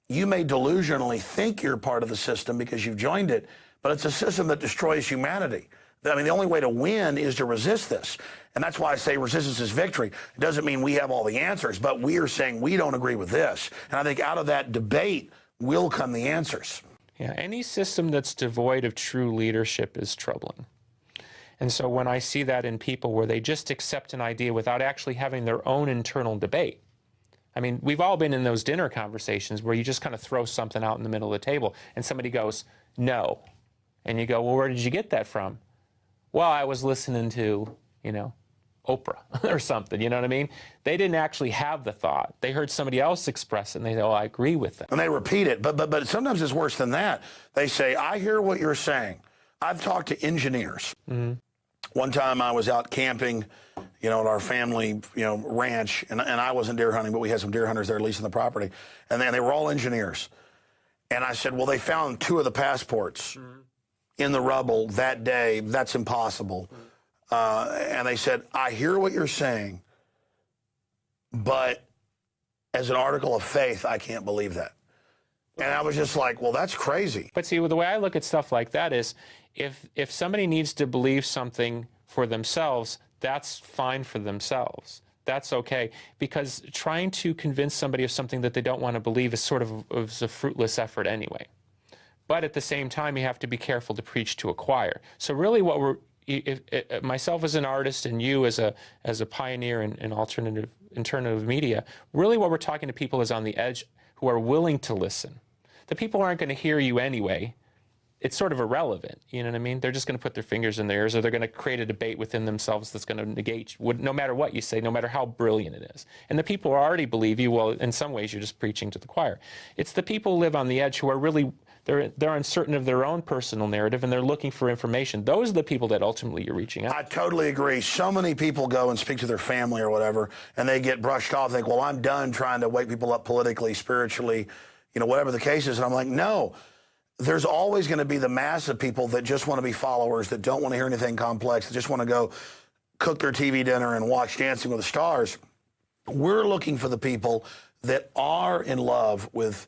you may delusionally think you're part of the system because you've joined it, but it's a system that destroys humanity. I mean, the only way to win is to resist this. And that's why I say resistance is victory. It doesn't mean we have all the answers, but we are saying we don't agree with this. And I think out of that debate will come the answers. Yeah, any system that's devoid of true leadership is troubling. And so when I see that in people where they just accept an idea without actually having their own internal debate, I mean, we've all been in those dinner conversations where you just kind of throw something out in the middle of the table and somebody goes, no. And you go, well, where did you get that from? Well, I was listening to, you know, Oprah or something, you know what I mean? They didn't actually have the thought. They heard somebody else express it, and they say, oh, I agree with them. And they repeat it, but sometimes it's worse than that. They say, I hear what you're saying. I've talked to engineers. Mm-hmm. One time I was out camping, you know, at our family, you know, ranch, and I wasn't deer hunting, but we had some deer hunters there leasing the property, and they were all engineers. And I said, well, they found 2 of the passports in the rubble that day. That's impossible. And they said, I hear what you're saying, but as an article of faith, I can't believe that. And I was just like, well, that's crazy. But see, the way I look at stuff like that is if somebody needs to believe something for themselves, that's fine for themselves. That's okay, because trying to convince somebody of something that they don't want to believe is sort of a fruitless effort anyway. But at the same time, you have to be careful to preach to a choir. So really what we're, myself as an artist and you as a pioneer in alternative media, really what we're talking to people is on the edge who are willing to listen. The people aren't going to hear you anyway. It's sort of irrelevant, you know what I mean? They're just going to put their fingers in their ears, or they're going to create a debate within themselves that's going to negate, no matter what you say, no matter how brilliant it is. And the people who already believe you, well, in some ways you're just preaching to the choir. It's the people who live on the edge who are really, they're uncertain of their own personal narrative, and they're looking for information. Those are the people that ultimately you're reaching out. I totally agree. So many people go and speak to their family or whatever, and they get brushed off. They think, well, I'm done trying to wake people up politically, spiritually, you know, whatever the case is. And I'm like, no. There's always going to be the mass of people that just want to be followers, that don't want to hear anything complex, that just want to go cook their TV dinner and watch Dancing with the Stars. We're looking for the people that are in love with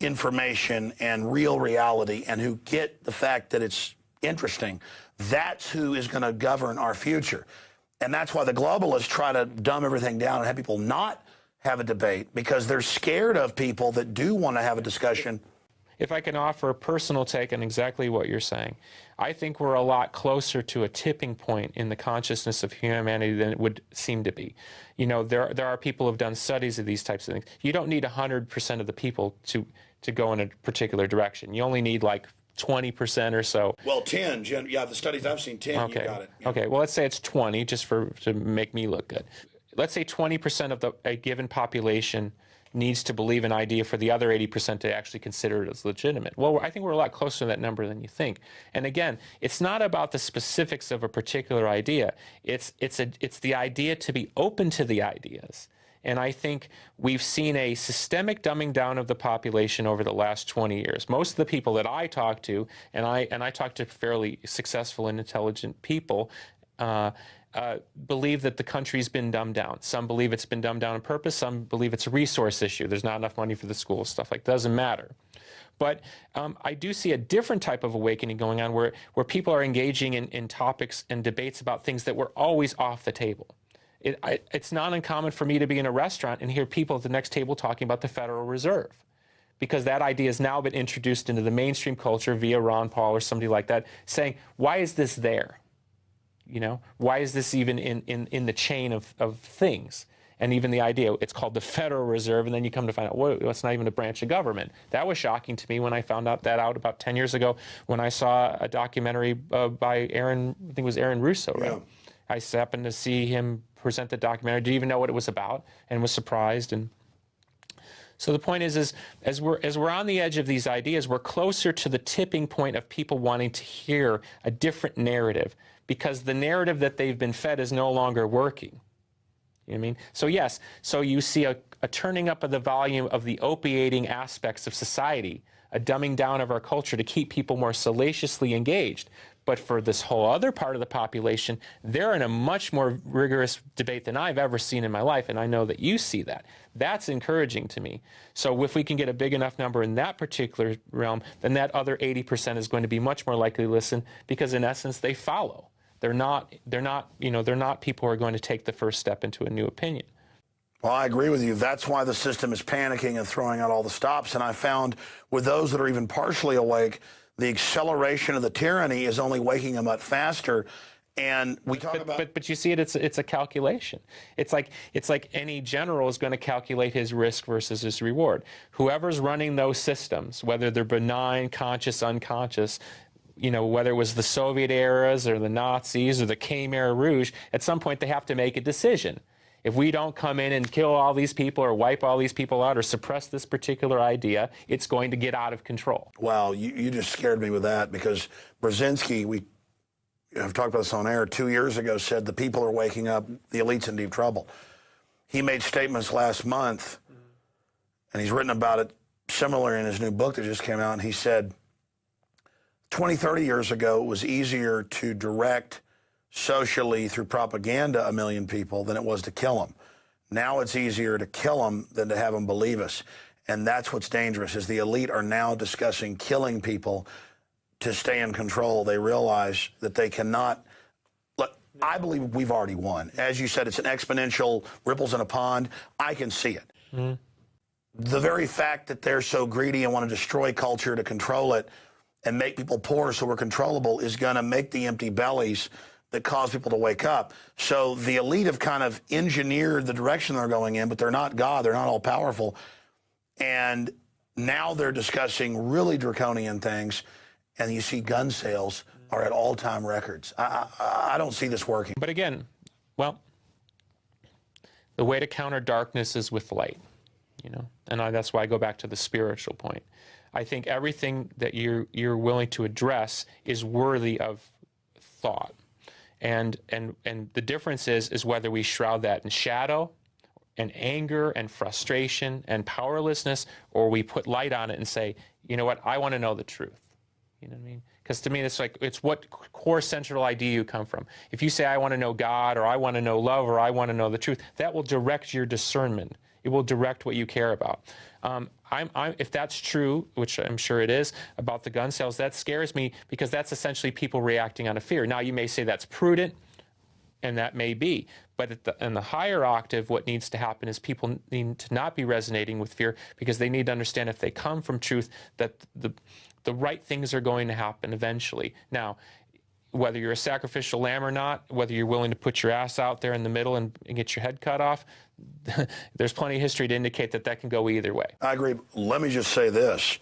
information and real reality and who get the fact that it's interesting. That's who is going to govern our future. And that's why the globalists try to dumb everything down and have people not have a debate, because they're scared of people that do want to have a discussion. If I can offer a personal take on exactly what you're saying, I think we're a lot closer to a tipping point in the consciousness of humanity than it would seem to be. You know, there are people who have done studies of these types of things. You don't need 100% of the people to go in a particular direction. You only need like 20% or so. Well, 10, yeah, the studies I've seen, 10, okay. You got it. Yeah. Okay, well, let's say it's 20, just to make me look good. Let's say 20% of a given population needs to believe an idea for the other 80% to actually consider it as legitimate. Well, I think we're a lot closer to that number than you think. And again, it's not about the specifics of a particular idea. It's the idea to be open to the ideas. And I think we've seen a systemic dumbing down of the population over the last 20 years. Most of the people that I talk to, and I talk to fairly successful and intelligent people, believe that the country's been dumbed down. Some believe it's been dumbed down on purpose. Some believe it's a resource issue. There's not enough money for the schools, stuff like that. Doesn't matter. But I do see a different type of awakening going on where people are engaging in topics and debates about things that were always off the table. It's not uncommon for me to be in a restaurant and hear people at the next table talking about the Federal Reserve, because that idea has now been introduced into the mainstream culture via Ron Paul or somebody like that, saying, why is this there? You know, why is this even in the chain of things? And even the idea, it's called the Federal Reserve, and then you come to find out, well, it's not even a branch of government. That was shocking to me when I found out about 10 years ago when I saw a documentary by Aaron, I think it was Aaron Russo, right? Yeah. I happened to see him present the documentary, didn't even know what it was about, and was surprised. And so the point is as we're on the edge of these ideas, we're closer to the tipping point of people wanting to hear a different narrative, because the narrative that they've been fed is no longer working. You know what I mean? So yes, so you see a turning up of the volume of the opiating aspects of society, a dumbing down of our culture to keep people more salaciously engaged. But for this whole other part of the population, they're in a much more rigorous debate than I've ever seen in my life, and I know that you see that. That's encouraging to me. So if we can get a big enough number in that particular realm, then that other 80% is going to be much more likely to listen, because in essence they follow. They're not people who are going to take the first step into a new opinion. Well, I agree with you. That's why the system is panicking and throwing out all the stops. And I found with those that are even partially awake, the acceleration of the tyranny is only waking them up faster. And we talk about, but you see it. It's a calculation. It's like any general is going to calculate his risk versus his reward. Whoever's running those systems, whether they're benign, conscious, unconscious, you know, whether it was the Soviet eras or the Nazis or the Khmer Rouge, at some point they have to make a decision. If we don't come in and kill all these people or wipe all these people out or suppress this particular idea, it's going to get out of control. Wow, you just scared me with that, because Brzezinski, we have talked about this on air, 2 years ago said the people are waking up, the elite's in deep trouble. He made statements last month, and he's written about it similar in his new book that just came out, and he said, 20, 30 years ago, it was easier to direct socially through propaganda 1 million people than it was to kill them. Now it's easier to kill them than to have them believe us. And that's what's dangerous, is the elite are now discussing killing people to stay in control. They realize that they cannot. Look, I believe we've already won. As you said, it's an exponential ripples in a pond. I can see it. Mm-hmm. The very fact that they're so greedy and want to destroy culture to control it and make people poor so we're controllable is going to make the empty bellies that cause people to wake up. So the elite have kind of engineered the direction they're going in, but they're not God. They're not all powerful. And now they're discussing really draconian things. And you see gun sales are at all-time records. I don't see this working. But again, well, the way to counter darkness is with light, you know, and that's why I go back to the spiritual point. I think everything that you're willing to address is worthy of thought, and the difference is whether we shroud that in shadow, and anger, and frustration, and powerlessness, or we put light on it and say, you know what, I want to know the truth. You know what I mean? Because to me, it's what core central idea you come from. If you say I want to know God, or I want to know love, or I want to know the truth, that will direct your discernment. It will direct what you care about. If that's true, which I'm sure it is, about the gun sales, that scares me, because that's essentially people reacting out of fear. Now, you may say that's prudent, and that may be. But in the higher octave, what needs to happen is people need to not be resonating with fear, because they need to understand, if they come from truth, that the right things are going to happen eventually. Now, whether you're a sacrificial lamb or not, whether you're willing to put your ass out there in the middle and get your head cut off, there's plenty of history to indicate that can go either way. I agree. Let me just say this.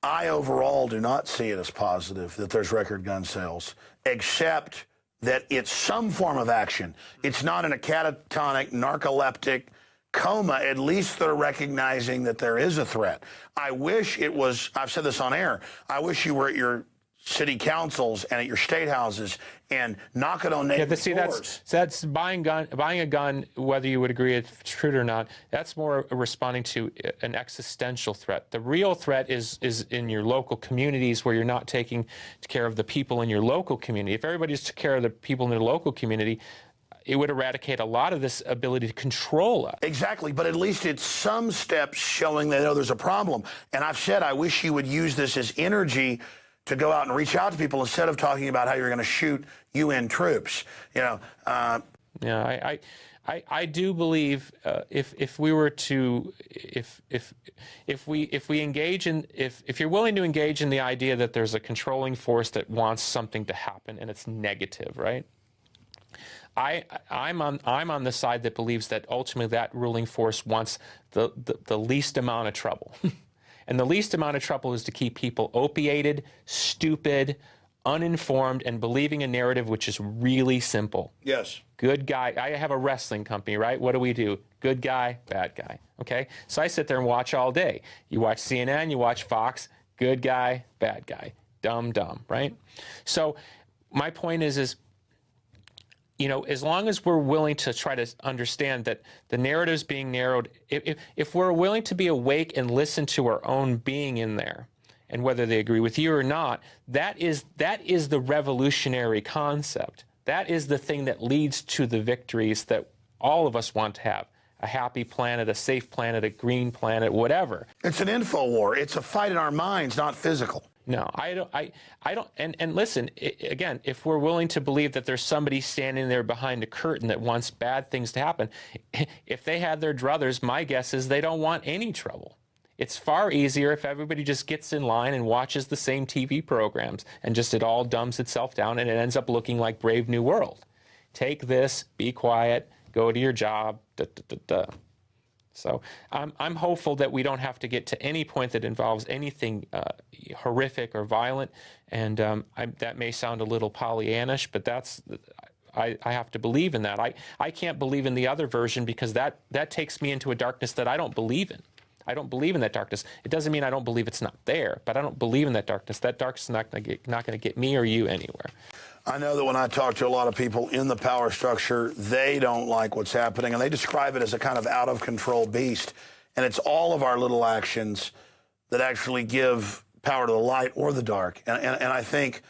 I overall do not see it as positive that there's record gun sales, except that it's some form of action. It's not in a catatonic, narcoleptic coma. At least they're recognizing that there is a threat. I wish it was, I've said this on air, I wish you were at your city councils and at your state houses and knocking on neighbors' doors. That's buying a gun, whether you would agree it's true or not. That's more responding to an existential threat. The real threat is in your local communities, where you're not taking care of the people in your local community. If everybody took care of the people in their local community, it would eradicate a lot of this ability to control us. Exactly, but at least it's some steps showing that, oh, there's a problem. And I've said, I wish you would use this as energy to go out and reach out to people, instead of talking about how you're going to shoot UN troops. You know. Yeah, I do believe if we were to if we engage in if you're willing to engage in the idea that there's a controlling force that wants something to happen and it's negative, right? I'm on the side that believes that ultimately that ruling force wants the least amount of trouble. And the least amount of trouble is to keep people opiated, stupid, uninformed, and believing a narrative which is really simple. Yes. Good guy. I have a wrestling company, right? What do? Good guy, bad guy. Okay? So I sit there and watch all day. You watch CNN, you watch Fox, good guy, bad guy. Dumb, right? So my point is, you know, as long as we're willing to try to understand that the narrative's being narrowed, if we're willing to be awake and listen to our own being in there, and whether they agree with you or not, that is the revolutionary concept. That is the thing that leads to the victories that all of us want to have. A happy planet, a safe planet, a green planet, whatever. It's an info war. It's a fight in our minds, not physical. No, I don't, and listen, again, if we're willing to believe that there's somebody standing there behind a curtain that wants bad things to happen, if they had their druthers, my guess is they don't want any trouble. It's far easier if everybody just gets in line and watches the same TV programs and just it all dumbs itself down and it ends up looking like Brave New World. Take this, be quiet, go to your job, So I'm hopeful that we don't have to get to any point that involves anything horrific or violent, and that may sound a little Pollyannish, but I have to believe in that. I can't believe in the other version because that takes me into a darkness that I don't believe in. I don't believe in that darkness. It doesn't mean I don't believe it's not there, but I don't believe in that darkness. That darkness is not going to get me or you anywhere. I know that when I talk to a lot of people in the power structure, they don't like what's happening, and they describe it as a kind of out-of-control beast. And it's all of our little actions that actually give power to the light or the dark. And I think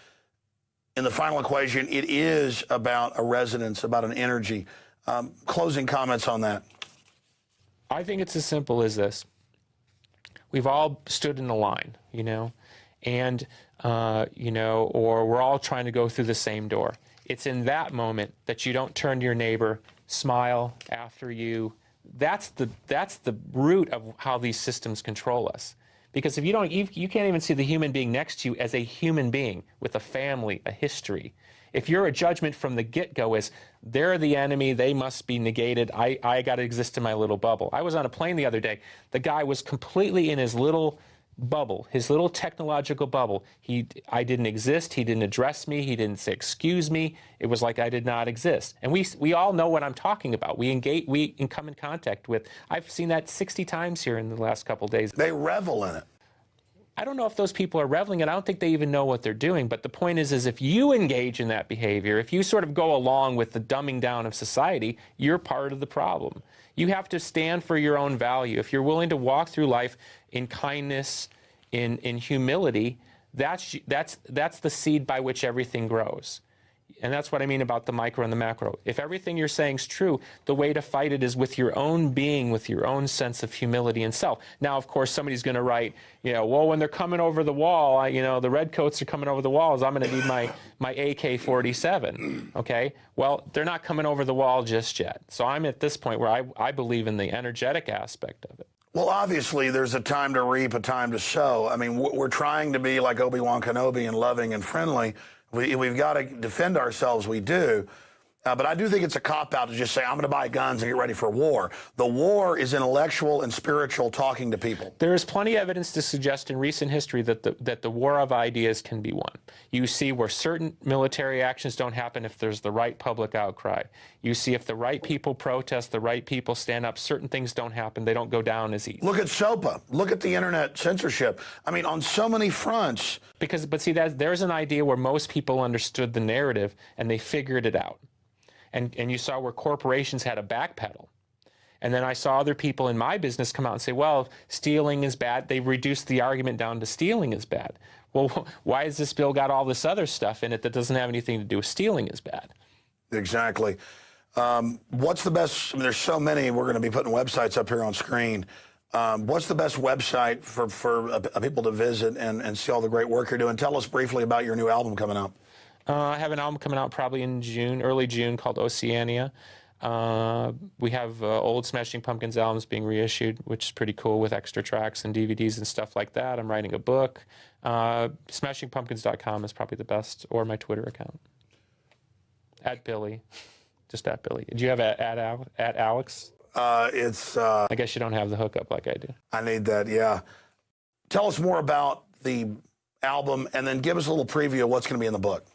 in the final equation, it is about a resonance, about an energy. Closing comments on that. I think it's as simple as this. We've all stood in a line, you know, and, or we're all trying to go through the same door. It's in that moment that you don't turn to your neighbor, smile after you. That's the root of how these systems control us. Because if you can't even see the human being next to you as a human being with a family, a history. If you're a judgment from the get-go as they're the enemy, they must be negated, I got to exist in my little bubble. I was on a plane the other day. The guy was completely in his little bubble, his little technological bubble. I didn't exist. He didn't address me. He didn't say excuse me. It was like I did not exist. And we all know what I'm talking about. We come in contact with. I've seen that 60 times here in the last couple of days. They revel in it. I don't know if those people are reveling in it. I don't think they even know what they're doing. But the point is if you engage in that behavior, if you sort of go along with the dumbing down of society, you're part of the problem. You have to stand for your own value. If you're willing to walk through life in kindness, in humility, that's the seed by which everything grows. And that's what I mean about the micro and the macro. If everything you're saying is true, the way to fight it is with your own being, with your own sense of humility and self. Now, of course, somebody's going to write, well, when they're coming over the wall, the redcoats are coming over the walls, I'm going to need my AK-47, okay? Well, they're not coming over the wall just yet. So I'm at this point where I believe in the energetic aspect of it. Well, obviously, there's a time to reap, a time to sow. I mean, we're trying to be like Obi-Wan Kenobi and loving and friendly. We've got to defend ourselves, we do. But I do think it's a cop-out to just say, I'm going to buy guns and get ready for war. The war is intellectual and spiritual talking to people. There is plenty of evidence to suggest in recent history that the war of ideas can be won. You see where certain military actions don't happen if there's the right public outcry. You see if the right people protest, the right people stand up, certain things don't happen. They don't go down as easy. Look at SOPA. Look at the internet censorship. I mean, on so many fronts. But see, there's an idea where most people understood the narrative and they figured it out. And you saw where corporations had a backpedal. And then I saw other people in my business come out and say, well, stealing is bad. They reduced the argument down to stealing is bad. Well, why has this bill got all this other stuff in it that doesn't have anything to do with stealing is bad? Exactly. What's the best? I mean, there's so many. We're going to be putting websites up here on screen. What's the best website for people to visit and see all the great work you're doing? Tell us briefly about your new album coming out. I have an album coming out probably in June, early June, called Oceania. We have old Smashing Pumpkins albums being reissued, which is pretty cool with extra tracks and DVDs and stuff like that. I'm writing a book. SmashingPumpkins.com is probably the best, or my Twitter account. At Billy. Just at Billy. Do you have at Alex? I guess you don't have the hookup like I do. I need that, yeah. Tell us more about the album, and then give us a little preview of what's going to be in the book.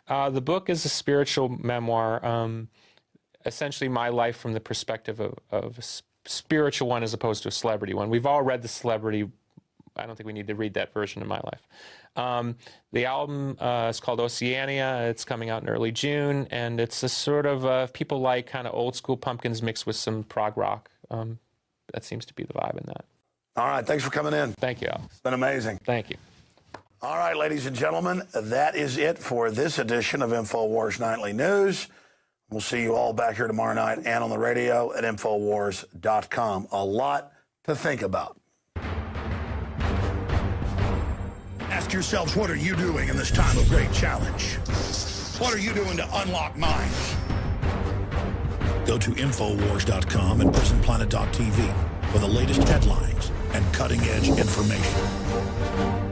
The book is a spiritual memoir, essentially my life from the perspective of a spiritual one as opposed to a celebrity one. We've all read the celebrity. I don't think we need to read that version of my life. The album is called Oceania. It's coming out in early June, and it's a sort of people like kind of old school Pumpkins mixed with some prog rock. That seems to be the vibe in that. All right, thanks for coming in. Thank you, Alex. It's been amazing. Thank you. All right, ladies and gentlemen, that is it for this edition of Infowars Nightly News. We'll see you all back here tomorrow night and on the radio at Infowars.com. A lot to think about. Ask yourselves, what are you doing in this time of great challenge? What are you doing to unlock minds? Go to Infowars.com and PrisonPlanet.tv for the latest headlines and cutting-edge information.